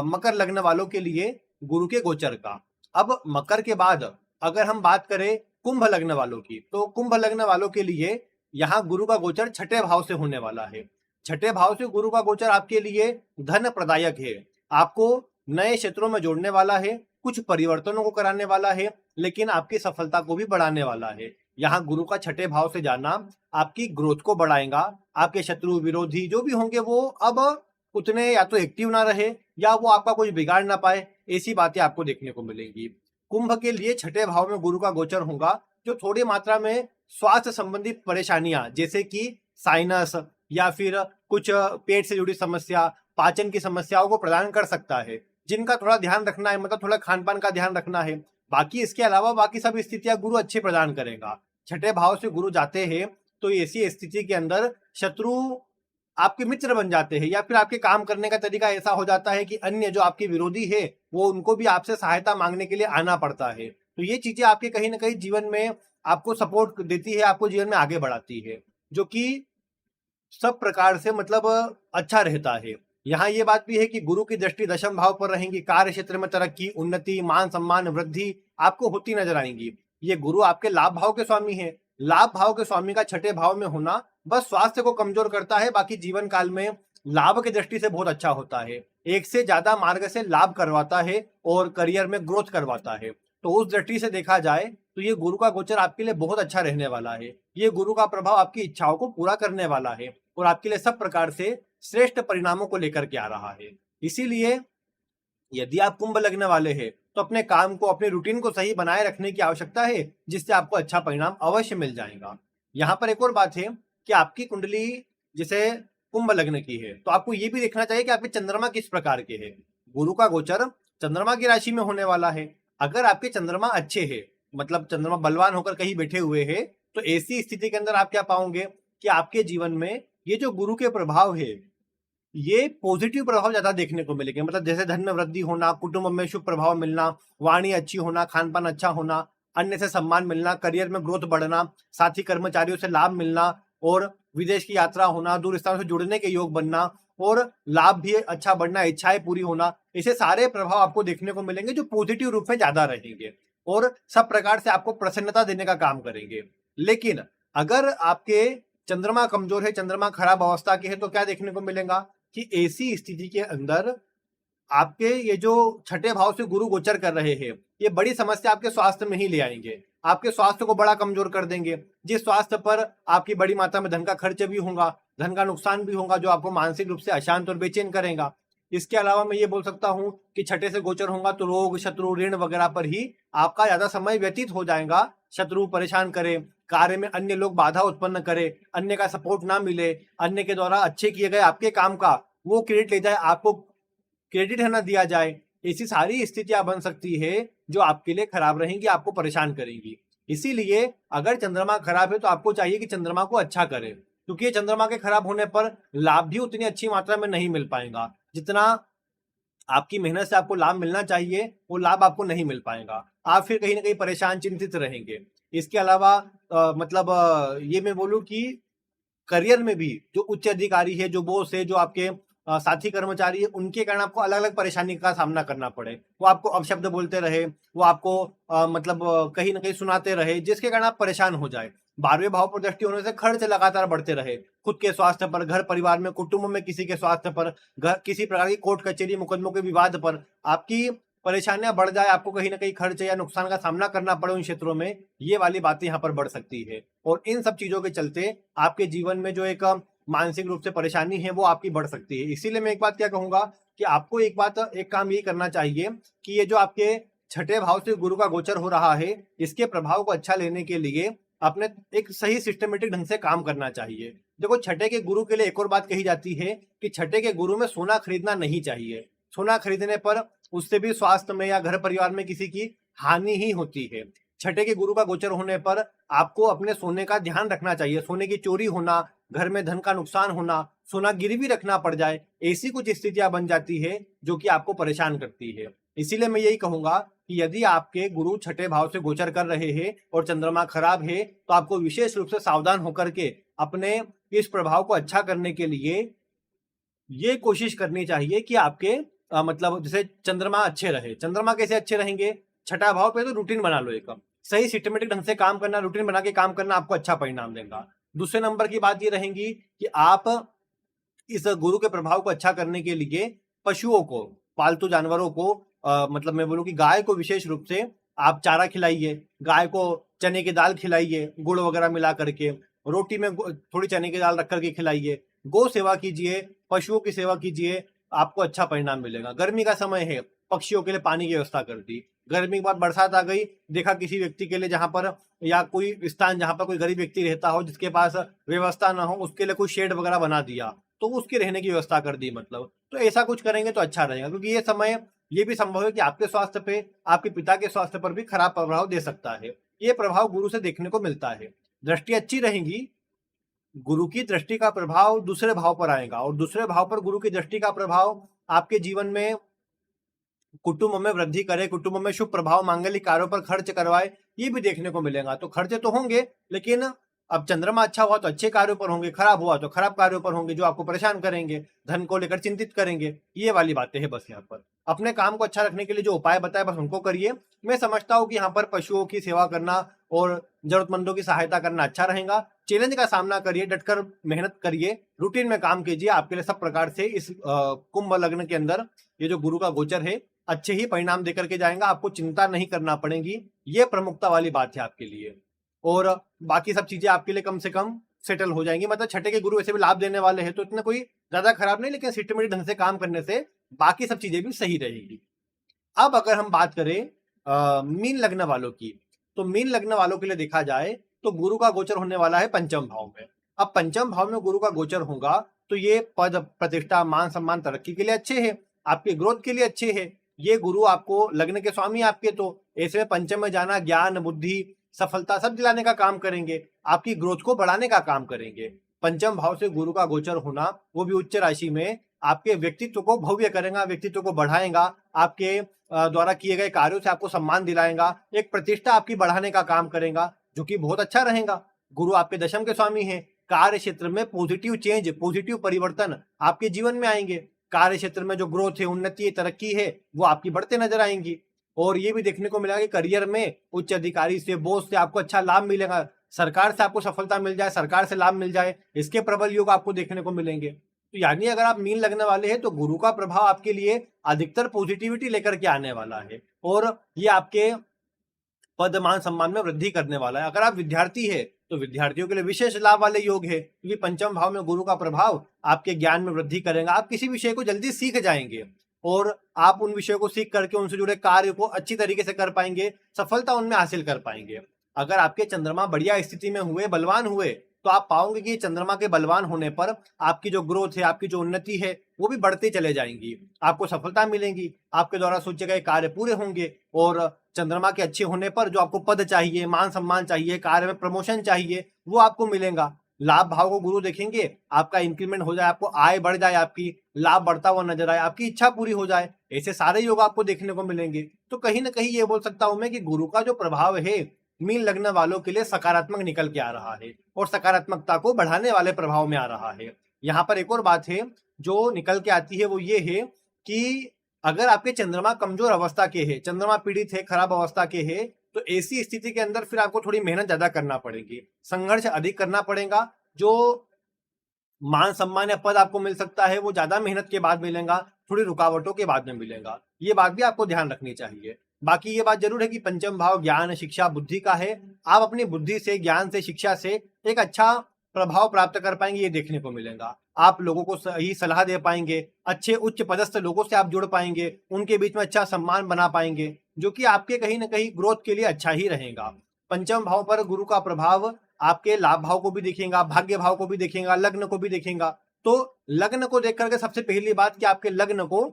मकर लग्न वालों के लिए गुरु के गोचर का। अब मकर के बाद अगर हम बात करें कुंभ लग्न वालों की, तो कुंभ लग्न वालों के लिए यहाँ गुरु का गोचर छठे भाव से होने वाला है। छठे भाव से गुरु का गोचर आपके लिए धन प्रदायक है, आपको नए क्षेत्रों में जोड़ने वाला है, कुछ परिवर्तनों को कराने वाला है, लेकिन आपकी सफलता को भी बढ़ाने वाला है। यहाँ गुरु का छठे भाव से जाना आपकी ग्रोथ को बढ़ाएगा। आपके शत्रु, विरोधी जो भी होंगे वो अब उतने या तो एक्टिव ना रहे या वो आपका कुछ बिगाड़ ना पाए, ऐसी बातें आपको देखने को मिलेंगी। कुंभ के लिए छठे भाव में गुरु का गोचर होगा, जो थोड़ी मात्रा में स्वास्थ्य संबंधी परेशानियां जैसे कि साइनस या फिर कुछ पेट से जुड़ी समस्या, पाचन की समस्याओं को प्रदान कर सकता है, जिनका थोड़ा ध्यान रखना है, मतलब थोड़ा खान पान का ध्यान रखना है। बाकी इसके अलावा बाकी सब स्थितियां गुरु अच्छे प्रदान करेगा। छठे भाव से गुरु जाते हैं तो ऐसी स्थिति के अंदर शत्रु आपके मित्र बन जाते हैं या फिर आपके काम करने का तरीका ऐसा हो जाता है कि अन्य जो आपके विरोधी है वो उनको भी आपसे सहायता मांगने के लिए आना पड़ता है। तो ये चीजें आपके कहीं ना कहीं जीवन में आपको सपोर्ट देती है, आपको जीवन में आगे बढ़ाती है, जो कि सब प्रकार से मतलब अच्छा रहता है। यहाँ ये बात भी है कि गुरु की दृष्टि दशम भाव पर रहेंगी। कार्य क्षेत्र में तरक्की, उन्नति, मान सम्मान, वृद्धि आपको होती नजर आएंगी। ये गुरु आपके लाभ भाव के स्वामी है। लाभ भाव के स्वामी का छठे भाव में होना बस स्वास्थ्य को कमजोर करता है, बाकी जीवन काल में लाभ की दृष्टि से बहुत अच्छा होता है। एक से ज्यादा मार्ग से लाभ करवाता है और करियर में ग्रोथ करवाता है। तो उस दृष्टि से देखा जाए तो ये गुरु का गोचर आपके लिए बहुत अच्छा रहने वाला है। ये गुरु का प्रभाव आपकी इच्छाओं को पूरा करने वाला है और आपके लिए सब प्रकार से श्रेष्ठ परिणामों को लेकर के आ रहा है। इसीलिए यदि आप कुंभ लगने वाले हैं तो अपने काम को, अपने रूटीन को सही बनाए रखने की आवश्यकता है, जिससे आपको अच्छा परिणाम अवश्य मिल जाएगा। यहाँ पर एक और बात है कि आपकी कुंडली जैसे कुंभ लग्न की है तो आपको ये भी देखना चाहिए कि आपके चंद्रमा किस प्रकार के हैं। गुरु का गोचर चंद्रमा की राशि में होने वाला है। अगर आपके चंद्रमा अच्छे है, मतलब चंद्रमा बलवान होकर कहीं बैठे हुए है, तो ऐसी स्थिति के अंदर आप क्या पाओगे कि आपके जीवन में ये जो गुरु के प्रभाव है, ये पॉजिटिव प्रभाव ज्यादा देखने को मिलेंगे। मतलब जैसे धन में वृद्धि होना, कुटुंब में शुभ प्रभाव मिलना, वाणी अच्छी होना, खान पान अच्छा होना, अन्य से सम्मान मिलना, करियर में ग्रोथ बढ़ना, साथी कर्मचारियों से लाभ मिलना, और विदेश की यात्रा होना, दूर स्थानों से जुड़ने के योग बनना, और लाभ भी अच्छा बढ़ना, इच्छाएं पूरी होना, ऐसे सारे प्रभाव आपको देखने को मिलेंगे जो पॉजिटिव रूप में ज्यादा रहेंगे और सब प्रकार से आपको प्रसन्नता देने का काम करेंगे। लेकिन अगर आपके चंद्रमा कमजोर है, चंद्रमा खराब अवस्था के है, तो क्या देखने को मिलेगा कि ऐसी स्थिति के अंदर आपके ये जो छठे भाव से गुरु गोचर कर रहे हैं, ये बड़ी समस्या आपके स्वास्थ्य में ही ले आएंगे। आपके स्वास्थ्य को बड़ा कमजोर कर देंगे, जिस स्वास्थ्य पर आपकी बड़ी मात्रा में धन का खर्च भी होगा, धन का नुकसान भी होगा, जो आपको मानसिक रूप से अशांत और बेचैन करेगा। इसके अलावा मैं ये बोल सकता हूं कि छठे से गोचर होगा तो रोग, शत्रु, ऋण वगैरह पर ही आपका ज्यादा समय व्यतीत हो जाएगा। शत्रु परेशान करे, कार्य में अन्य लोग बाधा उत्पन्न करे, अन्य का सपोर्ट ना मिले, अन्य के द्वारा अच्छे किए गए आपके काम का वो क्रेडिट ले जाए, आपको क्रेडिट है ना दिया जाए। ऐसी सारी स्थितियां बन सकती है जो आपके लिए खराब रहेंगी, आपको परेशान करेंगी। इसीलिए अगर चंद्रमा खराब है तो आपको चाहिए कि चंद्रमा को अच्छा करें, क्योंकि ये चंद्रमा के खराब होने पर लाभ भी उतनी अच्छी मात्रा में नहीं मिल पाएगा। जितना आपकी मेहनत से आपको लाभ मिलना चाहिए वो लाभ आपको नहीं मिल पाएगा। आप फिर कहीं ना कहीं परेशान, चिंतित रहेंगे। इसके अलावा मतलब ये मैं बोलूं कि करियर में भी जो उच्च अधिकारी है, जो बॉस है, जो आपके साथी कर्मचारी है, उनके कारण आपको अलग अलग परेशानी का सामना करना पड़े। वो आपको अपशब्द बोलते रहे, वो आपको मतलब कहीं ना कहीं सुनाते रहे, जिसके कारण आप परेशान हो जाए। 12वें भाव पर दृष्टि होने से खर्च लगातार बढ़ते रहे, खुद के स्वास्थ्य पर, घर परिवार में, कुटुंब में किसी के स्वास्थ्य पर, घर किसी प्रकार की कोर्ट कचहरी मुकदमों के विवाद पर आपकी परेशानियां बढ़ जाए, आपको कहीं ना कहीं खर्च या नुकसान का सामना करना पड़े उन क्षेत्रों में, ये वाली बातें यहाँ पर बढ़ सकती है। और इन सब चीजों के चलते आपके जीवन में जो एक मानसिक रूप से परेशानी है वो आपकी बढ़ सकती है। इसीलिए मैं एक बात क्या कहूंगा कि आपको एक काम ये करना चाहिए कि ये जो आपके छठे भाव से गुरु का गोचर हो रहा है, इसके प्रभाव को अच्छा लेने के लिए अपने एक सही सिस्टमेटिक ढंग से काम करना चाहिए। देखो, छठे के गुरु के लिए एक और बात कही जाती है कि छठे के गुरु में सोना खरीदना नहीं चाहिए। सोना खरीदने पर उससे भी स्वास्थ्य में या घर परिवार में किसी की हानि ही होती है। छठे के गुरु का गोचर होने पर आपको अपने सोने का ध्यान रखना चाहिए। सोने की चोरी होना, घर में धन का नुकसान होना, सोना गिरवी रखना पड़ जाए, ऐसी कुछ स्थितियां बन जाती है जो कि आपको परेशान करती है। इसीलिए मैं यही कहूंगा कि यदि आपके गुरु छठे भाव से गोचर कर रहे हैं और चंद्रमा खराब है, तो आपको विशेष रूप से सावधान होकर के अपने इस प्रभाव को अच्छा करने के लिए ये कोशिश करनी चाहिए कि आपके मतलब जैसे चंद्रमा अच्छे रहे। चंद्रमा कैसे अच्छे रहेंगे? छठा भाव पे तो रूटीन बना लो, एक सही सिस्टमेटिक ढंग से काम करना, रूटीन बना के काम करना आपको अच्छा परिणाम देगा। दूसरे नंबर की बात ये रहेंगी कि आप इस गुरु के प्रभाव को अच्छा करने के लिए पशुओं को, पालतू जानवरों को मतलब मैं बोलूं कि गाय को विशेष रूप से आप चारा खिलाइए, गाय को चने की दाल खिलाइए, गुड़ वगैरह मिला करके, रोटी में थोड़ी चने की दाल रख करके खिलाइए, गौ सेवा कीजिए, पशुओं की सेवा कीजिए, आपको अच्छा परिणाम मिलेगा। गर्मी का समय है, पक्षियों के लिए पानी की व्यवस्था कर दी। गर्मी के बाद बरसात आ गई, देखा किसी व्यक्ति के लिए जहां पर, या कोई स्थान जहां पर कोई गरीब व्यक्ति रहता हो जिसके पास व्यवस्था ना हो, उसके लिए कोई शेड वगैरह बना दिया, तो उसकी रहने की व्यवस्था कर दी। मतलब तो ऐसा कुछ करेंगे तो अच्छा रहेगा, क्योंकि ये समय ये भी संभव है कि आपके स्वास्थ्य पे, आपके पिता के स्वास्थ्य पर भी खराब प्रभाव दे सकता है। ये प्रभाव गुरु से देखने को मिलता है। दृष्टि अच्छी रहेंगी, गुरु की दृष्टि का प्रभाव दूसरे भाव पर आएगा, और दूसरे भाव पर गुरु की दृष्टि का प्रभाव आपके जीवन में कुटुंब में वृद्धि करे, कुटुंब में शुभ प्रभाव, मांगलिक कार्यों पर खर्च करवाए, ये भी देखने को मिलेगा। तो खर्चे तो होंगे, लेकिन अब चंद्रमा अच्छा हुआ तो अच्छे कार्यों पर होंगे, खराब हुआ तो खराब कार्यों पर होंगे, जो आपको परेशान करेंगे, धन को लेकर चिंतित करेंगे। ये वाली बातें हैं। बस यहाँ पर अपने काम को अच्छा रखने के लिए जो उपाय बताए बस उनको करिए। मैं समझता हूँ कि यहाँ पर पशुओं की सेवा करना और जरूरतमंदों की सहायता करना अच्छा रहेगा। चैलेंज का सामना करिए, डटकर मेहनत करिए, रूटीन में काम कीजिए। आपके लिए सब प्रकार से इस कुंभ लग्न के अंदर ये जो गुरु का गोचर है अच्छे ही परिणाम देकर के जाएगा, आपको चिंता नहीं करना पड़ेगी। ये प्रमुखता वाली बात है आपके लिए, और बाकी सब चीजें आपके लिए कम से कम सेटल हो जाएंगी। मतलब छठे के गुरु वैसे भी लाभ देने वाले हैं, तो इतना कोई ज्यादा खराब नहीं, लेकिन सिस्टमेटिक ढंग से काम करने से बाकी सब चीजें भी सही रहेगी। अब अगर हम बात करें मीन लग्न वालों की, तो मीन लग्न वालों के लिए देखा जाए तो गुरु का गोचर होने वाला है पंचम भाव में। अब पंचम भाव में गुरु का गोचर होगा तो ये पद प्रतिष्ठा मान सम्मान तरक्की के लिए अच्छे हैं, आपके ग्रोथ के लिए अच्छे हैं। ये गुरु आपको लग्न के स्वामी आपके, तो ऐसे में पंचम में जाना ज्ञान बुद्धि सफलता सब दिलाने का काम करेंगे, आपकी ग्रोथ को बढ़ाने का काम करेंगे। पंचम भाव से गुरु का गोचर होना, वो भी उच्च राशि में, आपके व्यक्तित्व को भव्य करेगा, व्यक्तित्व को बढ़ाएगा, आपके द्वारा किए गए कार्यों से आपको सम्मान दिलाएगा, एक प्रतिष्ठा आपकी बढ़ाने का काम करेगा, जो कि बहुत अच्छा रहेगा। गुरु आपके दशम के स्वामी हैं, कार्य क्षेत्र में पॉजिटिव चेंज, पॉजिटिव परिवर्तन आपके जीवन में आएंगे। कार्य क्षेत्र में जो ग्रोथ है, उन्नति है, तरक्की है, वो आपकी बढ़ते नजर आएंगी। और ये भी देखने को मिलेगा कि करियर में उच्च अधिकारी से, बॉस से आपको अच्छा लाभ मिलेगा, सरकार से आपको सफलता मिल जाए, सरकार से लाभ मिल जाए, इसके प्रबल योग आपको देखने को मिलेंगे। तो यानी अगर आप मीन लगने वाले हैं तो गुरु का प्रभाव आपके लिए अधिकतर पॉजिटिविटी लेकर के आने वाला है, और ये आपके पद मान सम्मान में वृद्धि करने वाला है। अगर आप विद्यार्थी है तो विद्यार्थियों के लिए विशेष लाभ वाले योग है, क्योंकि पंचम भाव में गुरु का प्रभाव आपके ज्ञान में वृद्धि करेगा, आप किसी विषय को जल्दी सीख जाएंगे और आप उन विषयों को सीख करके उनसे जुड़े कार्य को अच्छी तरीके से कर पाएंगे, सफलता उनमें हासिल कर पाएंगे। अगर आपके चंद्रमा बढ़िया स्थिति में हुए, बलवान हुए, तो आप पाओगे कि चंद्रमा के बलवान होने पर आपकी जो ग्रोथ है, आपकी जो उन्नति है, वो भी बढ़ती चले जाएंगी, आपको सफलता मिलेंगी, आपके द्वारा सोचे गए कार्य पूरे होंगे। और चंद्रमा के अच्छे होने पर जो आपको पद चाहिए, मान सम्मान चाहिए, कार्य में प्रमोशन चाहिए, वो आपको मिलेगा। लाभ भाव को गुरु देखेंगे, आपका इंक्रीमेंट हो जाए, आपको आय बढ़ जाए, आपकी लाभ बढ़ता हुआ नजर आए, आपकी इच्छा पूरी हो जाए, ऐसे सारे योग आपको देखने को मिलेंगे। तो कहीं ना कहीं ये बोल सकता हूं मैं कि गुरु का जो प्रभाव है मीन लग्न वालों के लिए सकारात्मक निकल के आ रहा है, और सकारात्मकता को बढ़ाने वाले प्रभाव में आ रहा है। यहाँ पर एक और बात है जो निकल के आती है, वो ये है कि अगर आपके चंद्रमा कमजोर अवस्था के है, चंद्रमा पीड़ित है, खराब अवस्था के है, तो ऐसी स्थिति के अंदर फिर आपको थोड़ी मेहनत ज्यादा करना पड़ेगी, संघर्ष अधिक करना पड़ेगा। जो मान सम्मान या पद आपको मिल सकता है वो ज्यादा मेहनत के बाद मिलेगा, थोड़ी रुकावटों के बाद में मिलेगा। ये बात भी आपको ध्यान रखनी चाहिए। बाकी ये बात जरूर है कि पंचम भाव ज्ञान शिक्षा बुद्धि का है, आप अपनी बुद्धि से, ज्ञान से, शिक्षा से एक अच्छा प्रभाव प्राप्त कर पाएंगे, ये देखने को मिलेगा। आप लोगों को सही सलाह दे पाएंगे, अच्छे उच्च पदस्थ लोगों से आप जुड़ पाएंगे, उनके बीच में अच्छा सम्मान बना पाएंगे, जो कि आपके कहीं ना कहीं ग्रोथ के लिए अच्छा ही रहेगा। पंचम भाव पर गुरु का प्रभाव आपके लाभ भाव को भी देखेगा, भाग्य भाव को भी देखेगा, लग्न को भी देखेगा। तो लग्न को देख करके सबसे पहली बात कि आपके लग्न को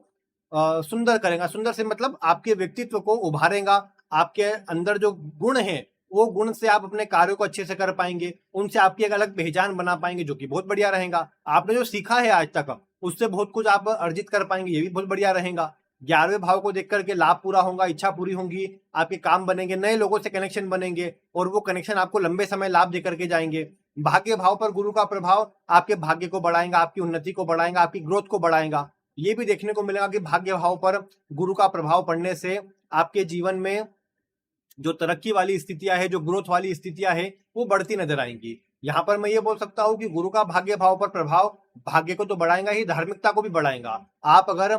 सुंदर करेगा, सुंदर से मतलब आपके व्यक्तित्व को उभारेगा, आपके अंदर जो गुण है वो गुण से आप अपने कार्यों को अच्छे से कर पाएंगे, उनसे आपकी एक अलग पहचान बना पाएंगे, जो कि बहुत बढ़िया रहेगा। आपने जो सीखा है आज तक उससे बहुत कुछ आप अर्जित कर पाएंगे, ये भी बहुत बढ़िया रहेगा। 11वें भाव को देख करके लाभ पूरा होगा, इच्छा पूरी होगी, आपके काम बनेंगे, नए लोगों से कनेक्शन बनेंगे, और वो कनेक्शन आपको लंबे समय लाभ देकर के जाएंगे। भाग्य भाव पर गुरु का प्रभाव आपके भाग्य को बढ़ाएगा, आपकी उन्नति को बढ़ाएगा, आपकी ग्रोथ को बढ़ाएगा। ये भी देखने को मिलेगा कि भाग्य भाव पर गुरु का प्रभाव पड़ने से आपके जीवन में जो तरक्की वाली स्थितियां है, जो ग्रोथ वाली स्थितियां है, वो बढ़ती नजर आएंगी। यहाँ पर मैं ये बोल सकता हूँ कि गुरु का भाग्य भाव पर प्रभाव भाग्य को तो बढ़ाएगा ही, धार्मिकता को भी बढ़ाएगा। आप अगर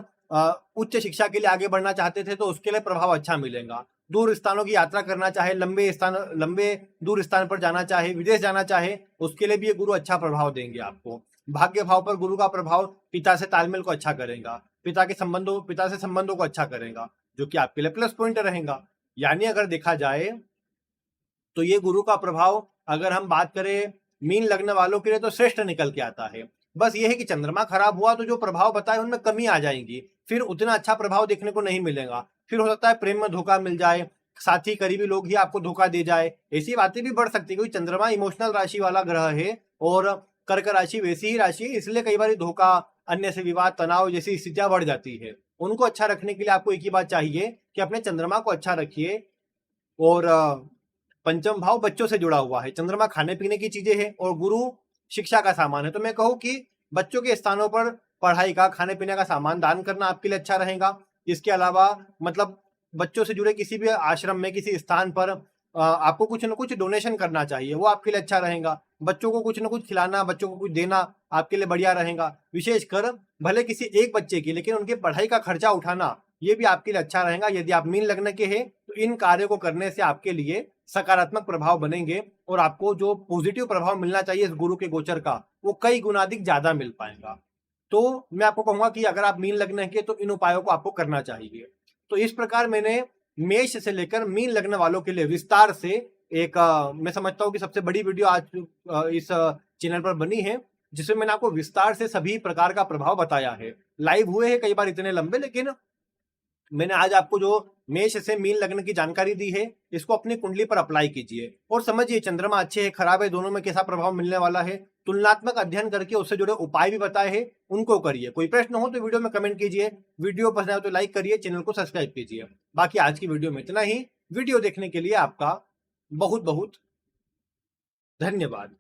उच्च शिक्षा के लिए आगे बढ़ना चाहते थे तो उसके लिए प्रभाव अच्छा मिलेगा। दूर स्थानों की यात्रा करना चाहे, लंबे दूर स्थान पर जाना चाहे, विदेश जाना चाहे, उसके लिए भी ये गुरु अच्छा प्रभाव देंगे आपको। भाग्य भाव पर गुरु का प्रभाव पिता से तालमेल को अच्छा करेगा, पिता से संबंधों को अच्छा करेगा, जो कि आपके लिए प्लस पॉइंट रहेगा। यानी अगर देखा जाए तो ये गुरु का प्रभाव अगर हम बात करें मीन लग्न वालों के लिए तो श्रेष्ठ निकल के आता है। बस ये है कि चंद्रमा खराब हुआ तो जो प्रभाव बताए उनमें कमी आ जाएगी, फिर उतना अच्छा प्रभाव देखने को नहीं मिलेगा। फिर हो सकता है प्रेम में धोखा मिल जाए, साथी करीबी लोग ही आपको धोखा दे जाए, ऐसी बातें भी बढ़ सकती है, क्योंकि चंद्रमा इमोशनल राशि वाला ग्रह है और कर्क राशि वैसी ही राशि है, इसलिए कई बार धोखा, अन्य से विवाद, तनाव जैसी स्थितियां बढ़ जाती है। उनको अच्छा रखने के लिए आपको एक ही बात चाहिए कि अपने चंद्रमा को अच्छा रखिए। और पंचम भाव बच्चों से जुड़ा हुआ है, चंद्रमा खाने पीने की चीजें है और गुरु शिक्षा का सामान है, तो मैं कहूँ कि बच्चों के स्थानों पर पढ़ाई का, खाने पीने का सामान दान करना आपके लिए अच्छा रहेगा। इसके अलावा मतलब बच्चों से जुड़े किसी भी आश्रम में, किसी स्थान पर आपको कुछ न कुछ डोनेशन करना चाहिए, वो आपके लिए अच्छा रहेगा। बच्चों को कुछ न कुछ खिलाना, बच्चों को कुछ देना आपके लिए बढ़िया रहेगा। विशेषकर भले किसी एक बच्चे की, लेकिन उनके पढ़ाई का खर्चा उठाना ये भी आपके लिए अच्छा रहेगा। यदि आप मीन लग्न के हैं तो इन कार्यों को करने से आपके लिए सकारात्मक प्रभाव बनेंगे और आपको जो पॉजिटिव प्रभाव मिलना चाहिए इस गुरु के गोचर का, वो कई गुना अधिक ज्यादा मिल पाएगा। तो मैं आपको कहूंगा कि अगर आप मीन लग्न के तो इन उपायों को आपको करना चाहिए। तो इस प्रकार मैंने मेष से लेकर मीन लग्न वालों के लिए विस्तार से एक मैं समझता हूँ कि सबसे बड़ी वीडियो आज इस चैनल पर बनी है, जिसमें मैंने आपको विस्तार से सभी प्रकार का प्रभाव बताया है। लाइव हुए हैं कई बार इतने लंबे, लेकिन मैंने आज आपको जो मेष से मीन लग्न की जानकारी दी है, इसको अपनी कुंडली पर अप्लाई कीजिए और समझिए चंद्रमा अच्छे है खराब है दोनों में कैसा प्रभाव मिलने वाला है। तुलनात्मक अध्ययन करके उससे जुड़े उपाय भी बताए हैं, उनको करिए। कोई प्रश्न हो तो वीडियो में कमेंट कीजिए, वीडियो पसंद आए तो लाइक करिए, चैनल को सब्सक्राइब कीजिए। बाकी आज की वीडियो में इतना ही। वीडियो देखने के लिए आपका बहुत बहुत धन्यवाद।